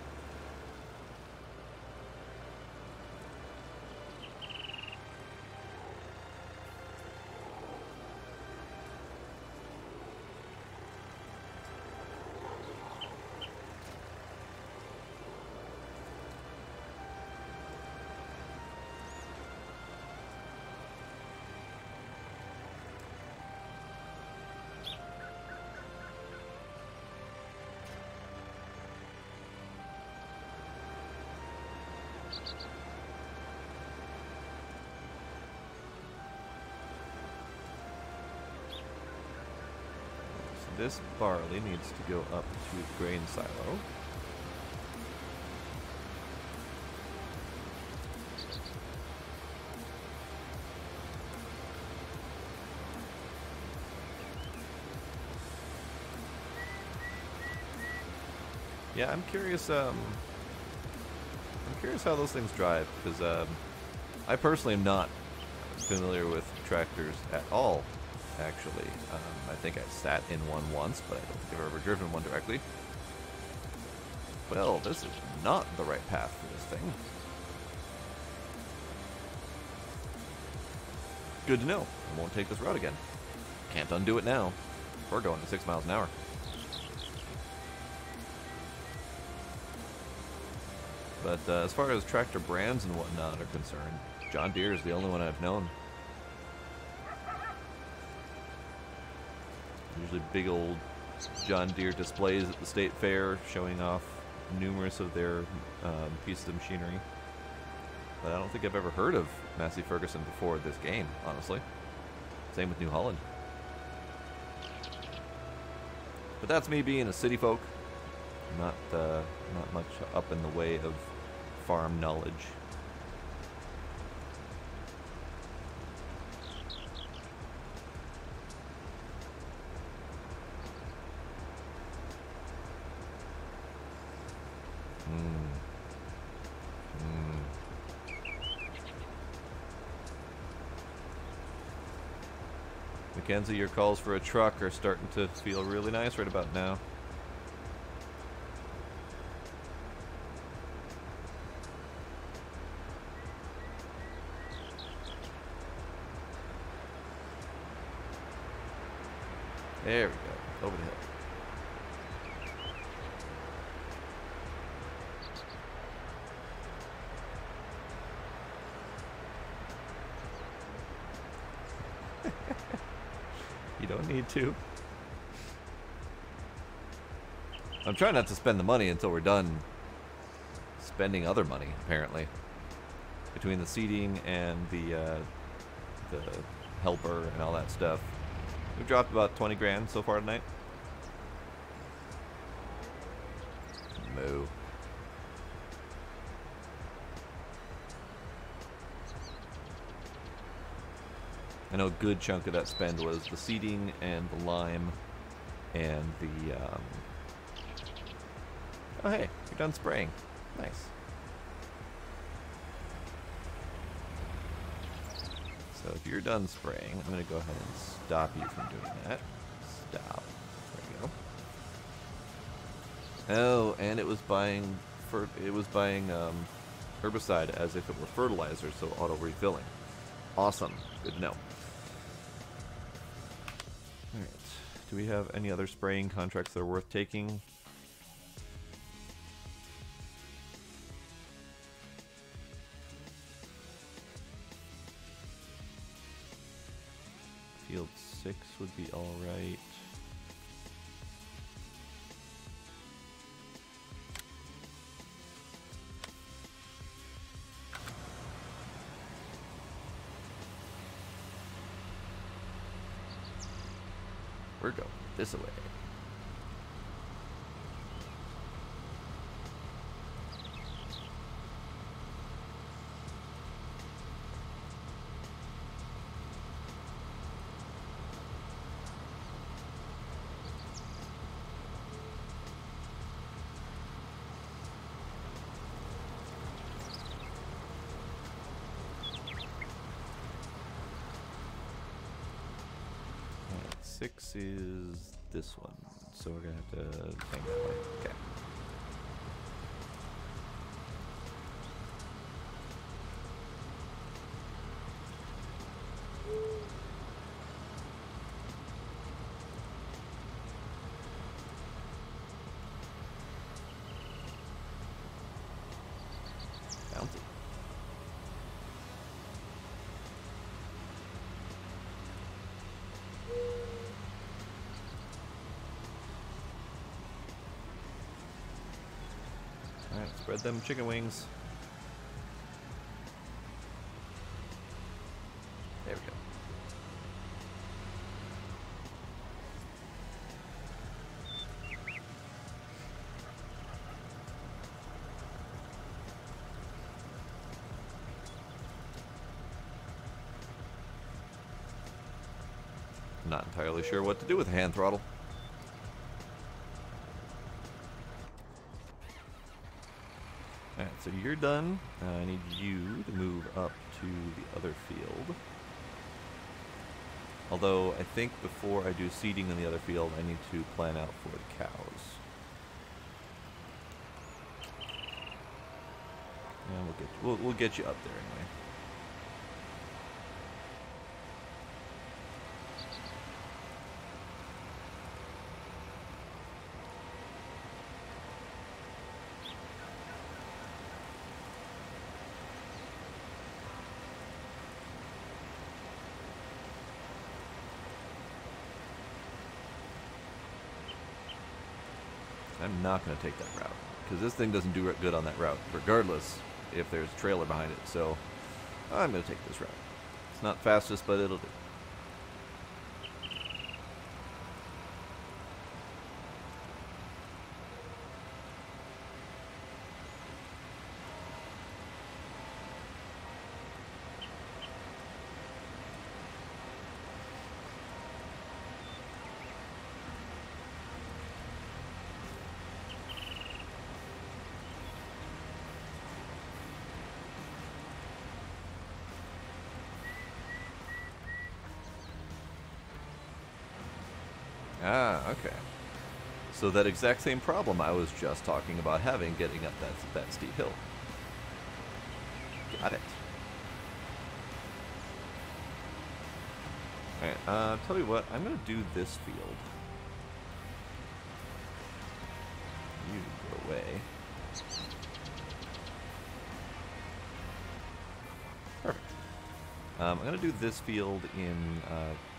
This barley needs to go up to the grain silo. Yeah, I'm curious how those things drive, because I personally am not familiar with tractors at all. Actually, I think I sat in one once, but I don't think I've ever driven one directly. Well, this is not the right path for this thing. Good to know. I won't take this route again. Can't undo it now. We're going at 6 miles an hour. But as far as tractor brands and whatnot are concerned, John Deere is the only one I've known. Usually big old John Deere displays at the state fair showing off numerous of their pieces of machinery. But I don't think I've ever heard of Massey Ferguson before this game, honestly. Same with New Holland. But that's me being a city folk. Not much up in the way of farm knowledge. Mackenzie, your calls for a truck are starting to feel really nice right about now. There we go, over the hill. You don't need to. I'm trying not to spend the money until we're done spending other money, apparently. Between the seating and the helper and all that stuff. We've dropped about 20 grand so far tonight. Moo. I know a good chunk of that spend was the seeding and the lime and the, oh hey, you're done spraying. Nice. So if you're done spraying, I'm going to go ahead and stop you from doing that. Stop. There we go. Oh, and it was buying herbicide as if it were fertilizer, so auto-refilling. Awesome. Good to know. Alright. Do we have any other spraying contracts that are worth taking? Field 6 would be alright. We're going this way. Alright, 6 is this one, so we're gonna have to bang that way. Okay. Bounty. Alright, spread them chicken wings. There we go. I'm not entirely sure what to do with hand throttle. Alright, so you're done. I need you to move up to the other field. Although, I think before I do seeding in the other field, I need to plan out for the cows. And we'll get you up there anyway. I'm not going to take that route, because this thing doesn't do good on that route, regardless if there's a trailer behind it, so I'm going to take this route. It's not fastest, but it'll do. Ah, okay. So that exact same problem I was just talking about having getting up that steep hill. Got it. Alright, tell you what, I'm gonna do this field. You go away. Perfect. I'm gonna do this field in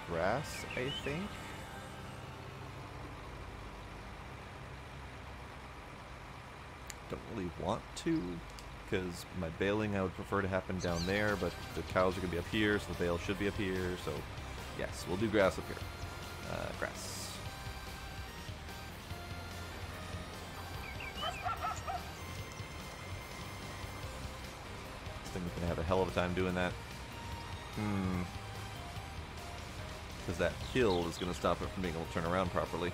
grass, I think. Don't really want to, because my baling I would prefer to happen down there, but the cows are going to be up here, so the bale should be up here, so yes, we'll do grass up here. Grass. This thing is going to have a hell of a time doing that. Because that hill is going to stop it from being able to turn around properly.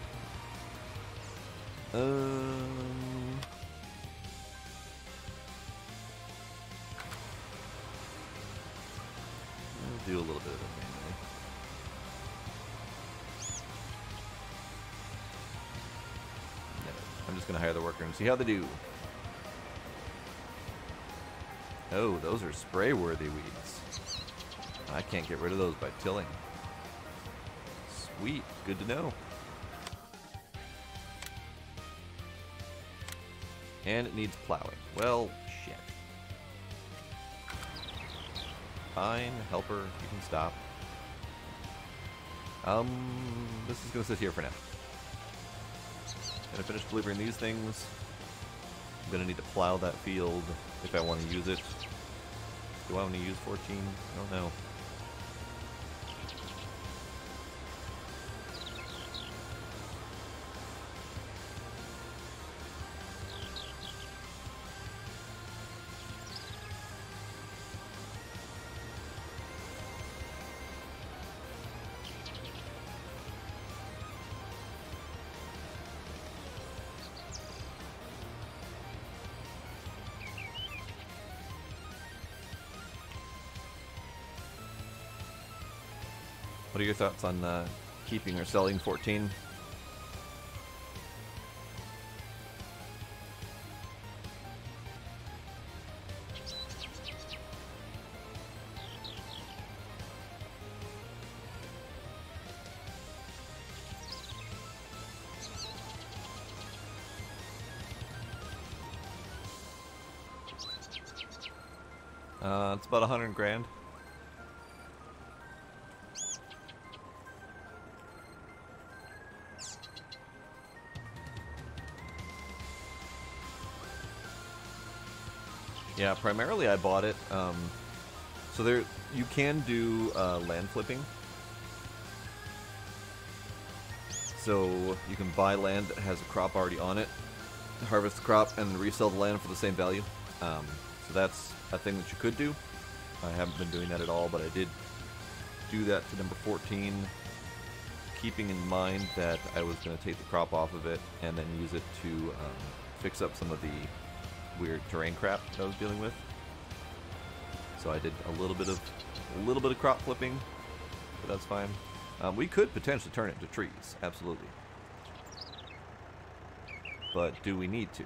Do a little bit of it manually. No, I'm just going to hire the worker and see how they do. Oh, those are spray-worthy weeds. I can't get rid of those by tilling. Sweet, good to know. And it needs plowing. Well, shit. Fine, helper, you can stop. This is gonna sit here for now. Gonna finish delivering these things. I'm gonna need to plow that field if I want to use it. Do I want to use 14? I don't know. What are your thoughts on keeping or selling 14? It's about 100 grand. Yeah, primarily I bought it. So there, you can do land flipping. So you can buy land that has a crop already on it, harvest the crop, and resell the land for the same value. So that's a thing that you could do. I haven't been doing that at all, but I did do that to number 14, keeping in mind that I was going to take the crop off of it and then use it to fix up some of the weird terrain crap that I was dealing with. So I did a little bit of crop flipping, but that's fine. We could potentially turn it into trees, absolutely. But do we need to?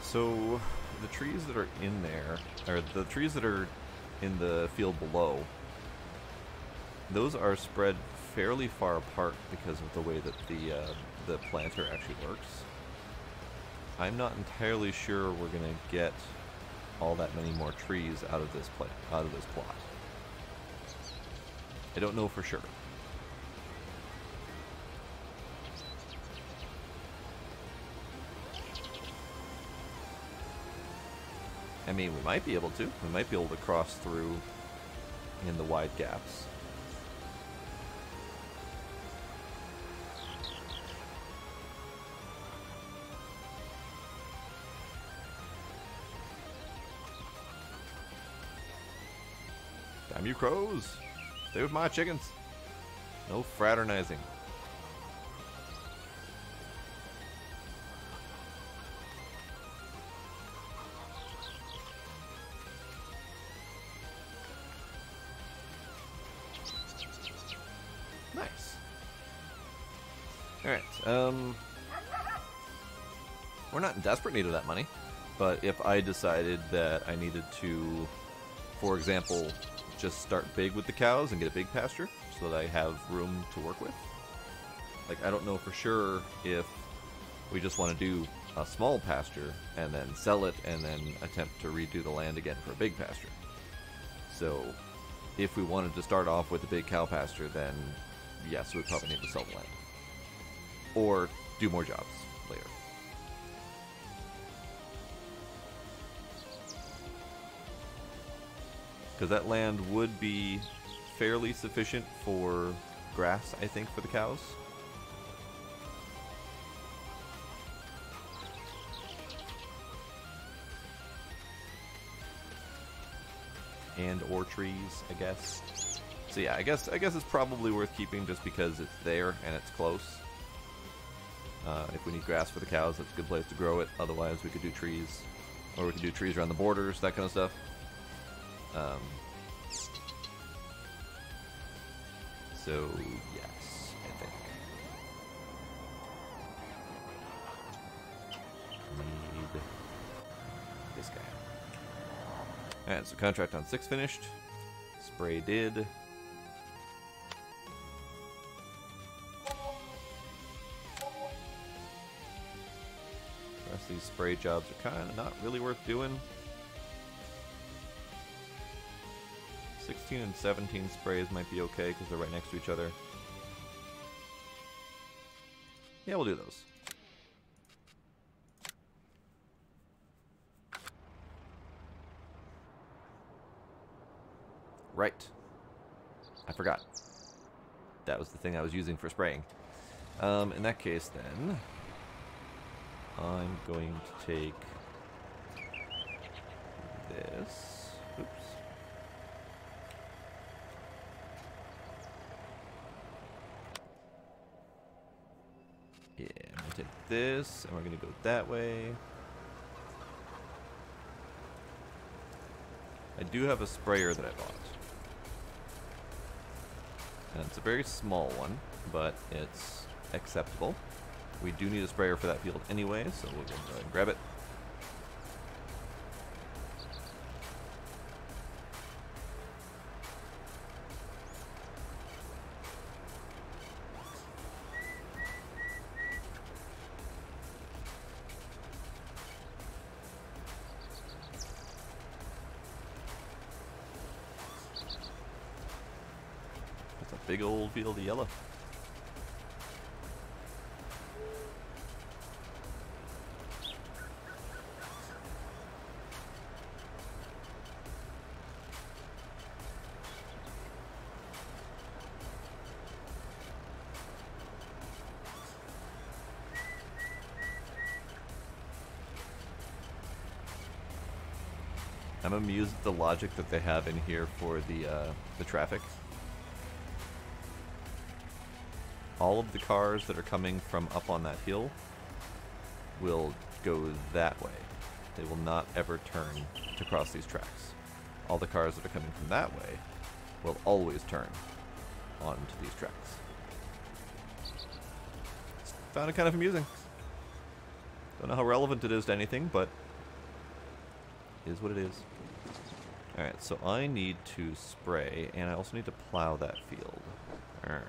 So, the trees that are in there, or the trees that are in the field below, those are spread fairly far apart because of the way that the planter actually works. I'm not entirely sure we're gonna get all that many more trees out of this plot. I don't know for sure. I mean, we might be able to. We might be able to cross through in the wide gaps. Damn you crows! Stay with my chickens. No fraternizing. Nice. Alright, we're not in desperate need of that money, but if I decided that I needed to, for example, just start big with the cows and get a big pasture so that I have room to work with. Like, I don't know for sure if we just want to do a small pasture and then sell it and then attempt to redo the land again for a big pasture. So, if we wanted to start off with a big cow pasture, then yes, we'd probably need to sell the land. Or do more jobs later. Because that land would be fairly sufficient for grass, I think, for the cows. and or trees, I guess. So yeah, I guess it's probably worth keeping just because it's there and it's close. If we need grass for the cows, that's a good place to grow it. Otherwise, we could do trees, or we could do trees around the borders, that kind of stuff. So yes, I think need this guy. Alright, so contract on 6 finished. Spray did. These spray jobs are kind of not really worth doing. 16 and 17 sprays might be okay because they're right next to each other. Yeah, we'll do those. Right. I forgot. That was the thing I was using for spraying. In that case, then, I'm going to take this. Oops. Yeah, I'm going to take this, and we're going to go that way. I do have a sprayer that I bought. And it's a very small one, but it's acceptable. We do need a sprayer for that field anyway, so we'll go ahead and grab it. That's a big old field of yellow. I'm amused at the logic that they have in here for the traffic. All of the cars that are coming from up on that hill will go that way. They will not ever turn to cross these tracks. All the cars that are coming from that way will always turn onto these tracks. Found it kind of amusing. Don't know how relevant it is to anything, but it is what it is. Alright, so I need to spray, and I also need to plow that field. I'll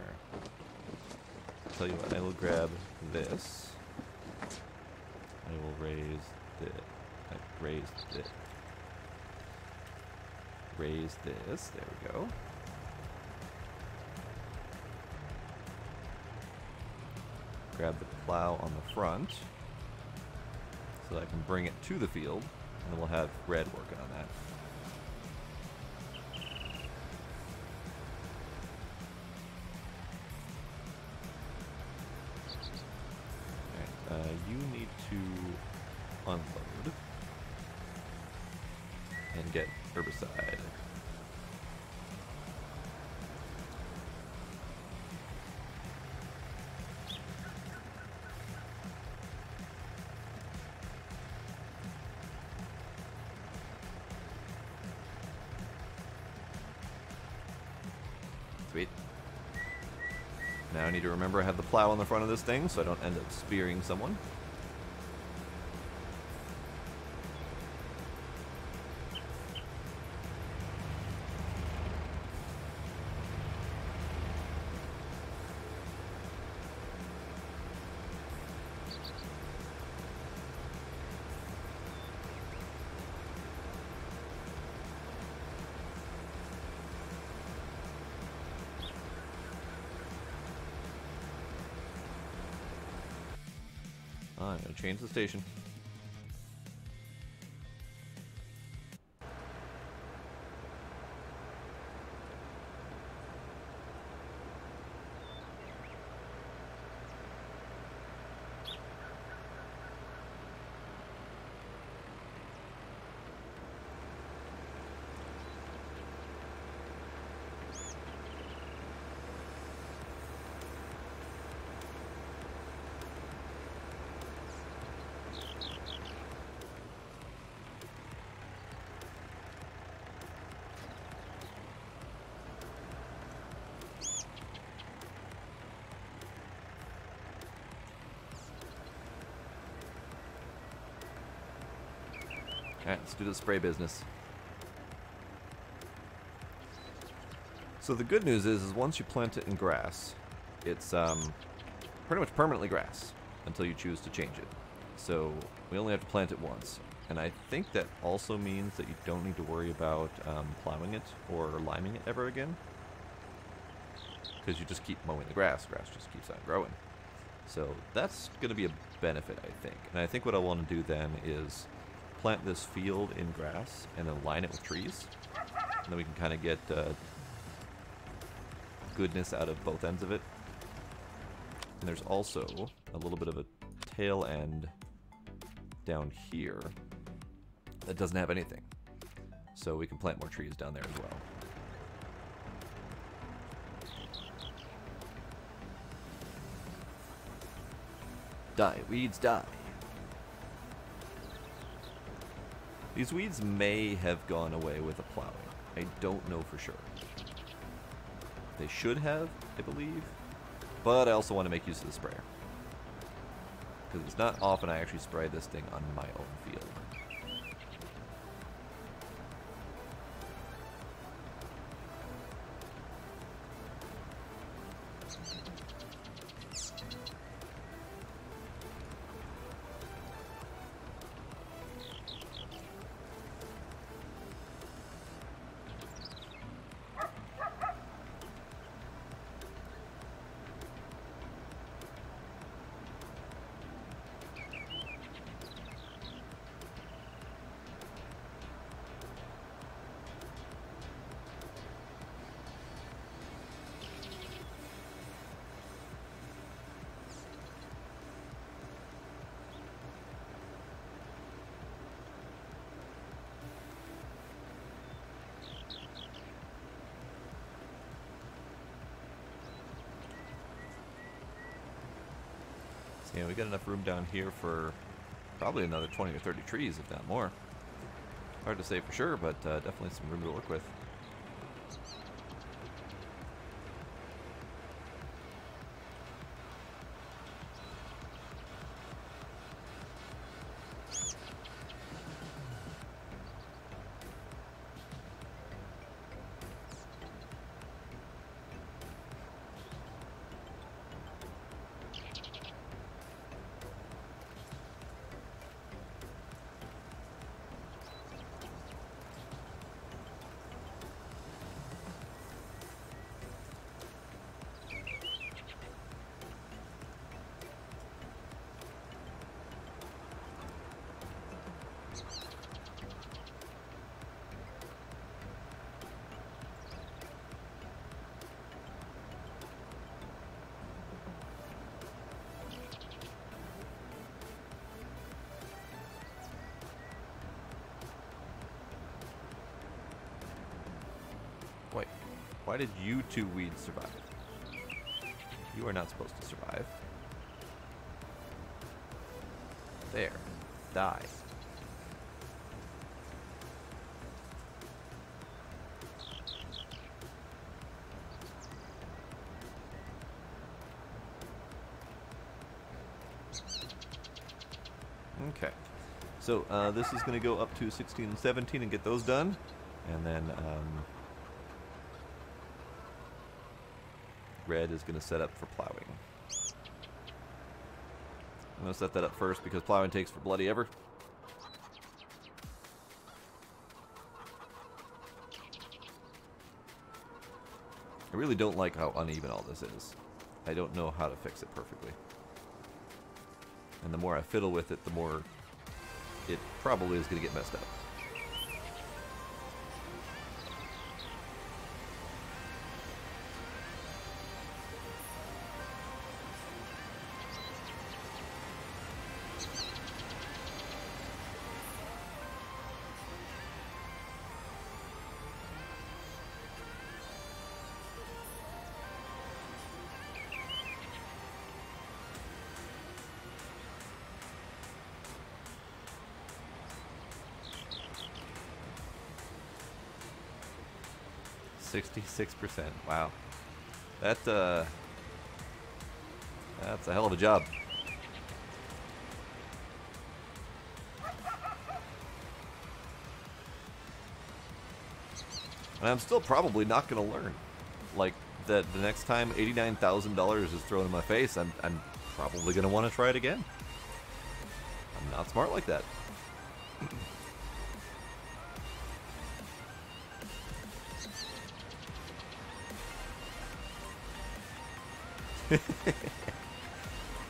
tell you what, I will grab this. I will raise this. There we go. Grab the plow on the front so that I can bring it to the field, and then we'll have Red working on that. You need to unload and get herbicide. Sweet. Now I need to remember I have the plow on the front of this thing so I don't end up spearing someone. I'm going to change the station. Alright, let's do the spray business. So the good news is once you plant it in grass, it's pretty much permanently grass until you choose to change it. So we only have to plant it once. And I think that also means that you don't need to worry about plowing it or liming it ever again. Because you just keep mowing the grass. Grass just keeps on growing. So that's going to be a benefit, I think. And I think what I want to do then is plant this field in grass and then line it with trees. And then we can kind of get goodness out of both ends of it. And there's also a little bit of a tail end down here that doesn't have anything. So we can plant more trees down there as well. Die, weeds, die. These weeds may have gone away with the plowing. I don't know for sure. They should have, I believe. But I also want to make use of the sprayer. Because it's not often I actually spray this thing on my own field. Yeah, we got enough room down here for probably another 20 or 30 trees, if not more. Hard to say for sure, but definitely some room to work with. Wait, why did you two weeds survive? You are not supposed to survive. There. Die. Okay. So, this is going to go up to 16 and 17 and get those done. And then, red is going to set up for plowing. I'm going to set that up first because plowing takes for bloody ever. I really don't like how uneven all this is. I don't know how to fix it perfectly. And the more I fiddle with it, the more it probably is going to get messed up. %66. Wow. That's a hell of a job. And I'm still probably not going to learn. Like, the next time $89,000 is thrown in my face, I'm probably going to want to try it again. I'm not smart like that.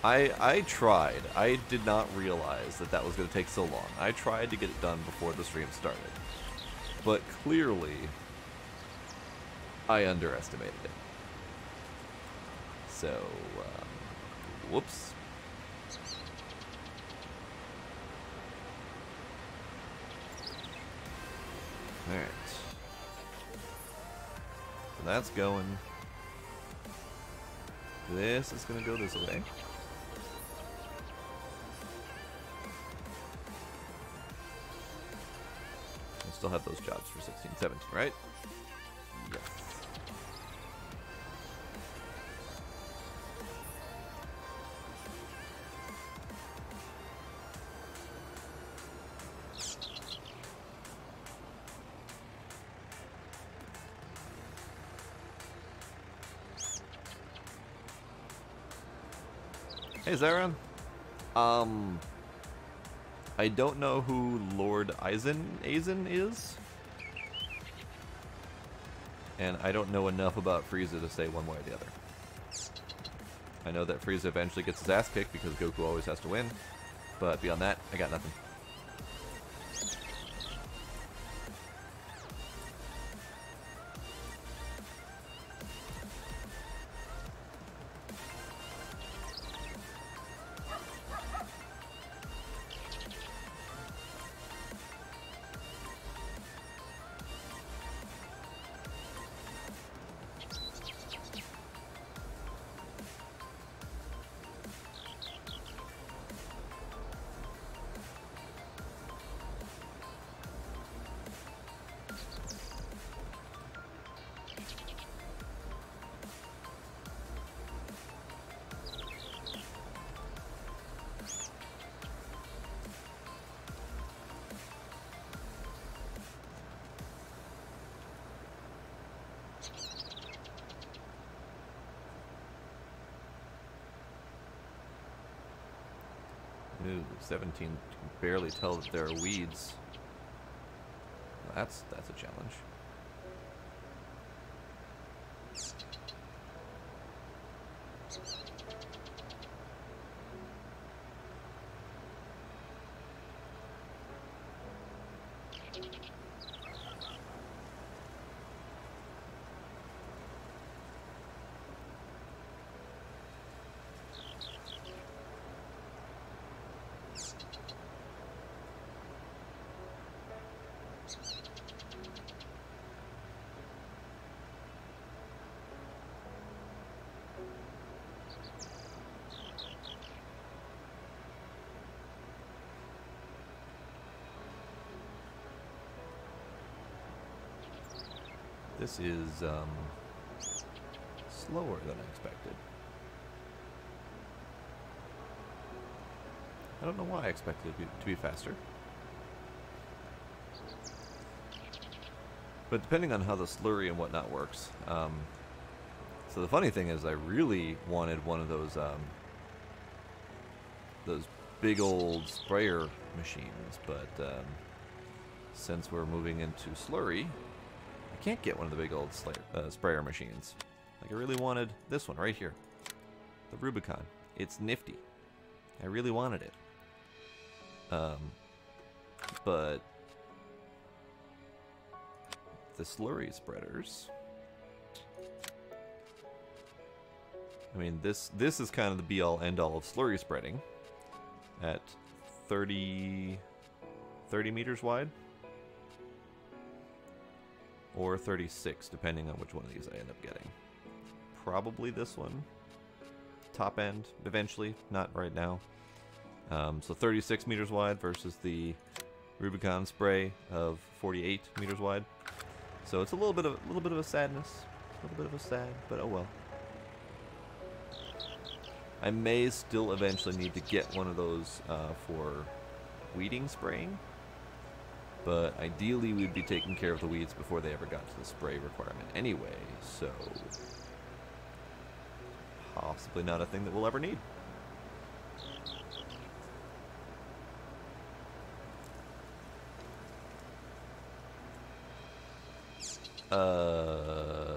I tried. I did not realize that that was going to take so long. I tried to get it done before the stream started. But clearly, I underestimated it. So, whoops. Alright. So that's going. This is going to go this way. I still have those jobs for 16, 17, right? Yes. Hey, Zaron. I don't know who Lord Aizen is. And I don't know enough about Frieza to say one way or the other. I know that Frieza eventually gets his ass kicked because Goku always has to win. But beyond that, I got nothing. Ooh, 17 can barely tell that there are weeds. That's a challenge. This is slower than I expected. I don't know why I expected it to be faster. But depending on how the slurry and whatnot works. So the funny thing is I really wanted one of those big old sprayer machines, but since we're moving into slurry, I can't get one of the big old sprayer machines. Like I really wanted this one right here. The Rubicon. It's nifty. I really wanted it. But the slurry spreaders, I mean, this is kind of the be-all, end-all of slurry spreading at 30 meters wide. Or 36, depending on which one of these I end up getting. Probably this one. Top end, eventually, not right now. So 36 meters wide versus the Rubicon spray of 48 meters wide. So it's a little bit of a sadness, a little bit of a sad, but oh well. I may still eventually need to get one of those for weeding spraying. But ideally, we'd be taking care of the weeds before they ever got to the spray requirement anyway, so possibly not a thing that we'll ever need.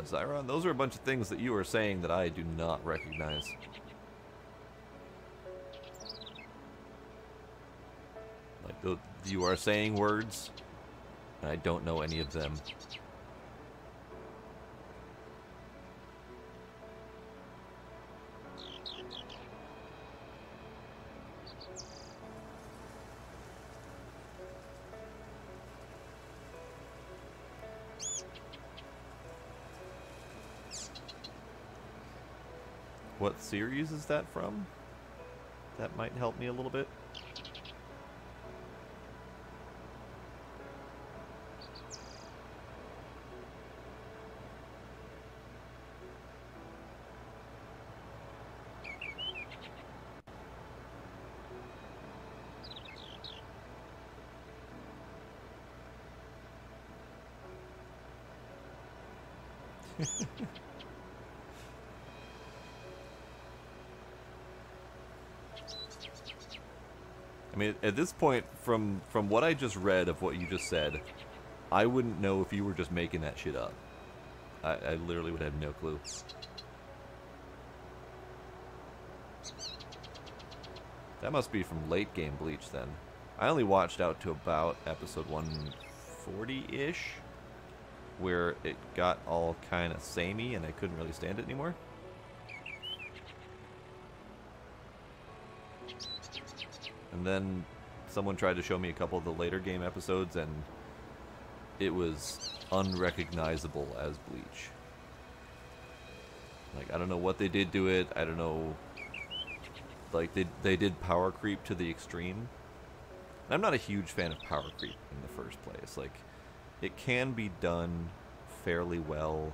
Zyron, those are a bunch of things that you are saying that I do not recognize. Like, you are saying words, and I don't know any of them. What series is that from? That might help me a little bit. I mean, at this point, from what I just read of what you just said, I wouldn't know if you were just making that shit up. I literally would have no clue. That must be from late game Bleach then. I only watched out to about episode 140-ish, where it got all kind of samey and I couldn't really stand it anymore. And then someone tried to show me a couple of the later game episodes, and it was unrecognizable as Bleach. Like, I don't know what they did to it. I don't know. Like, they did power creep to the extreme. And I'm not a huge fan of power creep in the first place. Like, it can be done fairly well.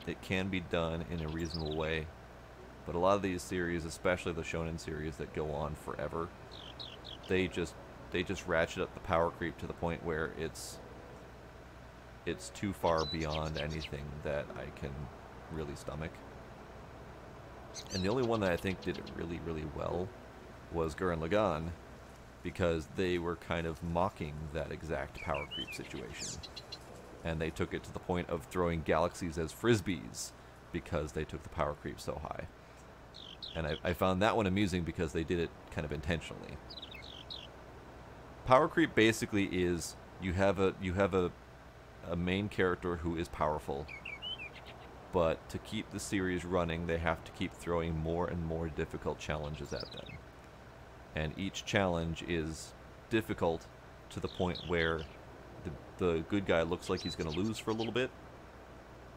It can be done in a reasonable way. But a lot of these series, especially the shonen series that go on forever, they just ratchet up the power creep to the point where it's too far beyond anything that I can really stomach. And the only one that I think did it really, really well was Gurren Lagann, because they were kind of mocking that exact power creep situation. And they took it to the point of throwing galaxies as frisbees because they took the power creep so high. And I found that one amusing because they did it kind of intentionally. Power creep basically is you have a main character who is powerful, but to keep the series running, they have to keep throwing more and more difficult challenges at them. And each challenge is difficult to the point where the good guy looks like he's going to lose for a little bit,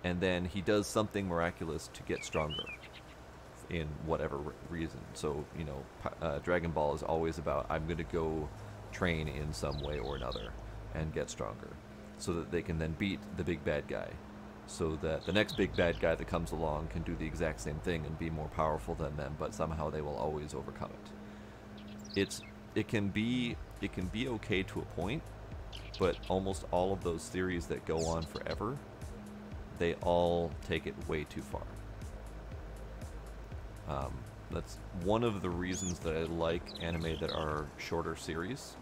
and then he does something miraculous to get stronger in whatever reason. So, you know, Dragon Ball is always about, I'm going to go train in some way or another and get stronger so that they can then beat the big bad guy, so that the next big bad guy that comes along can do the exact same thing and be more powerful than them, but somehow they will always overcome it. It can be okay to a point, but almost all of those series that go on forever, they all take it way too far. That's one of the reasons that I like anime that are shorter series,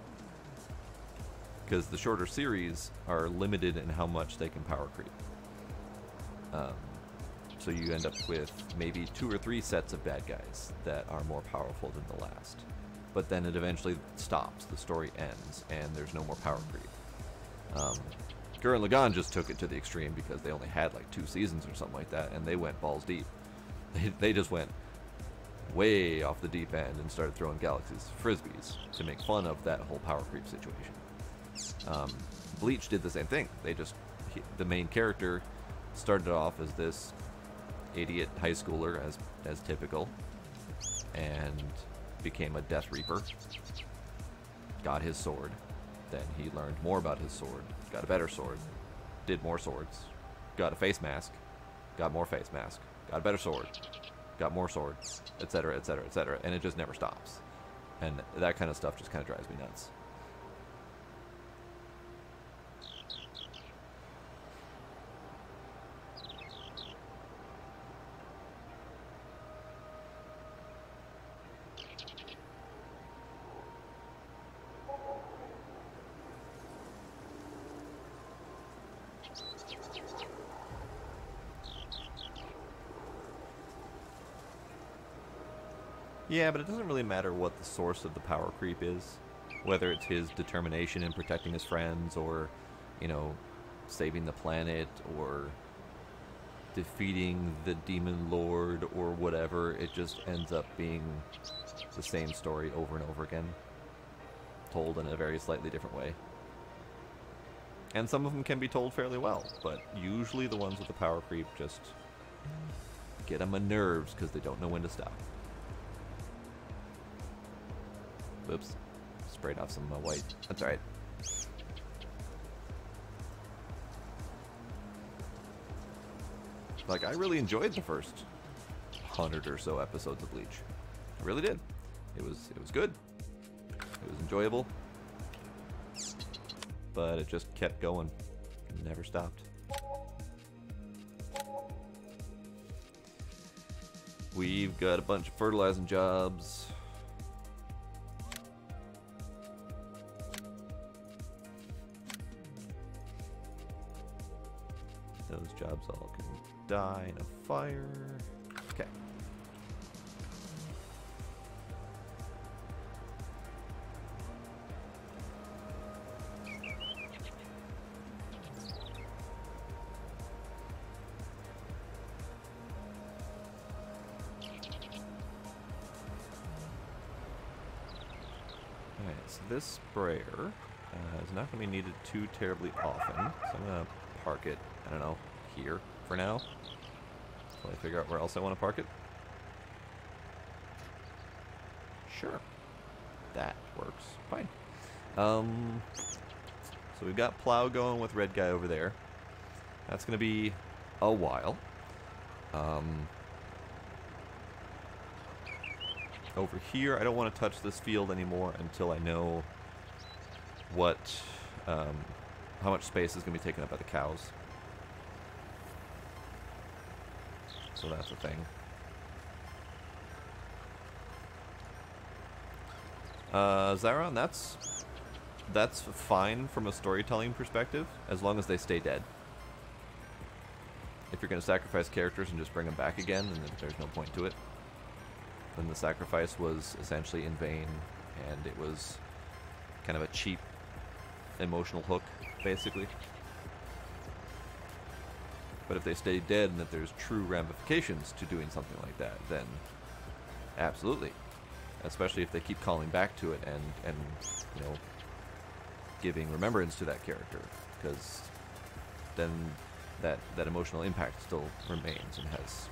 because the shorter series are limited in how much they can power creep. So you end up with maybe 2 or 3 sets of bad guys that are more powerful than the last. But then it eventually stops, the story ends, and there's no more power creep. Gurren Lagann just took it to the extreme because they only had like 2 seasons or something like that, and they went balls deep. They just went way off the deep end and started throwing galaxies, frisbees, to make fun of that whole power creep situation. Bleach did the same thing. The main character started off as this idiot high schooler, as typical, and became a Death Reaper, got his sword, then he learned more about his sword, got a better sword, did more swords, got a face mask, got more face mask, got a better sword, got more swords, etc., etc., etc., and it just never stops. And that kind of stuff just kind of drives me nuts. Yeah, but it doesn't really matter what the source of the power creep is. Whether it's his determination in protecting his friends, or, you know, saving the planet, or defeating the demon lord, or whatever. It just ends up being the same story over and over again, told in a very slightly different way. And some of them can be told fairly well, but usually the ones with the power creep just get on my nerves because they don't know when to stop. Whoops. Sprayed off some of my white. That's alright. Like, I really enjoyed the first 100 or so episodes of Bleach. I really did. It was good. It was enjoyable. But it just kept going. Never stopped. We've got a bunch of fertilizing jobs. Those jobs all can die in a fire. Okay. Alright, so this sprayer is not going to be needed too terribly often, so I'm going to park it, I don't know, here for now, until I figure out where else I want to park it. Sure. That works fine. So we've got plow going with red guy over there. That's going to be a while. Over here, I don't want to touch this field anymore until I know what, how much space is going to be taken up by the cows. So that's a thing. Zyron, that's fine from a storytelling perspective, as long as they stay dead. If you're going to sacrifice characters and just bring them back again, then there's no point to it. Then the sacrifice was essentially in vain, and it was kind of a cheap emotional hook, basically. But if they stay dead and that there's true ramifications to doing something like that, then absolutely. Especially if they keep calling back to it and you know, giving remembrance to that character, because then that emotional impact still remains and has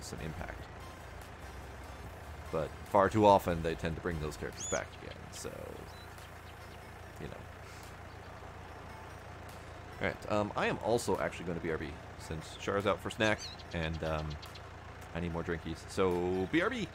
some impact. But far too often they tend to bring those characters back again, so you know. Alright, I am also actually going to BRB, since Char's out for snack, and I need more drinkies. So, BRB!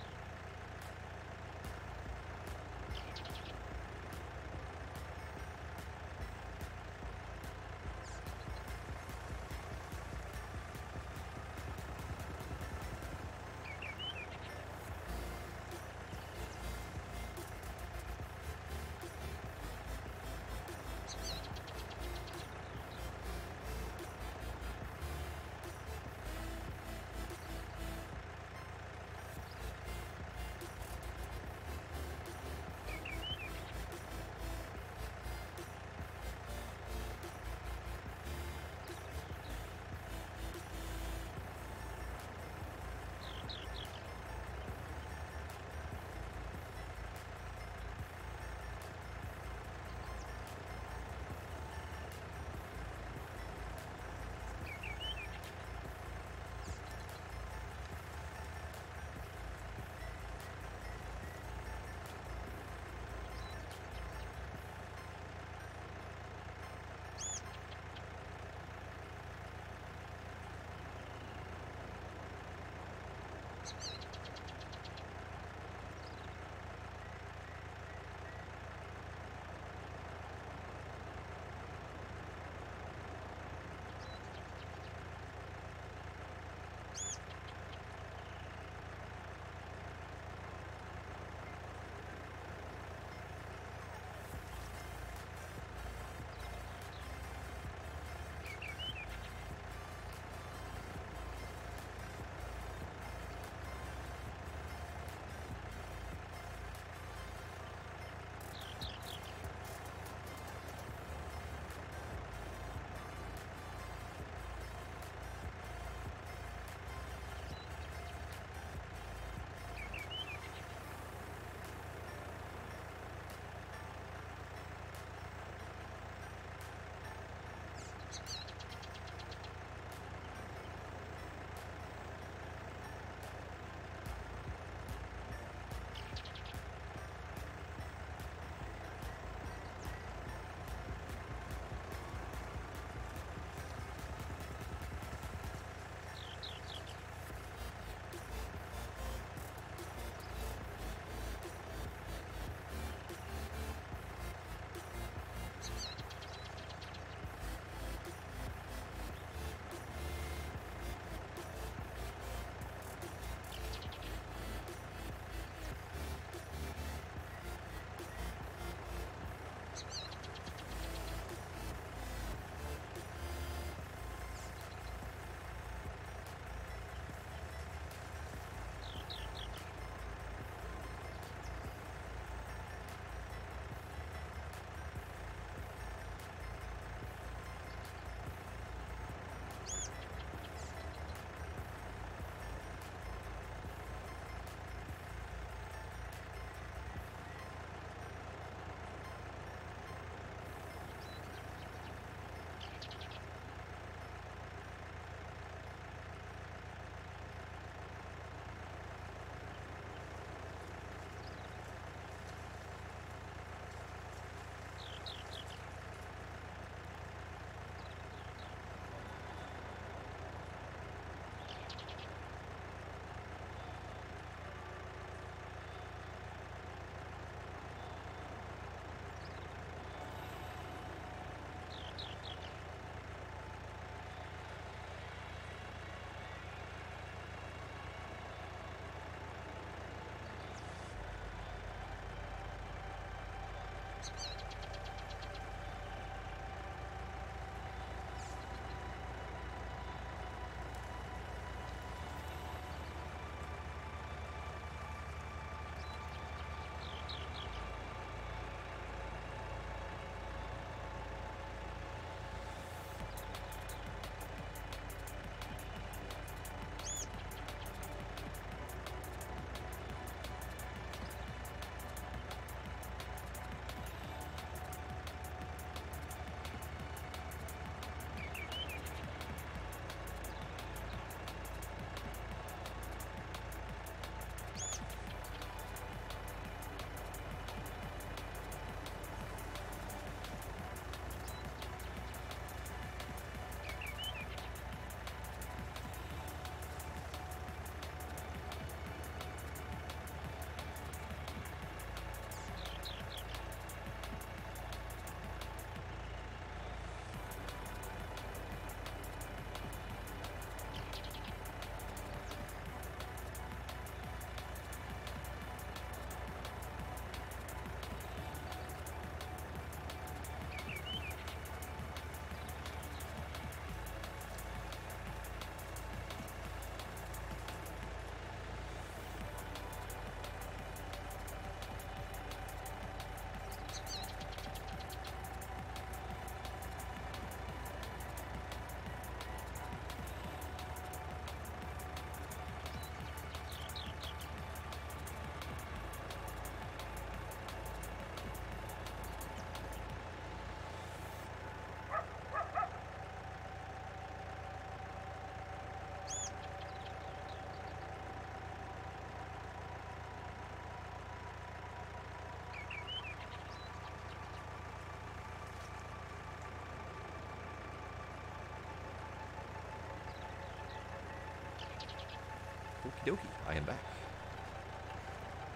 Okie dokie, I am back.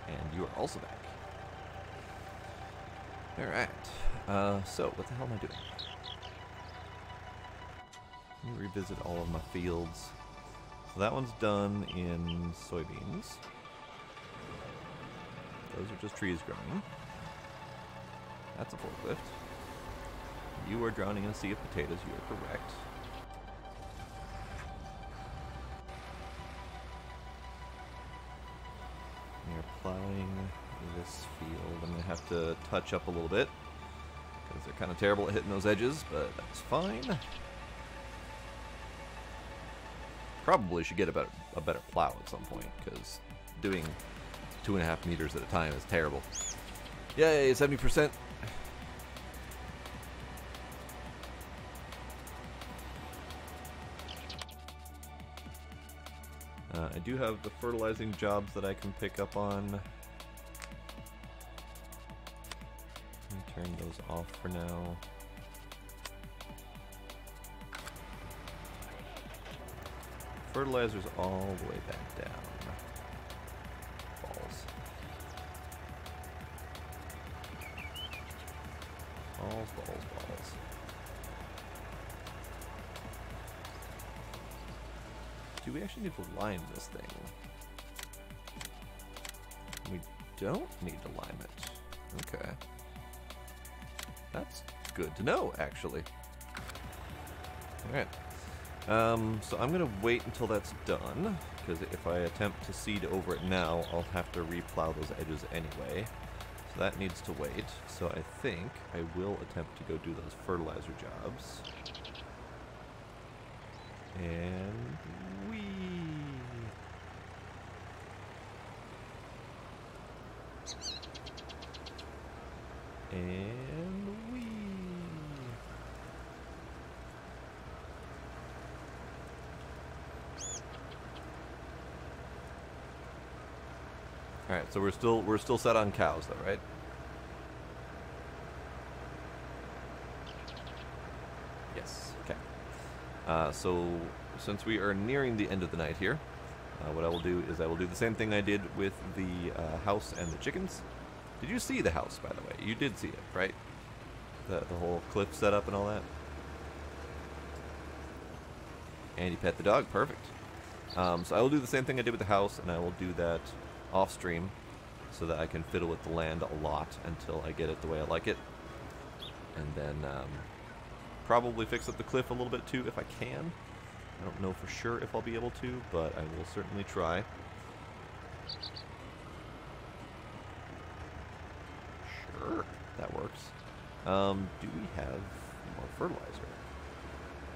And you are also back. Alright, so what the hell am I doing? Let me revisit all of my fields. So that one's done in soybeans. Those are just trees growing. That's a forklift. You are drowning in a sea of potatoes, you are correct. We are plowing this field. I'm going to have to touch up a little bit, because they're kind of terrible at hitting those edges, but that's fine. Probably should get a better plow at some point, because doing 2.5 meters at a time is terrible. Yay, 70%. I do have the fertilizing jobs that I can pick up on. Let me turn those off for now. Fertilizer's all the way back down. Balls. Balls, balls, balls. Do we actually need to lime this thing? We don't need to lime it. Okay. That's good to know, actually. Alright. So I'm going to wait until that's done, because if I attempt to seed over it now, I'll have to replow those edges anyway. So that needs to wait. So I think I will attempt to go do those fertilizer jobs. And Alright, so we're still set on cows though, right? Yes, okay. So since we are nearing the end of the night here, what I will do is I will do the same thing I did with the house and the chickens. Did you see the house, by the way? You did see it, right? The whole cliff setup and all that? And you pet the dog, perfect. So I will do the same thing I did with the house, and I will do that off stream. so that I can fiddle with the land a lot until I get it the way I like it. And then probably fix up the cliff a little bit too if I can. I don't know for sure if I'll be able to, but I will certainly try. Sure, that works. Do we have more fertilizer?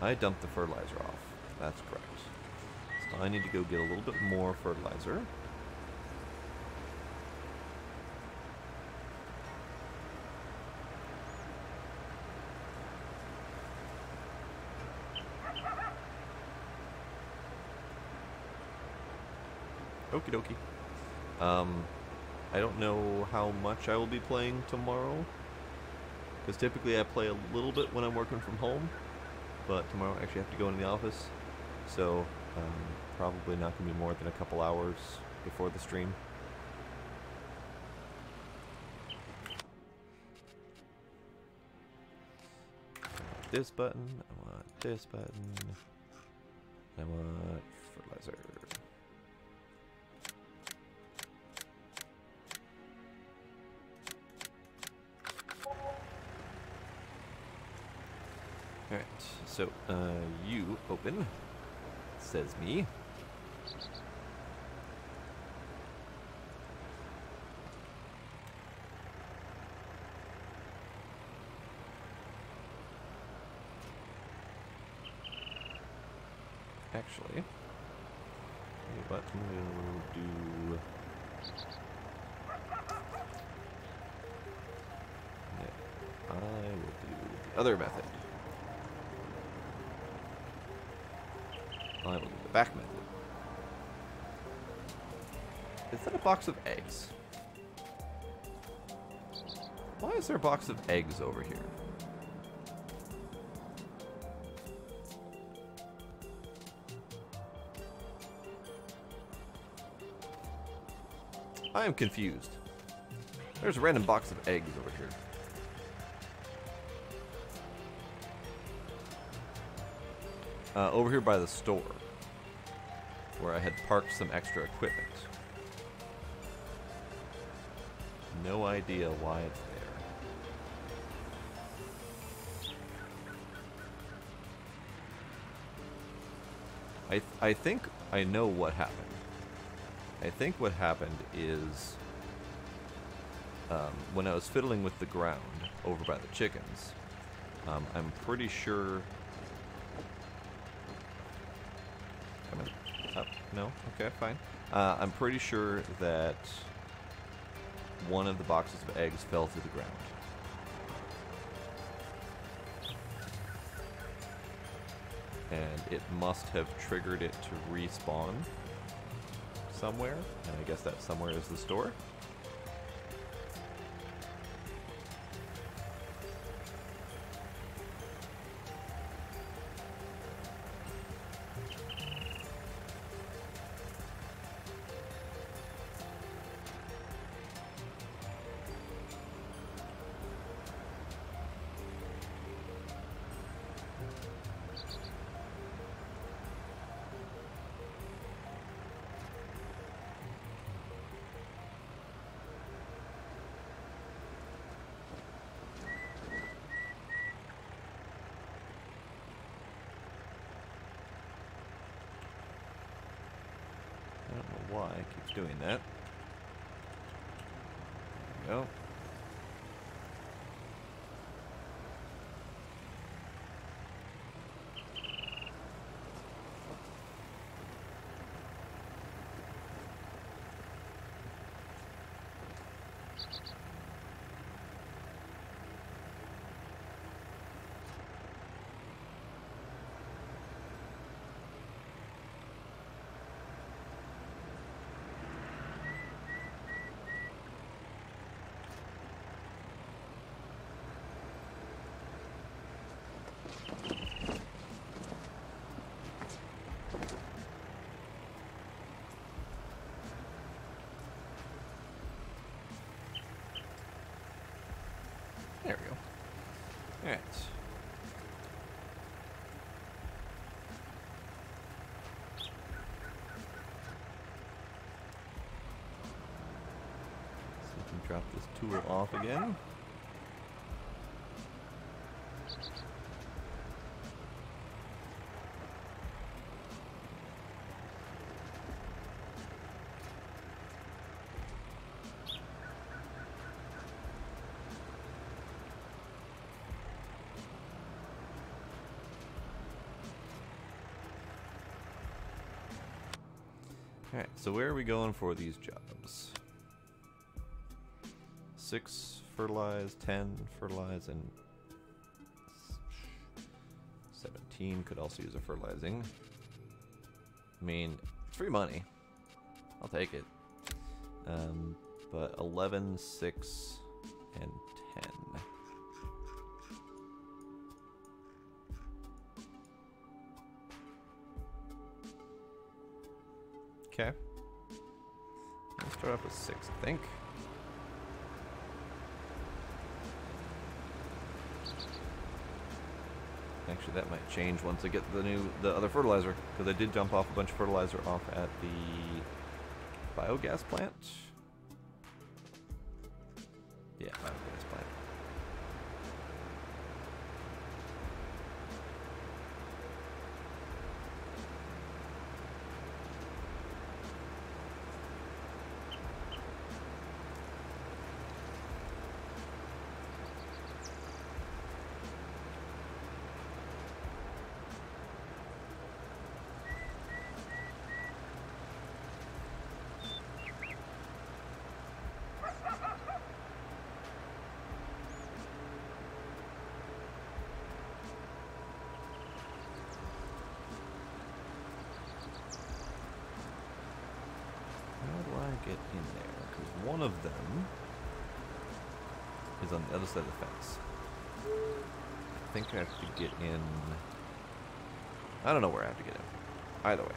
I dumped the fertilizer off. That's correct. So I need to go get a little bit more fertilizer. Okie dokie. I don't know how much I will be playing tomorrow, because typically I play a little bit when I'm working from home, but tomorrow I actually have to go into the office, so probably not going to be more than a couple hours before the stream. I want this button, I want this button, I want fertilizer. Alright, so, you open, says me. Actually, what we'll do... Yeah, I will do the other method. I will do the back method. Is that a box of eggs? Why is there a box of eggs over here? I am confused. There's a random box of eggs over here. Over here by the store, where I had parked some extra equipment. No idea why it's there. I think I know what happened. I think what happened is when I was fiddling with the ground over by the chickens, I'm pretty sure... Up? No? Okay, fine. I'm pretty sure that one of the boxes of eggs fell to the ground. And it must have triggered it to respawn somewhere. And I guess that somewhere is the store. I don't know why it keeps doing that. There we go. There we go. Alright. tool off again. Alright, so where are we going for these jobs? 6 fertilize, 10 fertilize, and 17 could also use a fertilizing. I mean, it's free money. I'll take it. But 11, 6, and 10. Okay. Let's start off with 6, I think. Actually, that might change once I get the other fertilizer, because I did jump off a bunch of fertilizer off at the biogas plant. Yeah, biogas plant. Get in there, because one of them is on the other side of the fence. I think I have to get in. I don't know where I have to get in. Either way.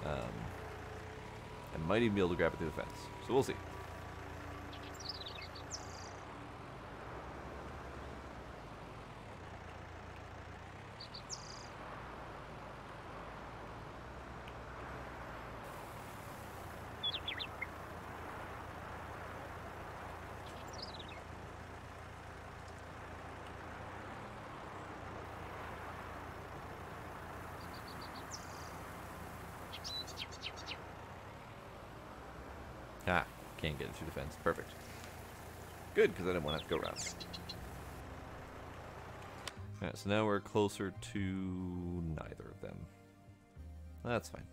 I might even be able to grab it through the fence. So we'll see. Ah, can't get it through the fence. Perfect. Good, because I didn't want to have to go around. Alright, so now we're closer to neither of them. That's fine.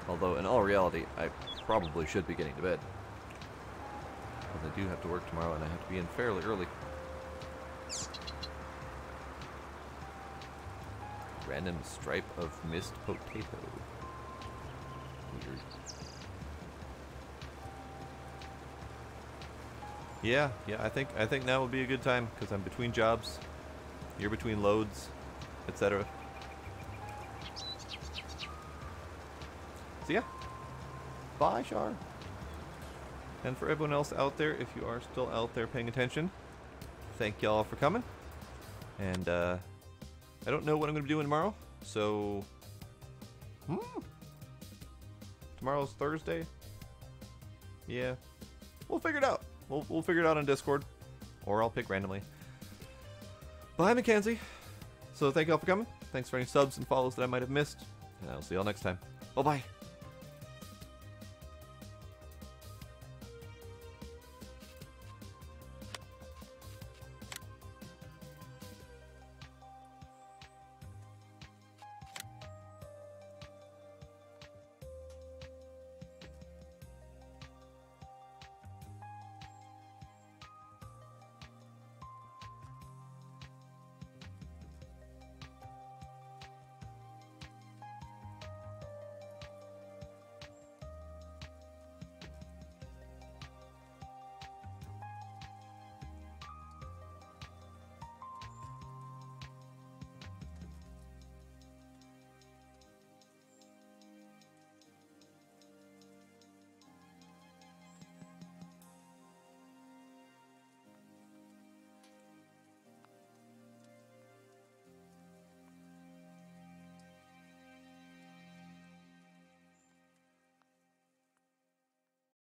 Although, in all reality, I probably should be getting to bed. Because I do have to work tomorrow and I have to be in fairly early. Random stripe of missed potato. Weird. Yeah, I think now would be a good time because I'm between jobs, you're between loads, etc. So yeah, bye, Shar. And for everyone else out there, if you are still out there paying attention, thank y'all for coming. And I don't know what I'm going to be doing tomorrow, so tomorrow's Thursday. Yeah, we'll figure it out. We'll figure it out on Discord, or I'll pick randomly. Bye, Mackenzie. So thank y'all for coming. Thanks for any subs and follows that I might have missed, and I'll see y'all next time. Bye-bye.